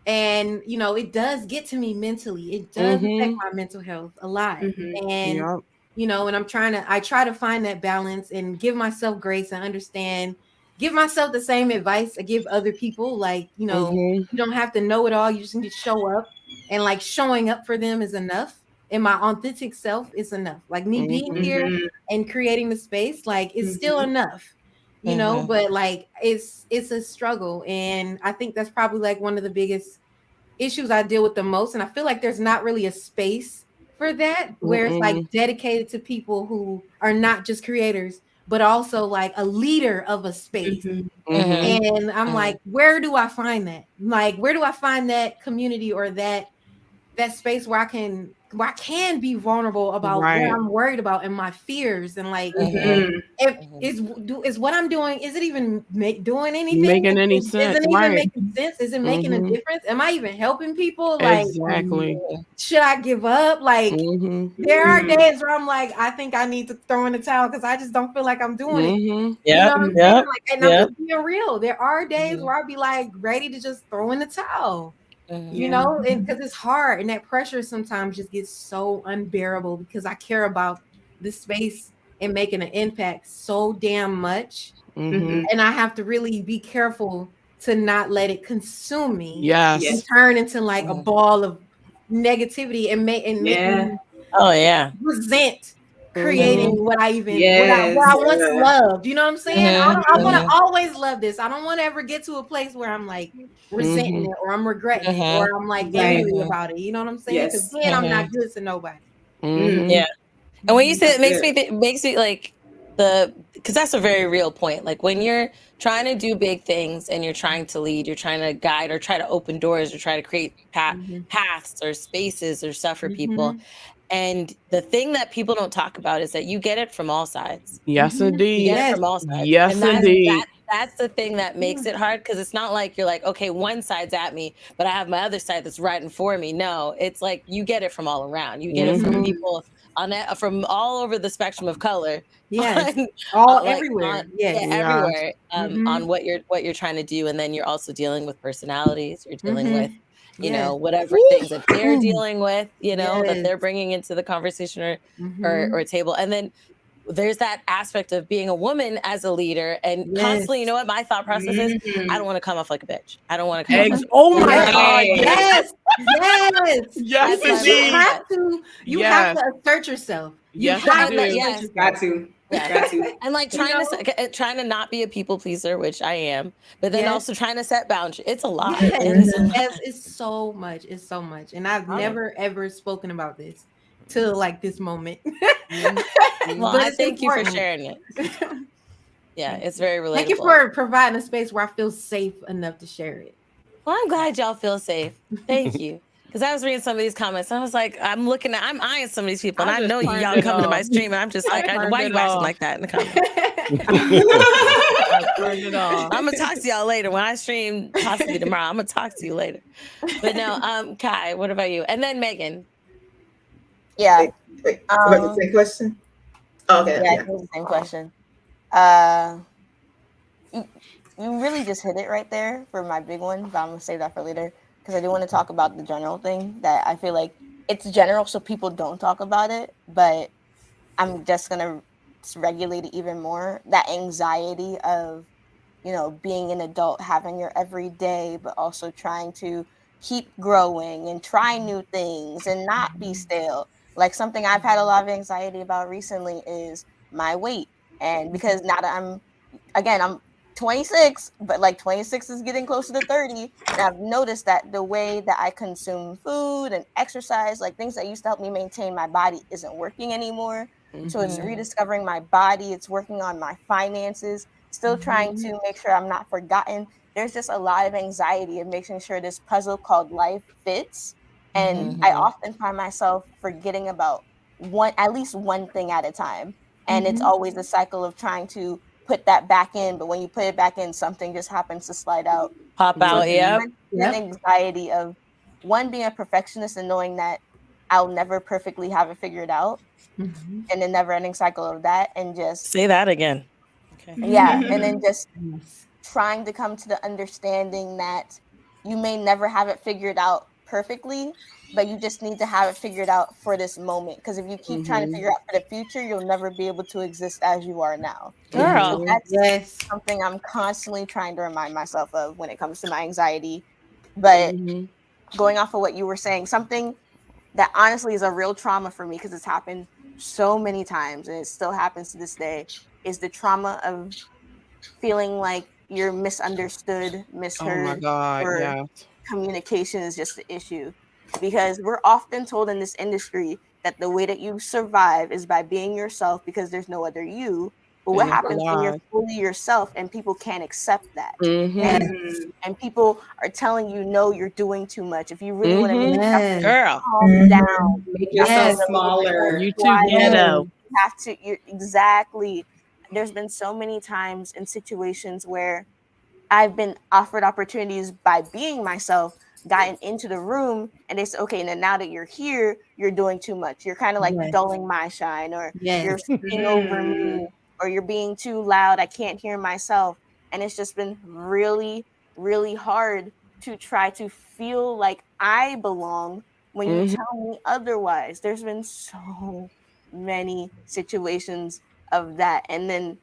And it does get to me mentally. It does affect my mental health a lot. And Yep. and I try to find that balance and give myself grace and understand, give myself the same advice I give other people. Like, you don't have to know it all. You just need to show up, and like showing up for them is enough. And my authentic self is enough. Like, me being here and creating the space, like, it's still enough. But like, it's a struggle. And I think that's probably like one of the biggest issues I deal with the most. And I feel like there's not really a space for that, where it's like dedicated to people who are not just creators, but also like a leader of a space. And I'm like, where do I find that? Like, where do I find that community, or that space where I can be vulnerable about what I'm worried about and my fears, and like, is what I'm doing, is it even doing anything? Making any sense? Is it even Right. making sense? Is it making a difference? Am I even helping people? Like, Exactly. should I give up? Like, there are days where I'm like, I think I need to throw in the towel, because I just don't feel like I'm doing it. You know what I'm saying? Like, and I'm just being real. There are days where I'll be like ready to just throw in the towel. And because it's hard, and that pressure sometimes just gets so unbearable, because I care about this space and making an impact so damn much. And I have to really be careful to not let it consume me and turn into like a ball of negativity and make me resent creating what I once loved. You know what I'm saying? I want to always love this. I don't want to ever get to a place where I'm like resenting it, or I'm regretting it, or I'm like angry about it. You know what I'm saying? Because then I'm not good to nobody. Yeah. And when you say it makes me like because that's a very real point. Like, when you're trying to do big things and you're trying to lead, you're trying to guide, or try to open doors, or try to create paths or spaces or stuff for people. And the thing that people don't talk about is that you get it from all sides. Yes, indeed. You get it from all sides. Yes, and indeed. That's the thing that makes it hard, because it's not like you're like, okay, one side's at me, but I have my other side that's riding for me. No, it's like you get it from all around. You get it from people from all over the spectrum of color. Everywhere. Everywhere. On what you're trying to do, and then you're also dealing with personalities. You're dealing with whatever things that they're dealing with, that they're bringing into the conversation or table. And then there's that aspect of being a woman as a leader, and constantly, you know what my thought process is? I don't want to come off like a bitch. I don't want to come off Oh my God. Yes. You have to assert yourself. Got to. And like trying to not be a people pleaser, which I am, but then also trying to set boundaries. It's a lot. It's so much. It's so much. And I've never ever spoken about this till like this moment. Well, I thank you for sharing it. Yeah, it's very relatable. Thank you for providing a space where I feel safe enough to share it. Well, I'm glad y'all feel safe. Thank you. Because I was reading some of these comments, and I was like, I'm eyeing some of these people, and I know y'all coming to my stream, and I'm just like, why are you acting like that in the comments? I'm gonna talk to y'all later when I stream, possibly tomorrow. I'm gonna talk to you later. But no, Kai, what about you? And then Megan. Yeah. Wait, about the same question? Oh, okay. Yeah, it's the same question. You really just hit it right there for my big one, but I'm gonna save that for later, because I do want to talk about the general thing that I feel like it's general, so people don't talk about it. But I'm just gonna regulate it even more. That anxiety of, you know, being an adult, having your everyday, but also trying to keep growing and try new things and not be stale. Like something I've had a lot of anxiety about recently is my weight. And because now that I'm 26, but like 26 is getting closer to 30. And I've noticed that the way that I consume food and exercise, like things that used to help me maintain my body, isn't working anymore. So it's rediscovering my body, it's working on my finances, still trying to make sure I'm not forgotten. There's just a lot of anxiety of making sure this puzzle called life fits. And I often find myself forgetting about at least one thing at a time. And it's always a cycle of trying to put that back in, but when you put it back in, something just happens to slide out. Pop So out. it's Yep. an anxiety of one, being a perfectionist and knowing that I'll never perfectly have it figured out, and the never ending cycle of that, and just Say that again. Okay. yeah, and then just trying to come to the understanding that you may never have it figured out perfectly, but you just need to have it figured out for this moment. Because if you keep trying to figure out for the future, you'll never be able to exist as you are now. Girl. So that's Yes. something I'm constantly trying to remind myself of when it comes to my anxiety. But going off of what you were saying, something that honestly is a real trauma for me, because it's happened so many times and it still happens to this day, is the trauma of feeling like you're misunderstood, Oh my misheard, God. or Yes. communication is just the issue. Because we're often told in this industry that the way that you survive is by being yourself, because there's no other you. But what And it's a happens when you're lie. fully yourself and people can't accept that? Mhm. And people are telling you, no, you're doing too much. If you really want to make Yes. Girl. calm down, Make you have to yourself be a little bit smaller. more You too quiet. ghetto. You have to, exactly. There's been so many times in situations where I've been offered opportunities by being myself, gotten into the room, and they say, okay, and then now that you're here, you're doing too much. You're kind of like Yes. dulling my shine, or you're Yes. speaking over me, or you're being too loud. I can't hear myself. And it's just been really, really hard to try to feel like I belong when you tell me otherwise. There's been so many situations of that. And then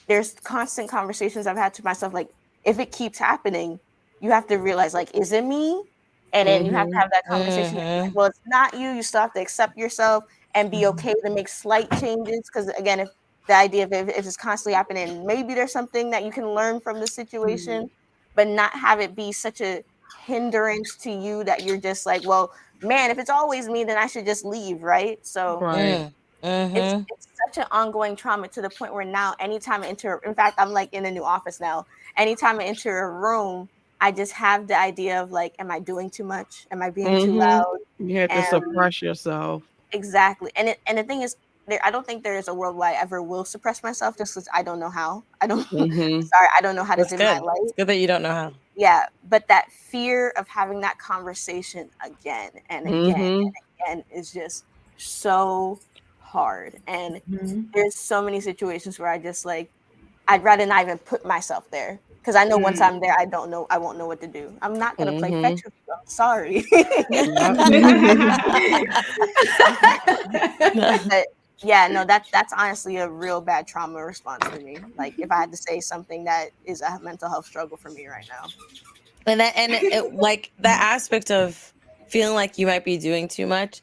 there's constant conversations I've had to myself, like, if it keeps happening, you have to realize, like, is it me? And then you have to have that conversation. Like, well, it's not you. You still have to accept yourself and be okay to make slight changes. Because again, if the idea of if it's constantly happening, maybe there's something that you can learn from the situation, but not have it be such a hindrance to you that you're just like, well, man, if it's always me, then I should just leave, right? So Right. it's such an ongoing trauma, to the point where now anytime I enter, in fact, I'm like in a new office now, anytime I enter a room, I just have the idea of like, am I doing too much? Am I being too loud? You have to And suppress yourself. exactly. And the thing is, I don't think there is a world where I ever will suppress myself, just because I don't know how. I don't sorry, I don't know how to That's dim good. my light. It's good that you don't know how. Yeah, but that fear of having that conversation again and again and again is just so hard. And there's so many situations where I just like, I'd rather not even put myself there, because I know once I'm there, I won't know what to do. I'm not gonna play fetch with you. I'm sorry. But yeah, no, that's honestly a real bad trauma response for me. Like, if I had to say something that is a mental health struggle for me right now. Like that aspect of feeling like you might be doing too much,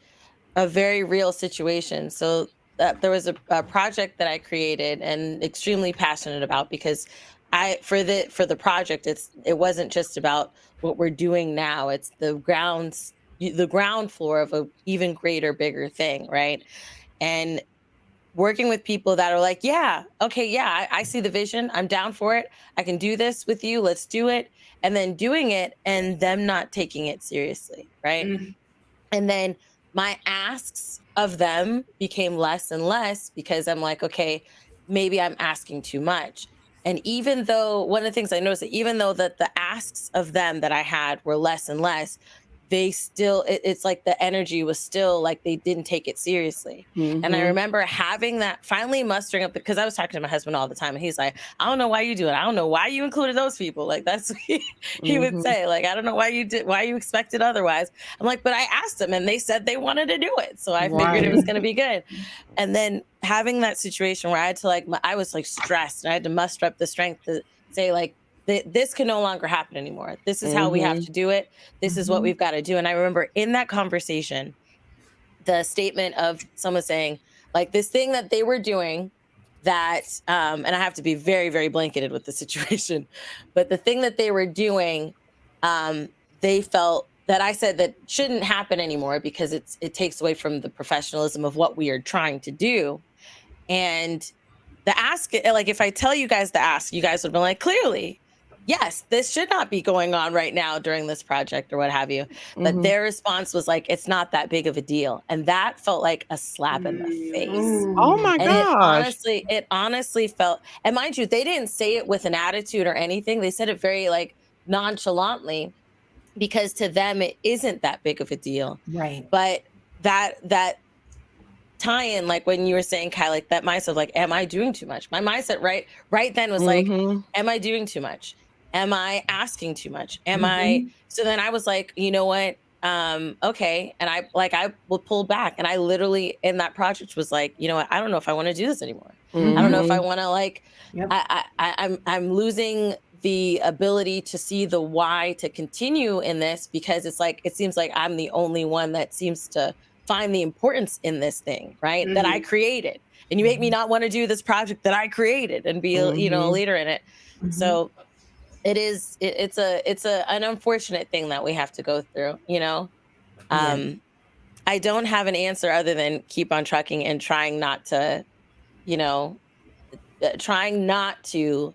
a very real situation. So there was a project that I created and extremely passionate about, because for the project, it wasn't just about what we're doing now. It's the ground floor of a even greater, bigger thing, right? And working with people that are like, yeah, okay, yeah, I see the vision. I'm down for it. I can do this with you. Let's do it. And then doing it and them not taking it seriously, right? And then my asks of them became less and less, because I'm like, okay, maybe I'm asking too much. And even though one of the things I noticed, that even though that the asks of them that I had were less and less, they still, it's like the energy was still like they didn't take it seriously. And I remember having that, finally mustering up, because I was talking to my husband all the time, and he's like, I don't know why you do it. I don't know why you included those people. Like, that's what he would say. Like, I don't know why you expected otherwise. I'm like, but I asked them and they said they wanted to do it. So I figured it was going to be good. And then having that situation where I had to I was like stressed and I had to muster up the strength to say like, this can no longer happen anymore. This is how we have to do it. This is what we've got to do. And I remember in that conversation, the statement of someone saying like this thing that they were doing that, and I have to be very, very blanketed with the situation, but the thing that they were doing, they felt that I said that shouldn't happen anymore because it takes away from the professionalism of what we are trying to do. And the ask, like if I tell you guys the ask, you guys would have been like, clearly, yes, this should not be going on right now during this project or what have you. But their response was like, it's not that big of a deal. And that felt like a slap in the face. Oh my gosh. It honestly felt, and mind you, they didn't say it with an attitude or anything. They said it very like nonchalantly because to them, it isn't that big of a deal. Right. But that tie-in, like when you were saying, Kai, like that mindset of like, am I doing too much? My mindset right then was like, am I doing too much? Am I asking too much? Am I? So then I was like, you know what? Okay. And I will pull back. And I literally in that project was like, you know what? I don't know if I want to do this anymore. I don't know if I want to like, I'm losing the ability to see the why to continue in this because it's like, it seems like I'm the only one that seems to find the importance in this thing, right? That I created. And you make me not want to do this project that I created and be, you know, a leader in it. So it's an unfortunate thing that we have to go through, you know? I don't have an answer other than keep on trucking and trying not to, you know, trying not to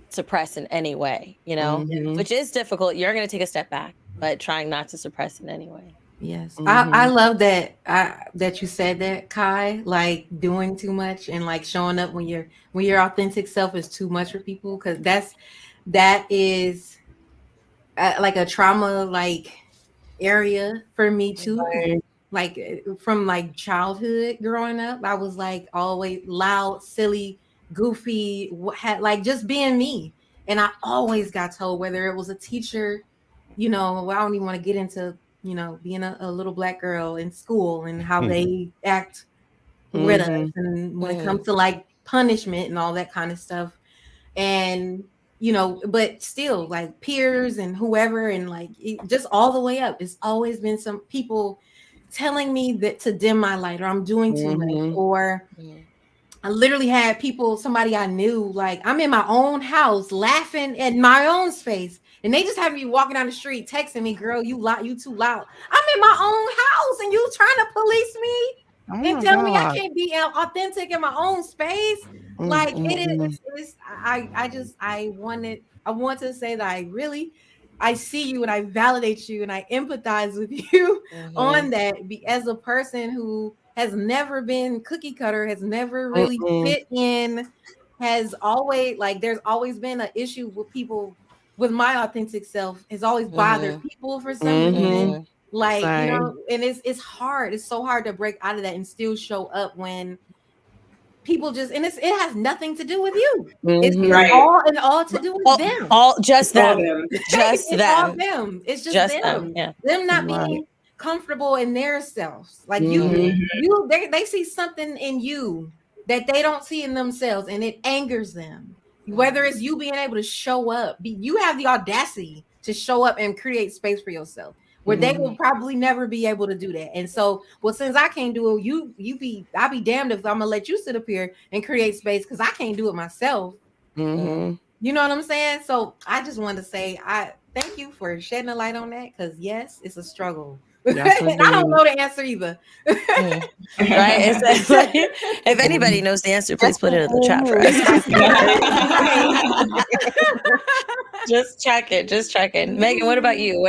suppress in any way, you know, which is difficult. You're going to take a step back, but trying not to suppress in any way. Yes. I love that that you said that, Kai, like doing too much and like showing up when your authentic self is too much for people, because that is like a trauma like area for me too. Like from like childhood growing up, I was like always loud, silly, goofy, like just being me. And I always got told, whether it was a teacher, you know, I don't even want to get into, you know, being a little Black girl in school and how they act with us. And when it comes to like punishment and all that kind of stuff. And, you know, but still like peers and whoever, and like just all the way up, it's always been some people telling me that to dim my light, or I'm doing too much, or I literally had somebody I knew, like I'm in my own house laughing at my own space. And they just have me walking down the street texting me, girl, you too loud. I'm in my own house and you trying to police me and tell me I can't be authentic in my own space. Like it is. I want to say that I see you and I validate you and I empathize with you on that. As a person who has never been cookie cutter, has never really fit in, has always like there's always been an issue with people. With my authentic self, has always bothered people for some reason. Like, you know, and it's hard. It's so hard to break out of that and still show up when people just, and it has nothing to do with you. It's all to do with them. Just them. Just it's them. all them. It's just them. Them not being comfortable in their selves. Like they see something in you that they don't see in themselves, and it angers them. Whether it's you being able to show up, you have the audacity to show up and create space for yourself, where they will probably never be able to do that. And so, well, since I can't do it, I'll be damned if I'm gonna let you sit up here and create space because I can't do it myself. You know what I'm saying? So I just wanted to say, I thank you for shedding a light on that, because yes, it's a struggle. Yes, I don't know the answer either. Right? It's like, if anybody knows the answer, please put it in the chat for us. Just check it. Megan, what about you?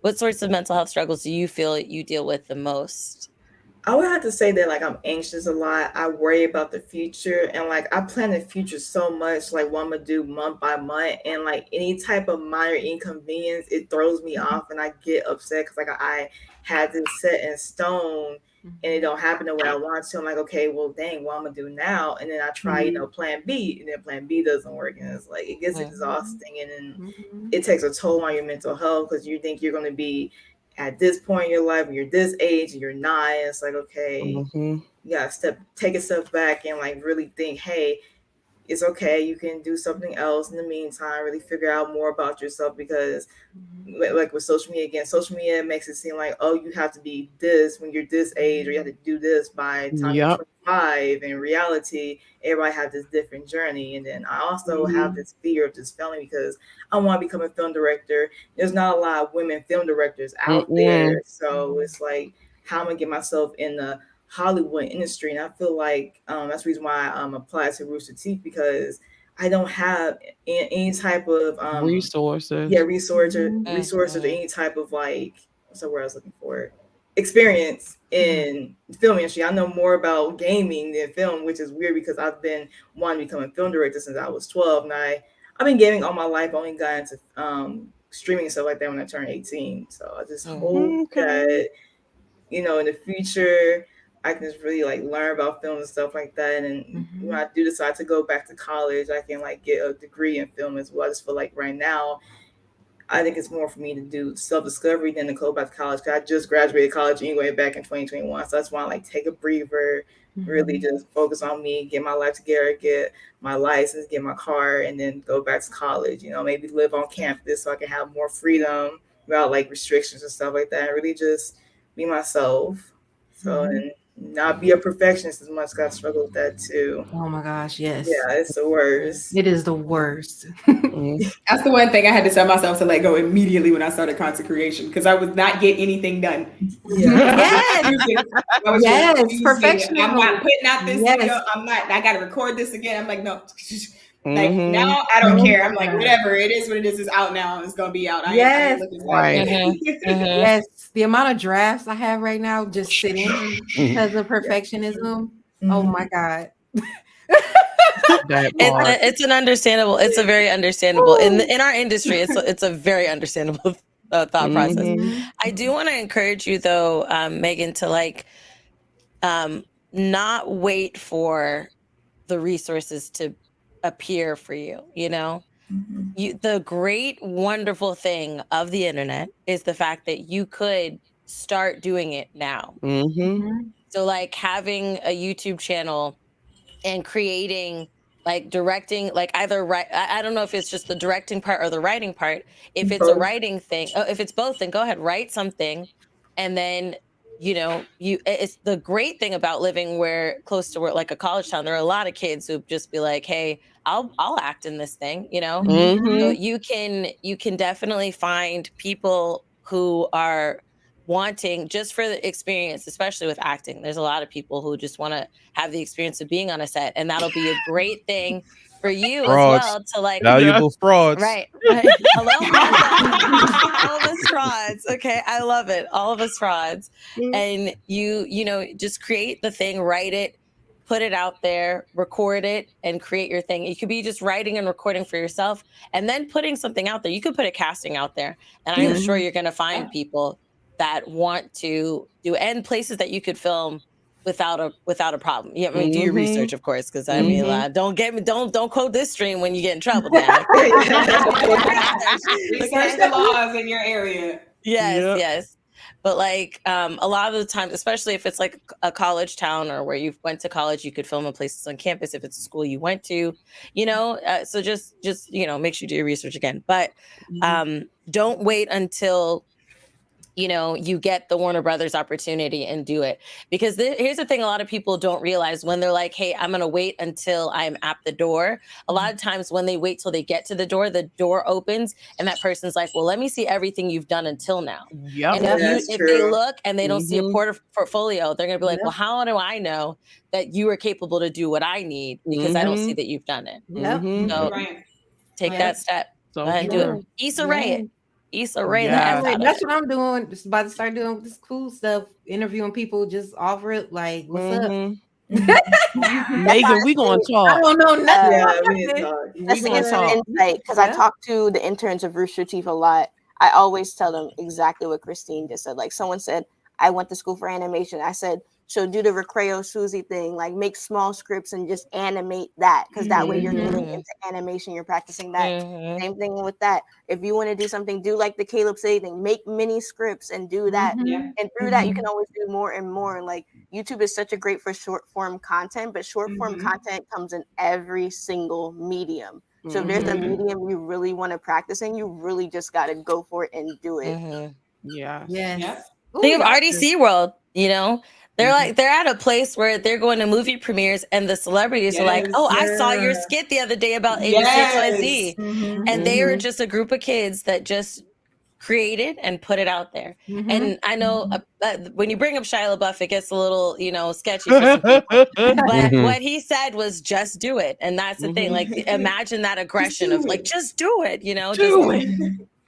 What sorts of mental health struggles do you feel you deal with the most? I would have to say that like I'm anxious a lot. I worry about the future and like I plan the future so much, like what I'm gonna do month by month, and like any type of minor inconvenience, it throws me off and I get upset because like I had this set in stone and it don't happen the way I want to. I'm like, okay, well dang, what I'm gonna do now? And then I try, plan B, and then plan B doesn't work, and it's like it gets exhausting, and then it takes a toll on your mental health because you think you're gonna be at this point in your life when you're this age and you're not. It's like, okay, you gotta take a step back and like really think, hey, it's okay, you can do something else in the meantime, really figure out more about yourself, because like with social media makes it seem like, oh, you have to be this when you're this age, or you have to do this by the time you're 25. In reality, everybody has this different journey. And then I also have this fear of just failing because I want to become a film director. There's not a lot of women film directors out there, so it's like, how am I gonna get myself in the Hollywood industry? And I feel like that's the reason why I applied to Rooster Teeth, because I don't have any type of resources. Resources or any type of like, what's the word I was looking for? Experience in the film industry. I know more about gaming than film, which is weird because I've been wanting to become a film director since I was 12, and I've been gaming all my life. I only got into streaming and stuff like that when I turned 18. So I just hope that, in the future, I can just really like learn about film and stuff like that. And when I do decide to go back to college, I can like get a degree in film as well. I just feel like right now, I think it's more for me to do self-discovery than to go back to college. Cause I just graduated college anyway back in 2021. So that's why I like take a breather, really just focus on me, get my life together, get my license, get my car, and then go back to college, maybe live on campus so I can have more freedom without like restrictions and stuff like that. And really just be myself. So, and not be a perfectionist as much. I struggle with that too. Oh my gosh, yes. Yeah, it's the worst. It is the worst. That's the one thing I had to tell myself to let go immediately when I started content creation, because I was not getting anything done. Yes, perfection. I'm not putting out this video. I got to record this again. I'm like, no. Like now, I don't care. I'm like, whatever it is, what it is out now. It's gonna be out. Yes, the amount of drafts I have right now just sitting because of perfectionism. Oh my god. It's an understandable. It's a very understandable in our industry. It's a very understandable thought process. I do want to encourage you though, Megan, to like not wait for the resources to appear for you. The great wonderful thing of the internet is the fact that you could start doing it now. So like having a YouTube channel and creating, like directing, like either I don't know if it's just the directing part or the writing part. If it's a writing thing, if it's both, then go ahead, write something, and then it's the great thing about living close to where like a college town. There are a lot of kids who just be like, hey, I'll act in this thing, So you can definitely find people who are wanting just for the experience, especially with acting. There's a lot of people who just want to have the experience of being on a set, and that'll be a great thing for you as well to like valuable frauds. Right. Hello. All of us frauds. Okay. I love it. All of us frauds. And you just create the thing, write it, put it out there, record it, and create your thing. You could be just writing and recording for yourself and then putting something out there. You could put a casting out there, and I'm sure you're going to find people that want to do, and places that you could film without a problem. Yeah, I mean, do your research, of course, because I mean, don't quote this stream when you get in trouble. Now. Research the laws in your area. Yes. But like a lot of the times, especially if it's like a college town or where you went to college, you could film in places on campus. If it's a school you went to, so just make sure you do your research again. But don't wait until you get the Warner Brothers opportunity and do it. Because here's the thing, a lot of people don't realize when they're like, hey, I'm going to wait until I'm at the door. A lot of times when they wait till they get to the door opens and that person's like, well, let me see everything you've done until now. And if they look and they don't see a portfolio, they're going to be like, well, how do I know that you are capable to do what I need? Because I don't see that you've done it. So take that step. Go ahead and do it. Issa Rae it. Issa Rae. Yeah. Wait, that's what I'm doing. Just about to start doing this cool stuff, interviewing people. Just offer it. Like, what's up? Mhm. That's Megan, we gonna honestly- I talk. don't know nothing. Yeah, about we need to nothing. talk. That's We the gonna instant talk. insight because I Yeah. talk to the interns of Rooster Teeth a lot. I always tell them exactly what Christine just said. Like someone said, I went to school for animation. I said, so do the Recreo Susie thing, like make small scripts and just animate that because that way you're getting Mhm. into animation, you're practicing that. Mhm. Same thing with that. If you want to do something, do like the Caleb Say thing, make mini scripts and do that. Yeah. And through that, you can always do more and more. Like YouTube is such a great for short form content, but short form content comes in every single medium. So if there's a Mhm. medium you really want to practice in, you really just got to go for it and do it. Mhm. Yeah. Yes. Yep. Ooh, Think of y'all RDC World, you know, they're Mhm. like, they're at a place where they're going to movie premieres and the celebrities are like, oh, I saw your Yeah. skit the other day about ABCXYZ. Mhm. And they Mm-hmm. are just a group of kids that just created and put it out there. Mhm. And I know when you bring up Shia LaBeouf, it gets a little, you know, sketchy for some people. But Mhm. what he said was just do it. And that's the thing. Like, imagine that aggression of like, just do it, you know, Do just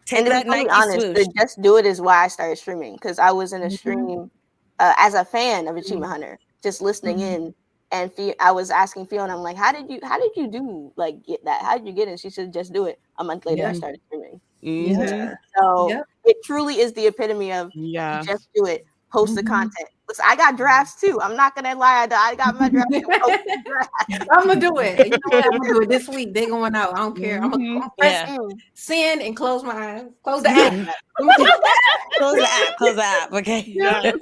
take And to that be totally Nike honest, swoosh. the just do it is why I started streaming because I was in a stream as a fan of Achievement Hunter, just listening in. And I was asking Fiona, I'm like, how did you do like get that? How did you get it? And she said, just do it. A month later, I Yeah. started streaming. Mhm. So Yep. it truly is the epitome of Yeah. just do it. Post the content. Listen, I got drafts too. I'm not gonna lie. I got my drafts. Post the draft. I'm gonna do it. You know what? I'm gonna do it this week. They're going out. I don't care. I'm Mhm. gonna press Yeah. send and close my eyes. Close the app. Close the app. Close the app. Okay. Yes.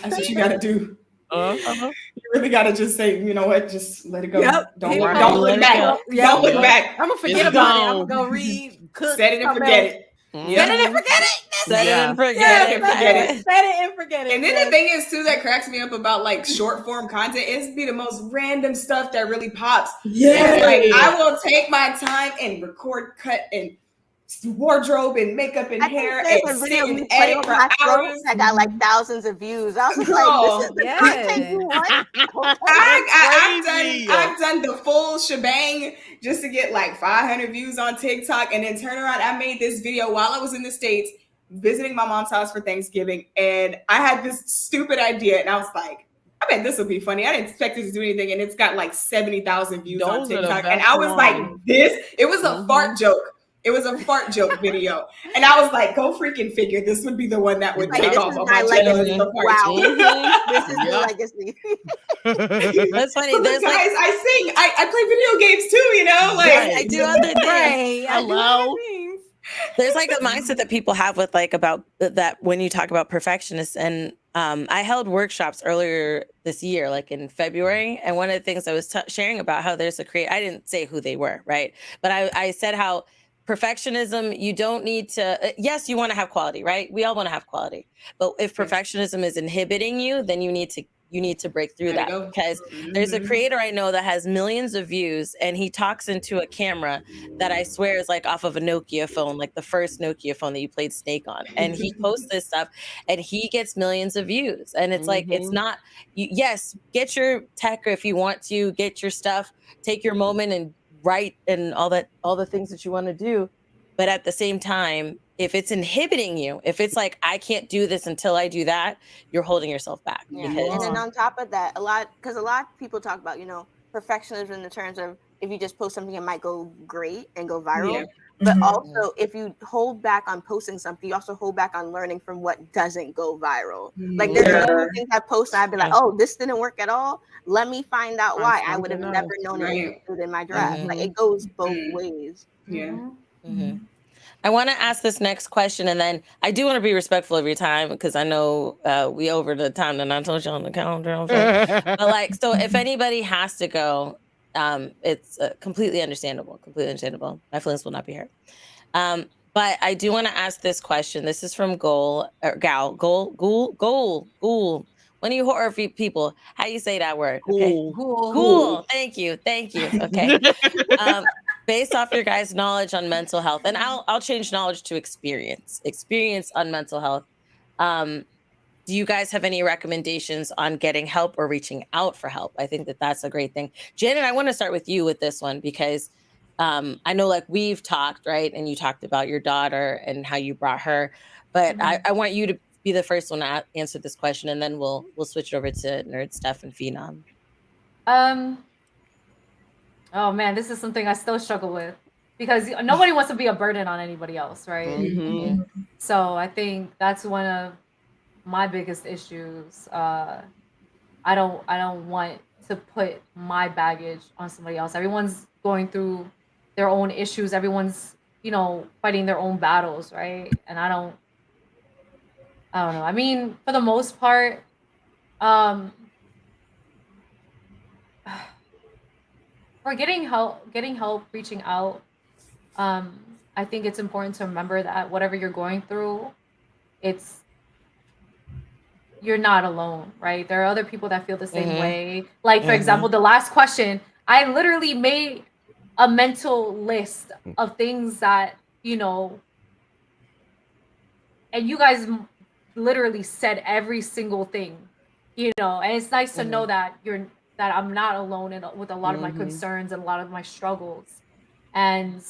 That's what you gotta do. Uh-huh. You really gotta just say, you know what, just let it go. Yep. Don't Hit look, right. don't Let look it back. go. Yep. Don't look back. I'm gonna forget It's about it. gone. I'm gonna go read, cook, Set it and something forget else. it. Set it and forget it. Set it Yeah. and forget Yeah, it. forget it. Set it and forget it. And then Yes. the thing is too that cracks me up about like short form content is be the most random stuff that really pops. Yes. It's like I will take my time and record, cut, and wardrobe and makeup and I think hair there's and a sit video of and me playing edit with for my throat hours. that got like thousands of views. I was just Girl, like, this is the yes. content you want? I've done the full shebang just to get like 500 views on TikTok and then turn around. I made this video while I was in the States visiting my mom's house for Thanksgiving. And I had this stupid idea and I was like, I bet this will be funny. I didn't expect it to do anything. And it's got like 70,000 views on Those are the TikTok. And best I was like, ones. it was a fart joke. It was a fart joke video. And I was like, go freaking figure. This would be the one that would Like, take this off is on my my channel. legacy. Is the fart Wow. joke. This is the Yeah. legacy. That's funny. But look, There's guys, like, I sing. I play video games too, you know? Like Right. I do other things. Right. I do Hello? other things. There's like a mindset that people have with like about that when you talk about perfectionists. And I held workshops earlier this year, like in February. And one of the things I was sharing about how there's a I didn't say who they were, right? But I said how perfectionism, you don't need to, yes, you want to have quality, right? We all want to have quality. But if perfectionism is inhibiting you, then you need to break through that. Gotta go. Because there's a creator I know that has millions of views and he talks into a camera that I swear is like off of a Nokia phone, like the first Nokia phone that you played Snake on. And he posts this stuff and he gets millions of views. And it's like, it's not, yes, get your tech if you want to, get your stuff, take your moment and write and all the things that you want to do. But at the same time, if it's inhibiting you, if it's like, I can't do this until I do that, you're holding yourself back. Yeah. Because And then on top of that, a lot of people talk about, perfectionism in the terms of if you just post something, it might go great and go viral. Yeah. But also, if you hold back on posting something, you also hold back on learning from what doesn't go viral. Like there's Yeah. so many things I post and I'd be like, oh, this didn't work at all. Let me find out why. I would have something never else. known it Right. was included in my draft. Like it goes both ways. Yeah. Mhm. I want to ask this next question, and then I do want to be respectful of your time because I know we over the time that I told you on the calendar. But like, so if anybody has to go, it's completely understandable. Completely understandable. My feelings will not be hurt. But I do want to ask this question. This is from Goal. One of you horror people, how you say that word? Okay. Cool. Thank you. Okay. Based off your guys' knowledge on mental health, and I'll change knowledge to experience on mental health. Do you guys have any recommendations on getting help or reaching out for help? I think that that's a great thing. Janet, I want to start with you with this one because I know like we've talked, right? And you talked about your daughter and how you brought her, but I want you to be the first one to answer this question, and then we'll switch it over to Nerd Stuff and Phenom. Oh man, this is something I still struggle with because nobody wants to be a burden on anybody else, right? Mhm. So I think that's one of my biggest issues. I don't want to put my baggage on somebody else. Everyone's going through their own issues. Everyone's, fighting their own battles, right? And I don't know. I mean, for the most part, for getting help, reaching out, I think it's important to remember that whatever you're going through, you're not alone, right? There are other people that feel the same way. Like, for example, the last question, I literally made a mental list of things that, and you guys literally said every single thing, and it's nice to know that I'm not alone with a lot of my concerns and a lot of my struggles. And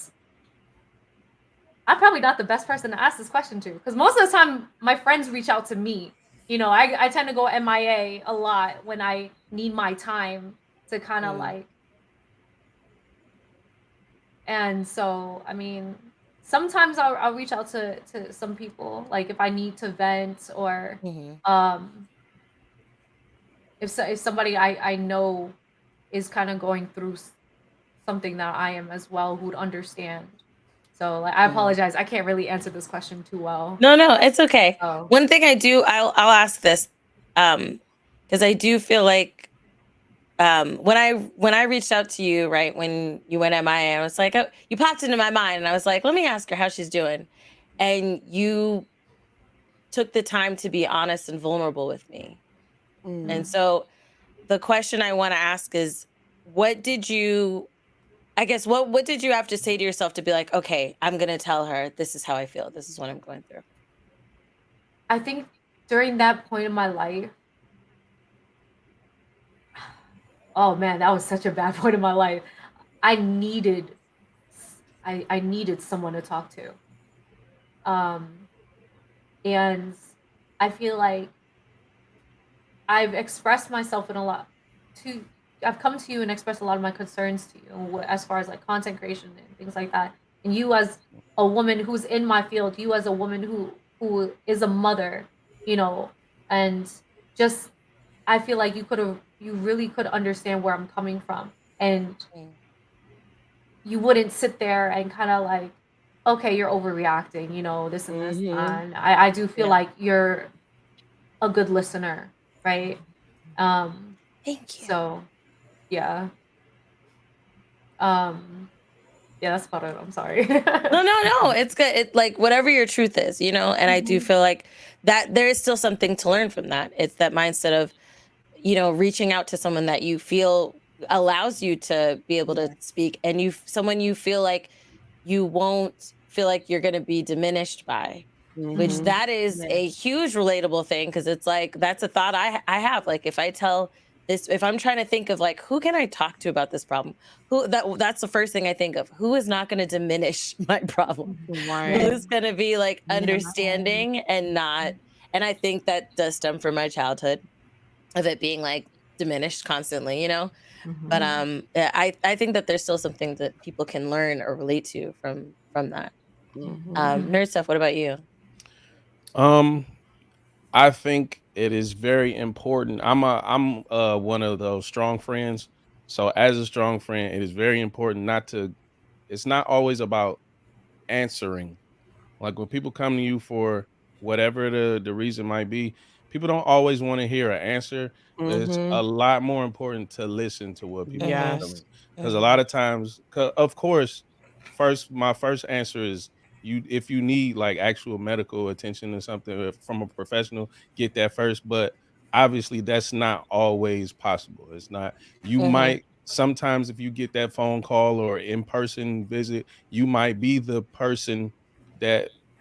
I'm probably not the best person to ask this question to, because most of the time my friends reach out to me. I tend to go MIA a lot when I need my time to kind of and so, I mean, sometimes I'll reach out to some people, like if I need to vent, or if somebody I know is kind of going through something that I am as well, who'd understand. So I apologize. I can't really answer this question too well. No, it's okay. Oh. One thing I'll ask this, because I do feel like when I reached out to you, right, when you went MIA, I was like, oh, you popped into my mind, and I was like, let me ask her how she's doing. And you took the time to be honest and vulnerable with me. And so the question I want to ask is, what did you have to say to yourself to be like, okay, I'm going to tell her this is how I feel. This is what I'm going through. I think during that point in my life, oh man, that was such a bad point in my life. I needed someone to talk to. And I feel like I've expressed myself I've come to you and expressed a lot of my concerns to you as far as like content creation and things like that. And you, as a woman who's in my field, you as a woman who is a mother, and just, I feel like you really could understand where I'm coming from, and you wouldn't sit there and kind of like, okay, you're overreacting, this and this. And I do feel like you're a good listener, right? Thank you. So, yeah. Yeah, that's about it. I'm sorry. No, it's good. It, like, whatever your truth is, and I do feel like that there is still something to learn from that. It's that mindset of, reaching out to someone that you feel allows you to be able to speak, and someone you feel like you won't feel like you're going to be diminished by, which that is a huge relatable thing. Cause it's like, that's a thought I have. Like, if I'm trying to think of like, who can I talk to about this problem? That's the first thing I think of. Who is not going to diminish my problem? Right. Who's going to be like understanding and not, and I think that does stem from my childhood of it being like diminished constantly, but I think that there's still something that people can learn or relate to from that. Nerd Stuff, what about you? I think it is very important. I'm one of those strong friends. So as a strong friend, it is very important it's not always about answering. Like, when people come to you for whatever the reason might be, people don't always want to hear an answer. But it's a lot more important to listen to what people are telling. Because a lot of times, of course, my first answer is, if you need like actual medical attention or something from a professional, get that first. But obviously that's not always possible. It's not. You might sometimes, if you get that phone call or in-person visit, you might be the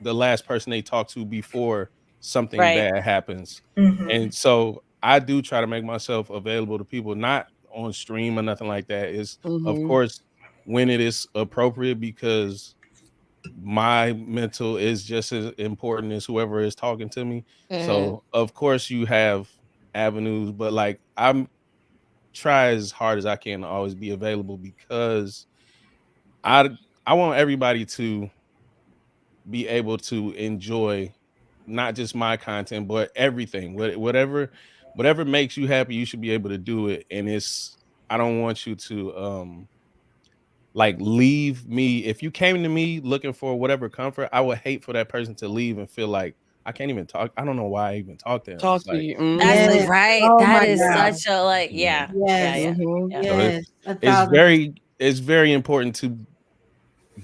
last person they talk to before something bad happens. And so I do try to make myself available to people, not on stream or nothing like that. Is of course when it is appropriate, because my mental is just as important as whoever is talking to me. Mhm. So of course you have avenues, but like I'm try as hard as I can to always be available, because I I want everybody to be able to enjoy not just my content, but everything. Whatever makes you happy, you should be able to do it. And I don't want you to like leave me. If you came to me looking for whatever comfort, I would hate for that person to leave and feel like I can't even talk. I don't know why I even talk to him. Talk It's to like, you. That's Yes. right. Oh That my is God. such a like, yeah, yeah, Yes. yeah. Mhm. yeah. so Yes. A it's 1,000%. it's very important to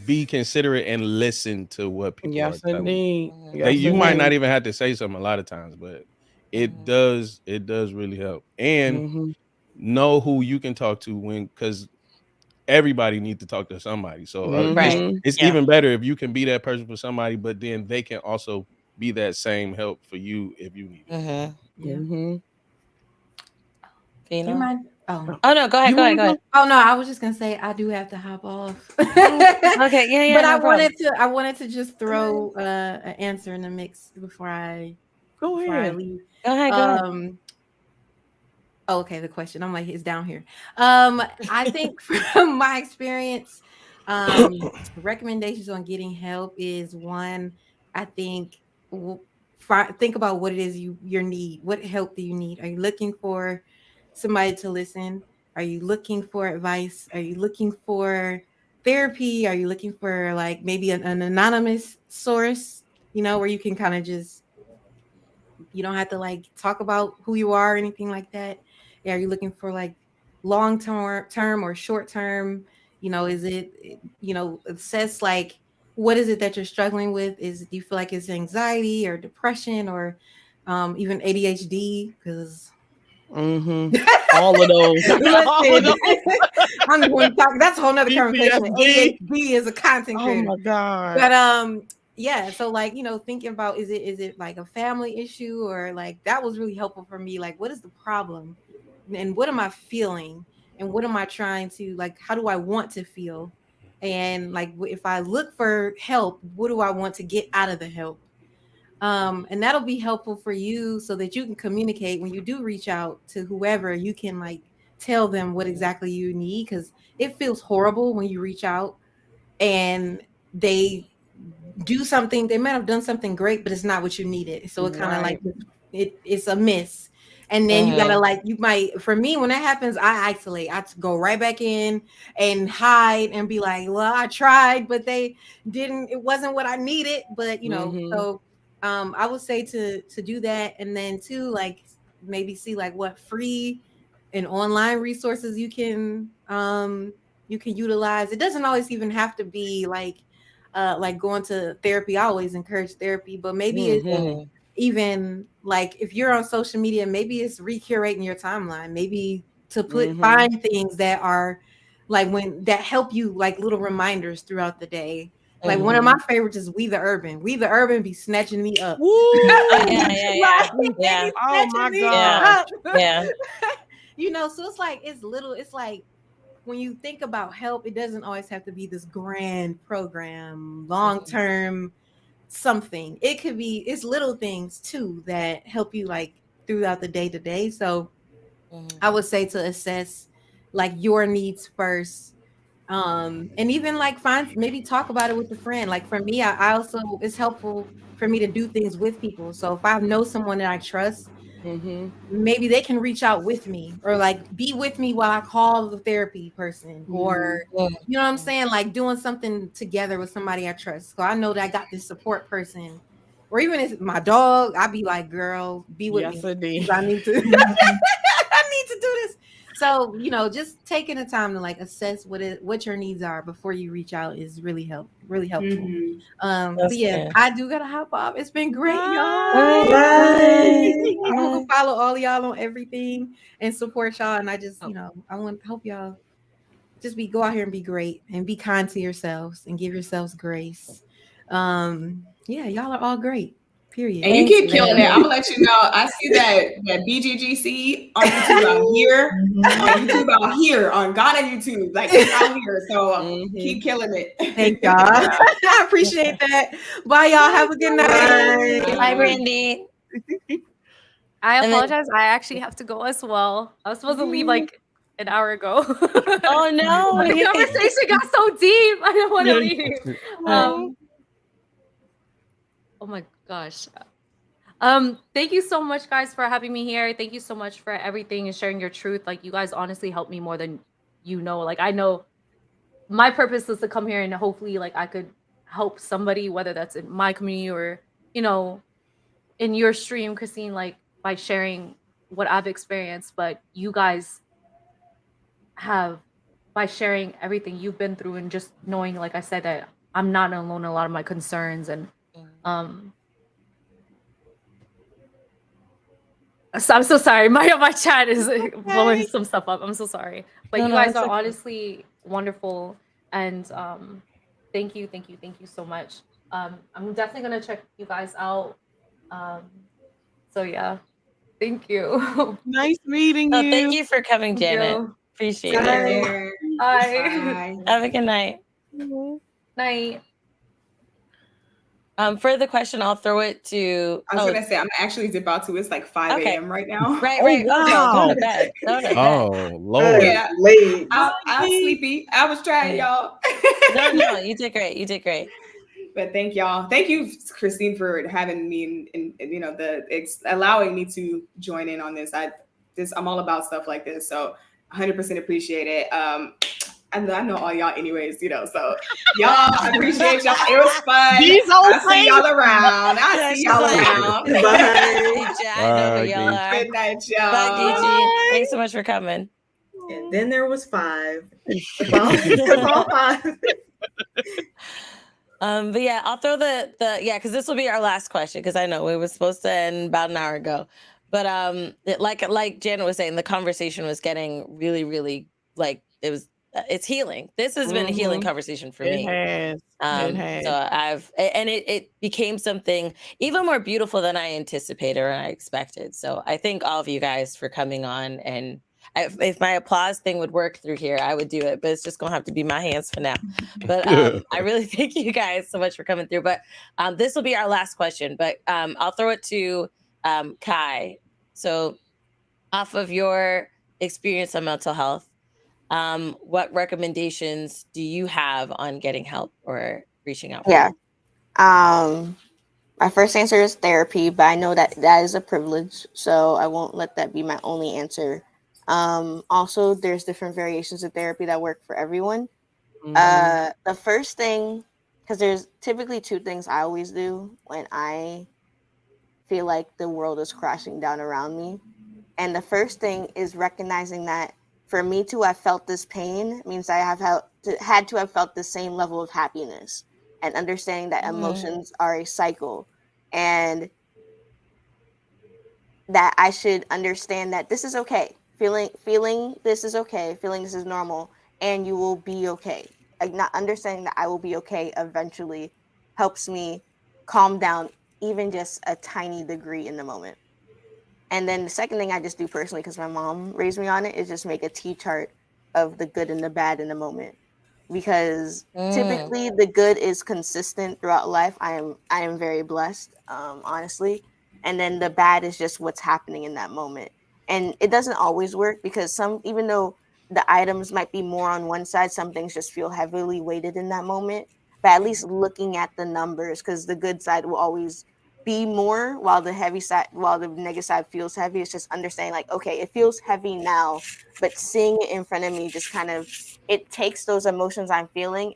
be considerate and listen to what people are Yes, telling you. indeed. Mhm. They, Yes, you might not indeed. even have to say something a lot of times, but Mhm. it does really help. And Mhm. know who you can talk to, when, because everybody needs to talk to somebody. So Right. Mhm. it's Yeah. even better if you can be that person for somebody, but then they can also be that same help for you if you need it. Mhm. Yeah. Mhm. You Fina? mind? Oh. Oh no, go ahead, You go ahead, want go to ahead. go? Oh no, I was just gonna say I do have to hop off. Okay, yeah, But no problem. I wanted to just throw an answer in the mix before I Go ahead. leave. Go ahead, go ahead. Okay, the question, I'm like, it's down here. I think from my experience, recommendations on getting help is one. I think think about what it is your need. What help do you need? Are you looking for somebody to listen? Are you looking for advice? Are you looking for therapy? Are you looking for like maybe an anonymous source, where you can kind of just, you don't have to like talk about who you are or anything like that? Are you looking for like long term or short term? Is it, assess like what is it that you're struggling with? Do you feel like it's anxiety or depression or even ADHD? Because Mhm. All of those. All of listen, those. I'm going to talk. That's a whole nother conversation. PTSD. ADHD is a content Oh creator. my God. But yeah, so like, thinking about, is it like a family issue, or like that was really helpful for me. Like, what is the problem? And what am I feeling? And what am I trying to, like, how do I want to feel? And like, if I look for help, what do I want to get out of the help? And that'll be helpful for you so that you can communicate when you do reach out to whoever. You can like tell them what exactly you need, because it feels horrible when you reach out and they do something. They might have done something great, but it's not what you needed. So it kind of like Right. it's a miss. And then you gotta like, you might, for me, when that happens, I isolate. I go right back in and hide and be like, well, I tried, but they didn't, it wasn't what I needed. But Mhm. so I would say to do that. And then to like maybe see like what free and online resources you can utilize. It doesn't always even have to be like going to therapy. I always encourage therapy, but maybe it's Mhm. even like if you're on social media, maybe it's recurating your timeline, maybe to Mhm. find things that are like that help you, like little reminders throughout the day. Like one of my favorites is We the Urban. We the Urban be snatching me up. Woo! Oh yeah, yeah, yeah. Like, they Yeah. be Oh my snatching me Yeah. gosh. up. Yeah. So it's like, it's like when you think about help, it doesn't always have to be this grand program, long term something. It could be, it's little things too that help you like throughout the day to day. So I would say to assess like your needs first. And even like maybe talk about it with a friend. Like for me, I also, it's helpful for me to do things with people. So if I know someone that I trust, Mhm. maybe they can reach out with me or like be with me while I call the therapy person, or you know what I'm saying, like doing something together with somebody I trust. So I know that I got this support person. Or even if my dog, I'd be like, girl, be with Yes, me indeed. because I need to I need to do this. So, just taking the time to like assess what your needs are before you reach out is really helpful. Mhm. But That's yeah, good. I do gotta hop off. It's been great, y'all. Bye. I'm gonna follow all y'all on everything and support y'all. And I just, I want to help y'all just go out here and be great and be kind to yourselves and give yourselves grace. Yeah, y'all are all great. Period. And you Thanks, keep killing it. man. I'm gonna let you know. I see that BGGC on YouTube out here, on YouTube out here, on Ghana YouTube, like it's out here. So keep killing it. Thank y'all. I appreciate that. Bye, y'all. Have a good night. Bye, Brandy. I And then- apologize. I actually have to go as well. I was supposed to leave like an hour ago. Oh no! The conversation got so deep. I don't want to leave. Oh my gosh. Thank you so much, guys, for having me here. Thank you so much for everything and sharing your truth. Like, you guys honestly helped me more than you know. Like, I know my purpose was to come here and hopefully, like, I could help somebody, whether that's in my community or, you know, in your stream, Christine, like, by sharing what I've experienced. But you guys have, by sharing everything you've been through and just knowing, like I said, that I'm not alone in a lot of my concerns. And so I'm so sorry. My chat is blowing some stuff up. I'm so sorry. But you guys are honestly wonderful. And thank you so much. I'm definitely gonna check you guys out. So yeah, thank you. Nice meeting Oh, you. thank you for coming, Thank Janet. you. Appreciate it. Bye. Bye. Have a good night. Night. For the question, I'll throw it to. I was gonna say I'm actually about to. It's like 5 Okay. a.m. right now. Right. wow. Go to bed. Go to bed. Oh Lord. Yeah. Late. I was sleepy. I was trying, y'all. No, you did great. You did great. But thank y'all. Thank you, Christine, for having me and you know allowing me to join in on this. I'm all about stuff like this, so 100% appreciate it. I know all y'all anyways, you know. So y'all, I appreciate y'all. It was fun. I'll see y'all around. I'll see y'all around. I know who y'all are. Good night, y'all. Bye, Geechee. Thanks so much for coming. And then there was 5. About 5. But yeah, I'll throw the because this will be our last question because I know we were supposed to end about an hour ago. But like Janet was saying, the conversation was getting really, really it's healing. This has been a healing conversation for me. It has. So it became something even more beautiful than I anticipated or I expected. So I thank all of you guys for coming on. And if my applause thing would work through here, I would do it, but it's just gonna have to be my hands for now. But I really thank you guys so much for coming through. But this will be our last question. But I'll throw it to Kai. So off of your experience on mental health, what recommendations do you have on getting help or reaching out? Yeah. My first answer is therapy, but I know that is a privilege, so I won't let that be my only answer. Also, there's different variations of therapy that work for everyone. The first thing, because there's typically 2 things I always do when I feel like the world is crashing down around me. And the first thing is recognizing that for me to have felt this pain means I have had to have felt the same level of happiness, and understanding that emotions are a cycle, and that I should understand that this is okay. Feeling this is okay. Feeling this is normal, and you will be okay. Like, not understanding that I will be okay eventually helps me calm down even just a tiny degree in the moment. And then the second thing I just do personally, because my mom raised me on it, is just make a T-chart of the good and the bad in the moment. Because typically the good is consistent throughout life. I am very blessed, honestly. And then the bad is just what's happening in that moment. And it doesn't always work, because even though the items might be more on one side, some things just feel heavily weighted in that moment. But at least looking at the numbers, because the good side will always be more, while the negative side feels heavy. It's just understanding, like, okay, it feels heavy now, but seeing it in front of me just kind of, it takes those emotions I'm feeling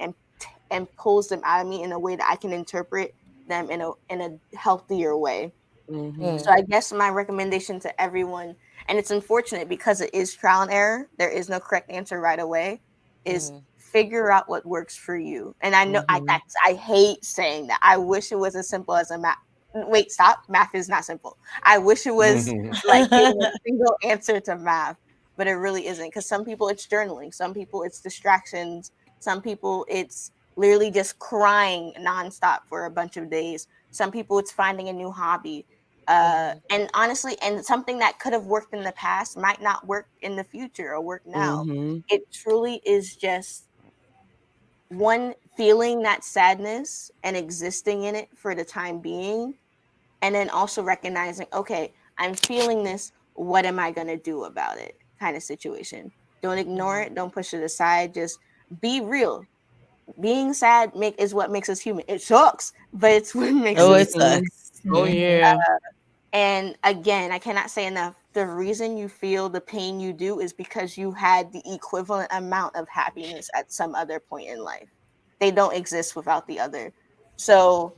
and pulls them out of me in a way that I can interpret them in a healthier way. So I guess my recommendation to everyone, and it's unfortunate because it is trial and error, there is no correct answer right away, is figure out what works for you. And I know I hate saying that. I wish it was as simple as wait, stop. Math is not simple. I wish it was like a single answer to math, but it really isn't. Because some people it's journaling, some people it's distractions, some people it's literally just crying nonstop for a bunch of days. Some people it's finding a new hobby. And honestly, and something that could have worked in the past might not work in the future or work now. It truly is just one, feeling that sadness and existing in it for the time being, and then also recognizing, okay, I'm feeling this, what am I going to do about it, kind of situation. Don't ignore it, don't push it aside, just be real. Being sad is what makes us human. It sucks, but it's what makes Oh, us it sucks. Oh yeah. And again, I cannot say enough. The reason you feel the pain you do is because you had the equivalent amount of happiness at some other point in life. They don't exist without the other. So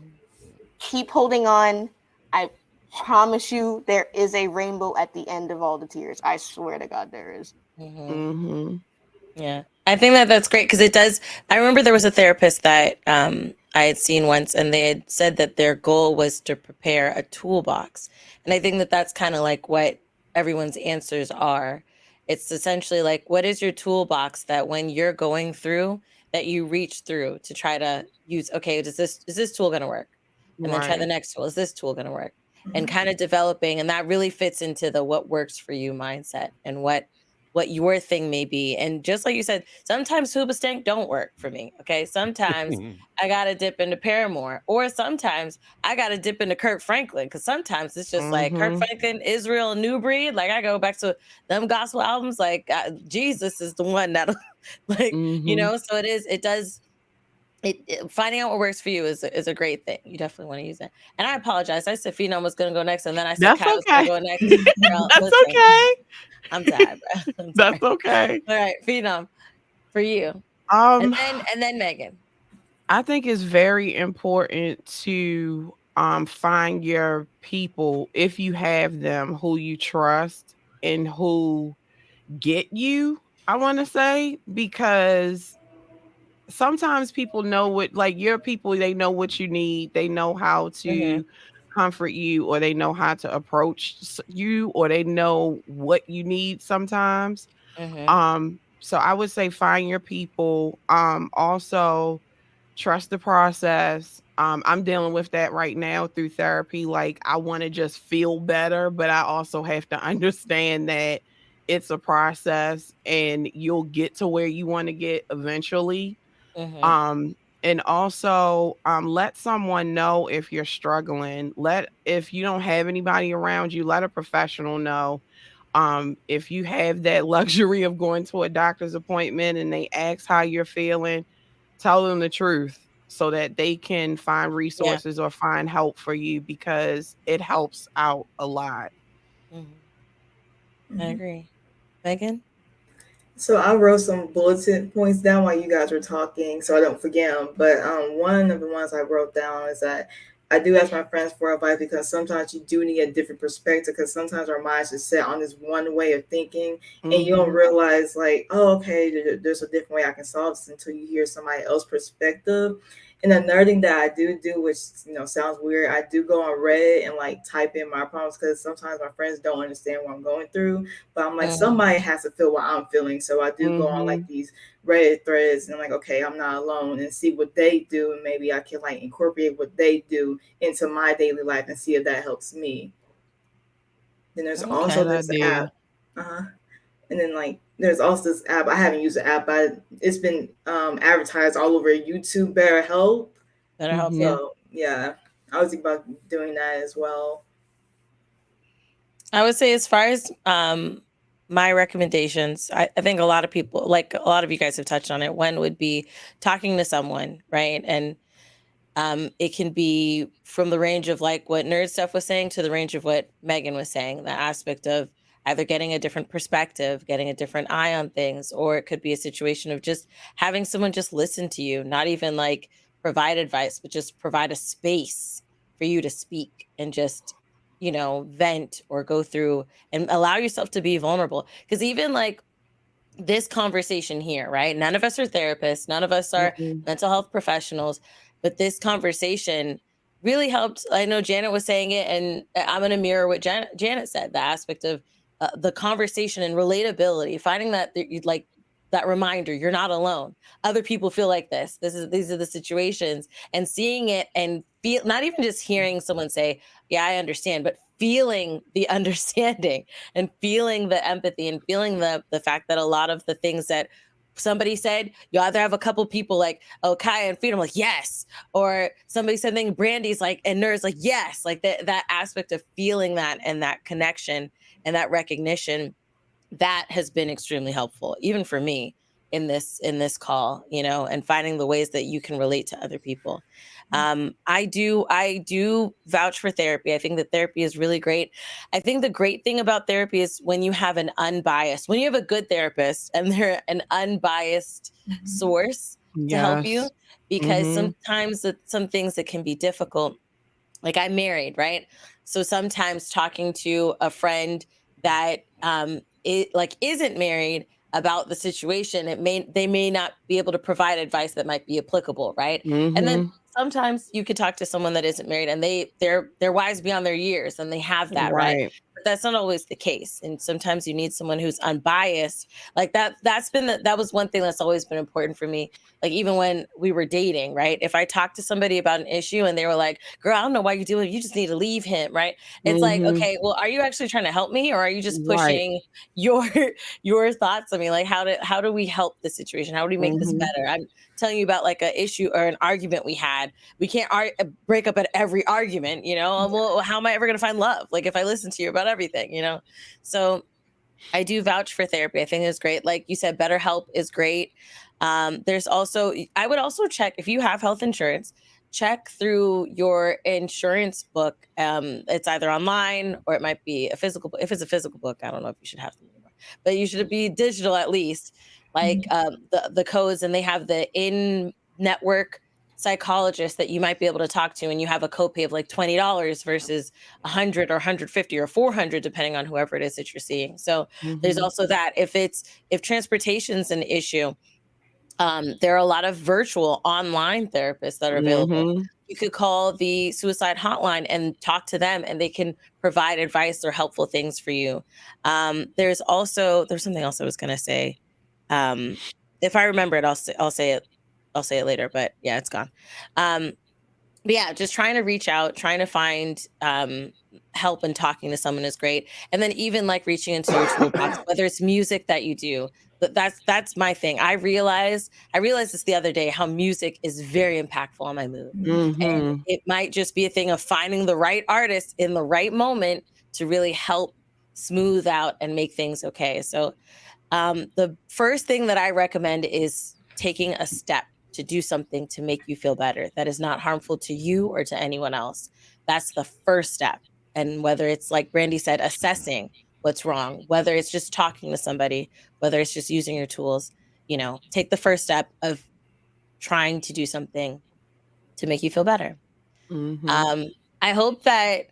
keep holding on. I promise you, there is a rainbow at the end of all the tears. I swear to God, there is. Yeah, I think that's great because it does. I remember there was a therapist that I had seen once, and they had said that their goal was to prepare a toolbox. And I think that that's kind of like what everyone's answers are. It's essentially like, what is your toolbox that when you're going through, that you reach through to try to use? Okay, is this tool going to work? And then try the next tool. Is this tool going to work? And kind of developing, and that really fits into the what works for you mindset and what your thing may be. And just like you said, sometimes Hoobastank don't work for me. Okay. Sometimes I got to dip into Paramore, or sometimes I got to dip into Kirk Franklin. Cause sometimes it's just like Kirk Franklin, Israel, New Breed. Like I go back to them gospel albums. Like Jesus is the one that'll like, you know, so it does. Finding out what works for you is a great thing. You definitely want to use it. And I apologize. I said Phenom was going to go next, and then I said Kai was going to go next. Girl, That's listen, okay. I'm tired, bro. That's okay. All right, Phenom, for you. And then Megan. I think it's very important to find your people, if you have them, who you trust and who get you, I want to say, because sometimes people know what, like your people, they know what you need. They know how to comfort you, or they know how to approach you, or they know what you need sometimes. So I would say find your people. Also trust the process. I'm dealing with that right now through therapy. Like I want to just feel better, but I also have to understand that it's a process and you'll get to where you want to get eventually. And also let someone know if you're struggling. If you don't have anybody around you, let a professional know. If you have that luxury of going to a doctor's appointment and they ask how you're feeling, tell them the truth so that they can find resources or find help for you, because it helps out a lot. I agree. Megan? So I wrote some bulletin points down while you guys were talking, so I don't forget them. But one of the ones I wrote down is that I do ask my friends for advice, because sometimes you do need a different perspective, because sometimes our minds are set on this one way of thinking, and you don't realize like, oh, okay, there's a different way I can solve this until you hear somebody else's perspective. And another thing that I do, which sounds weird, I do go on Reddit and like type in my problems, because sometimes my friends don't understand what I'm going through. But I'm like, somebody has to feel what I'm feeling, so I do go on like these Reddit threads, and I'm like, okay, I'm not alone, and see what they do, and maybe I can like incorporate what they do into my daily life and see if that helps me. Then there's also this app. And then like there's also this app. I haven't used the app, but it's been advertised all over YouTube, BetterHelp. BetterHelp, so yeah, I was thinking about doing that as well. I would say, as far as my recommendations, I think a lot of people, like a lot of you guys have touched on it. One would be talking to someone, right? And it can be from the range of like what Nerd Stuff was saying to the range of what Megan was saying, the aspect of either getting a different perspective, getting a different eye on things, or it could be a situation of just having someone just listen to you, not even like provide advice, but just provide a space for you to speak and just, vent or go through and allow yourself to be vulnerable. Because even like this conversation here, right? None of us are therapists. None of us are mental health professionals, but this conversation really helped. I know Janet was saying it, and I'm going to mirror what Janet said, the aspect of the conversation and relatability, finding that you'd like that reminder, you're not alone. Other people feel like this. These are the situations, and seeing it and feel, not even just hearing someone say, yeah, I understand, but feeling the understanding and feeling the empathy and feeling the fact that a lot of the things that somebody said, you either have a couple people like, oh, Kaya and Freedom, like, yes. Or somebody said something, Brandy's like, and Nerds, like, yes. Like that aspect of feeling that and that connection and that recognition, that has been extremely helpful, even for me in this call, you know, and finding the ways that you can relate to other people. I do vouch for therapy. I think that therapy is really great. I think the great thing about therapy is when you have a good therapist and they're an unbiased source to help you, because sometimes some things that can be difficult. Like, I'm married, right? So sometimes talking to a friend that isn't married about the situation, they may not be able to provide advice that might be applicable, right? And then sometimes you could talk to someone that isn't married and they're wise beyond their years and they have that, right? But that's not always the case. And sometimes you need someone who's unbiased. Like that was one thing that's always been important for me. Like, even when we were dating, right? If I talked to somebody about an issue and they were like, girl, I don't know why you do it, you just need to leave him, right? It's like, okay, well, are you actually trying to help me, or are you just pushing your thoughts on me? Like, how do we help the situation? How do we make this better? I'm telling you about like an issue or an argument we had. We can't break up at every argument, you know? Well, how am I ever going to find love? Like, if I listen to you about everything, you know? So I do vouch for therapy. I think it's great. Like you said, BetterHelp is great. I would also check, if you have health insurance, check through your insurance book. It's either online or it might be a physical book. If it's a physical book, I don't know if you should have them anymore, but you should be digital at least. Like the codes, and they have the in-network psychologist that you might be able to talk to, and you have a copay of like $20 versus $100 or $150 or $400, depending on whoever it is that you're seeing. So there's also that. If transportation's an issue, there are a lot of virtual online therapists that are available. You could call the suicide hotline and talk to them, and they can provide advice or helpful things for you. There's something else I was going to say. If I remember it, I'll say it later, but yeah, it's gone. But yeah, just trying to reach out, trying to find help, and talking to someone is great. And then even like reaching into your toolbox, whether it's music that you do, but that's my thing. I realized this the other day, how music is very impactful on my mood. And it might just be a thing of finding the right artist in the right moment to really help smooth out and make things okay. So the first thing that I recommend is taking a step to do something to make you feel better that is not harmful to you or to anyone else. That's the first step. And whether it's, like Brandy said, assessing what's wrong, whether it's just talking to somebody, whether it's just using your tools, you know, take the first step of trying to do something to make you feel better. I hope that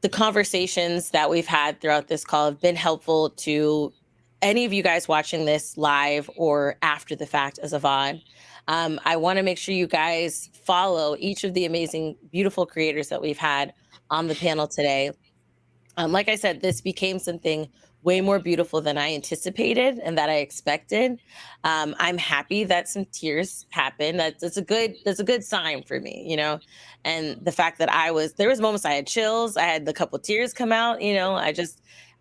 the conversations that we've had throughout this call have been helpful to any of you guys watching this live or after the fact as a VOD. I want to make sure you guys follow each of the amazing, beautiful creators that we've had on the panel today. Like I said, this became something way more beautiful than I anticipated and that I expected. I'm happy that some tears happened. That's a good sign for me, you know. And the fact that there was moments I had chills, I had a couple tears come out, you know.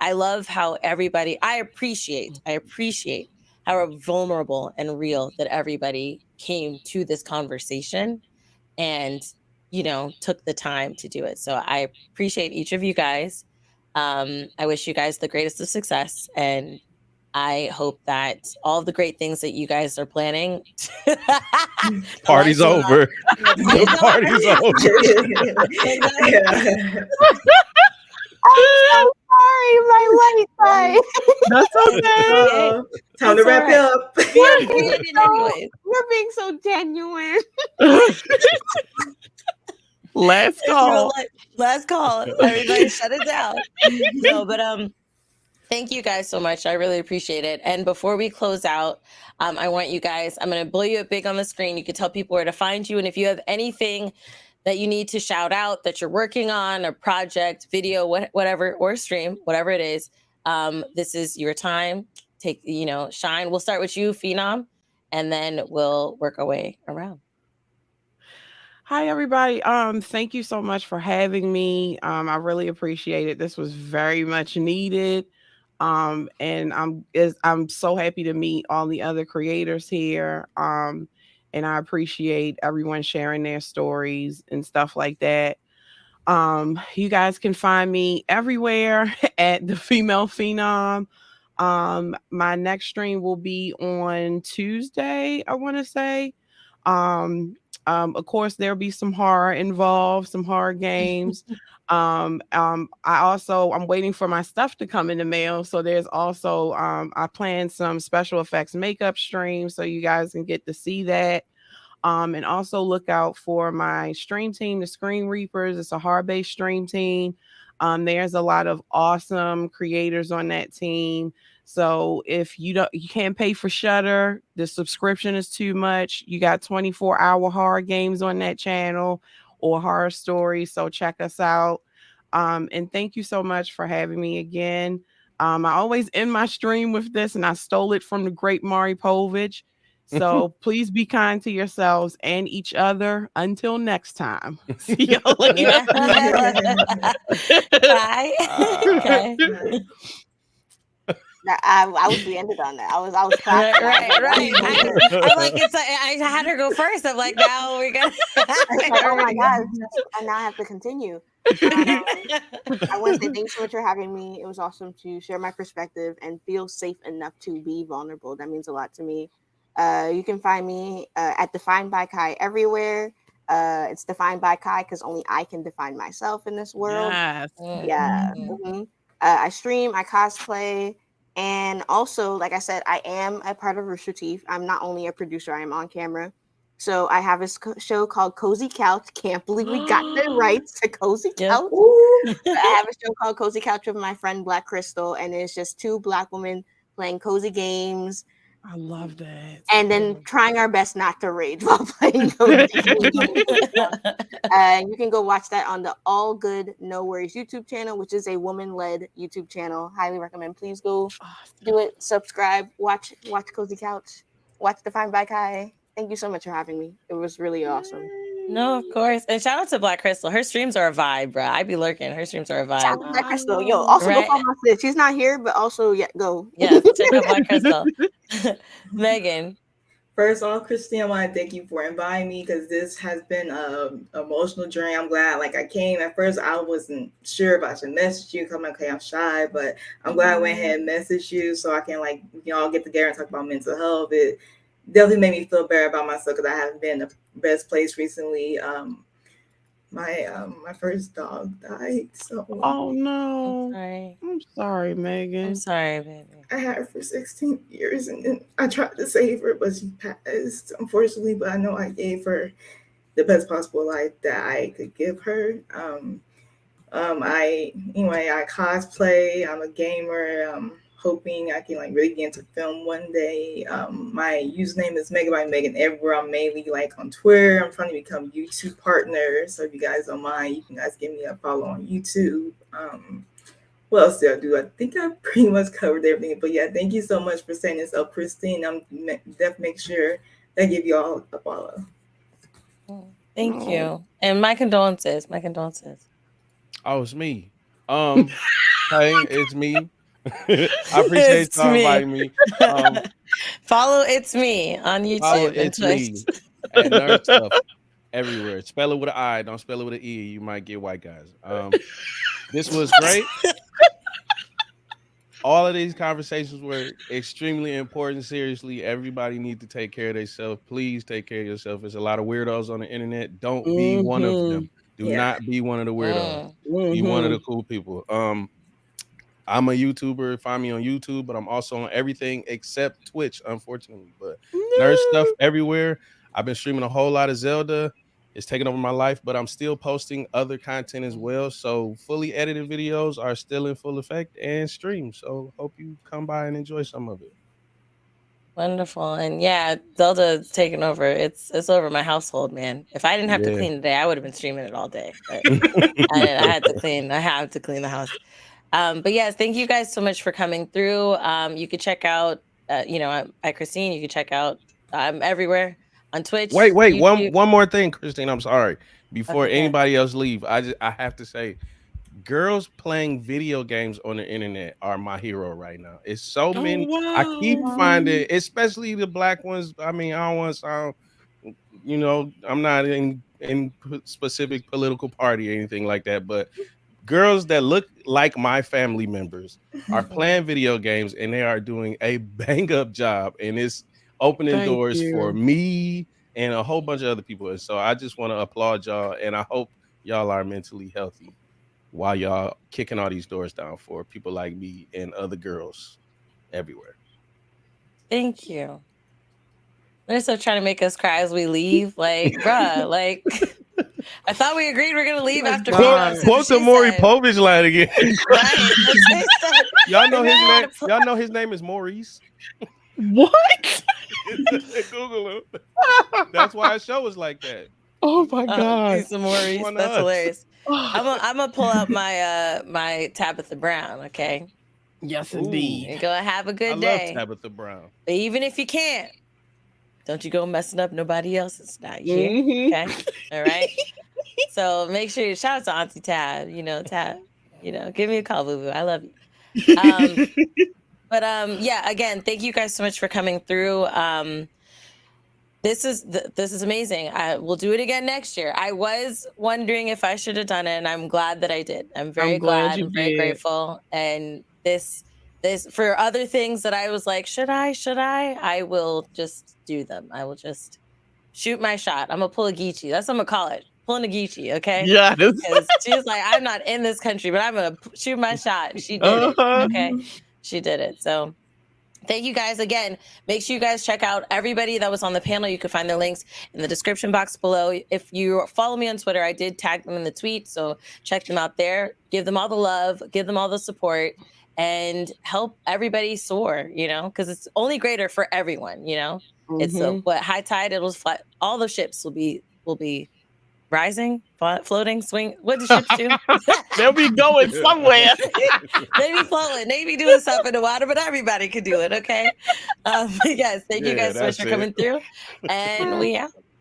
I love how everybody, I appreciate how vulnerable and real that everybody came to this conversation and, you know, took the time to do it. So I appreciate each of you guys. I wish you guys the greatest of success, and I hope that all the great things that you guys are planning. Party's over. The party's over. I'm so sorry, my light side. That's okay. Time to wrap it up. You're being so genuine. Last call. Last call. Everybody shut it down. No, but thank you guys so much. I really appreciate it. And before we close out, I want you guys, I'm going to blow you up big on the screen. You can tell people where to find you. And if you have anything that you need to shout out that you're working on, a project, video, whatever, or stream, whatever it is, this is your time take, shine. We'll start with you, Phenom, and then we'll work our way around. Hi, everybody. Thank you so much for having me. I really appreciate it. This was very much needed. And I'm so happy to meet all the other creators here. And I appreciate everyone sharing their stories and stuff like that. You guys can find me everywhere at The Female Phenom. My next stream will be on Tuesday, I want to say. Of course, there'll be some horror involved, some horror games. I'm waiting for my stuff to come in the mail. So there's also, I plan some special effects makeup streams so you guys can get to see that. And also look out for my stream team, the Screen Reapers. It's a horror-based stream team. There's a lot of awesome creators on that team. So if you can't pay for Shudder, the subscription is too much. You got 24-hour horror games on that channel or horror stories. So check us out. And thank you so much for having me again. I always end my stream with this, and I stole it from the great Maury Povich. So please be kind to yourselves and each other. Until next time. See y'all later. Bye. Okay. I was ended on that. I was clapping. Right. I'm like, I had her go first. I'm like, now we're gonna. Oh my god! And now I have to continue. I want to say thanks so much for having me. It was awesome to share my perspective and feel safe enough to be vulnerable. That means a lot to me. You can find me at Defined by Kai everywhere. It's Defined by Kai because only I can define myself in this world. Yes. Yeah. Mm-hmm. I stream, I cosplay, and also, like I said, I am a part of Rooster Teeth. I'm not only a producer, I am on camera. So I have a show called Cozy Couch. Can't believe we got the rights to Cozy Couch. I have a show called Cozy Couch with my friend Black Crystal, and it's just two Black women playing cozy games. I love that. And then trying our best not to rage while playing cozy games. You can go watch that on the All Good No Worries YouTube channel, which is a woman-led YouTube channel. Highly recommend. Please go do it. Subscribe. Watch Cozy Couch. Watch Defined by Kai. Thank you so much for having me. It was really awesome. No, of course. And shout out to Black Crystal. Her streams are a vibe, bro. I be lurking. Her streams are a vibe. Shout out to Black Crystal. Yo, also go follow my sis. She's not here, but also go. Yeah, check out Black Crystal. Megan. First off, Christine, I want to thank you for inviting me because this has been an emotional journey. I'm glad, I came. At first, I wasn't sure if I should message you because I'm shy, but I'm glad I went ahead and messaged you so I can, we can all get together and talk about mental health. It definitely made me feel better about myself because I haven't been in the best place recently. My first dog died. So oh no. I'm sorry, Megan. I'm sorry, baby. I had her for 16 years and then I tried to save her, but she passed, unfortunately. But I know I gave her the best possible life that I could give her. I cosplay, I'm a gamer. Hoping I can really get into film one day. My username is Megan by Megan everywhere. I'm mainly on Twitter. I'm trying to become YouTube partner. So if you guys don't mind, you can guys give me a follow on YouTube. What else did I do? I think I pretty much covered everything. But yeah, thank you so much for setting this up, Christine. I'm definitely make sure I give you all a follow. Thank you. And my condolences. Oh, it's me. Hey, it's me. I appreciate y'all inviting me. Follow It's Me on YouTube. Follow It's Me at Nerd Stuff everywhere. Spell it with an I, don't spell it with an E. You might get white guys. This was great. All of these conversations were extremely important. Seriously, everybody needs to take care of themselves. Please take care of yourself. There's a lot of weirdos on the internet. Don't be one of them. Do not be one of the weirdos. Be one of the cool people. I'm a YouTuber. Find me on YouTube, but I'm also on everything except Twitch, unfortunately. But Nerd Stuff everywhere. I've been streaming a whole lot of Zelda. It's taken over my life, but I'm still posting other content as well. So fully edited videos are still in full effect and stream. So hope you come by and enjoy some of it. Wonderful. And yeah, Zelda's taken over. It's over my household, man. If I didn't have to clean today, I would have been streaming it all day. But I had to clean. I have to clean the house. But yes, thank you guys so much for coming through. You could check out, at Christine. You can check out. I'm everywhere on Twitch. Wait, YouTube. one more thing, Christine. I'm sorry. Before Okay, go ahead. anybody else leave, I have to say, girls playing video games on the internet are my hero right now. It's so many. I keep finding, especially the black ones. I mean, I don't want to sound, I'm not in specific political party or anything like that, but girls that look like my family members are playing video games and they are doing a bang up job, and it's opening Thank doors you. for me and a whole bunch of other people. And so I just want to applaud y'all, and I hope y'all are mentally healthy while y'all kicking all these doors down for people like me and other girls everywhere. Thank you. They're so trying to make us cry as we leave. Like, bruh, like I thought we agreed we're gonna leave after Quote the Maury Povich line again. Right. Y'all know his name. Y'all know his name is Maurice. What? Google him. That's why our show is like that. Oh my god. He's Maurice. That's hilarious. I'm gonna pull up my my Tabitha Brown, okay? Yes, Ooh. indeed. And go have a good I day. love Tabitha Brown. But even if you can't, don't you go messing up nobody else's night here. Mhm. Okay. All right. So make sure you shout out to Auntie Tab. Tab, give me a call, boo boo. I love you. But yeah, again, thank you guys so much for coming through. This is amazing. I will do it again next year. I was wondering if I should have done it, and I'm glad that I did. I'm very glad. I'm very grateful. And this for other things that I was like, should I? I will just do them. I will just shoot my shot. I'm gonna pull a Geechee. That's what I'm gonna call it. Pulling a Geechee, okay? Yes. Because she's like, I'm not in this country, but I'm gonna shoot my shot. She did it. Okay. She did it. So thank you guys again. Make sure you guys check out everybody that was on the panel. You can find their links in the description box below. If you follow me on Twitter, I did tag them in the tweet. So check them out there. Give them all the love, give them all the support, and help everybody soar, because it's only greater for everyone, It's high tide, it'll flat. All the ships will be rising, floating, swing. What do ships do? They'll be going somewhere. Maybe floating, maybe doing stuff in the water, but everybody can do it. Okay. Yes. Thank you guys so much for coming through, and we out.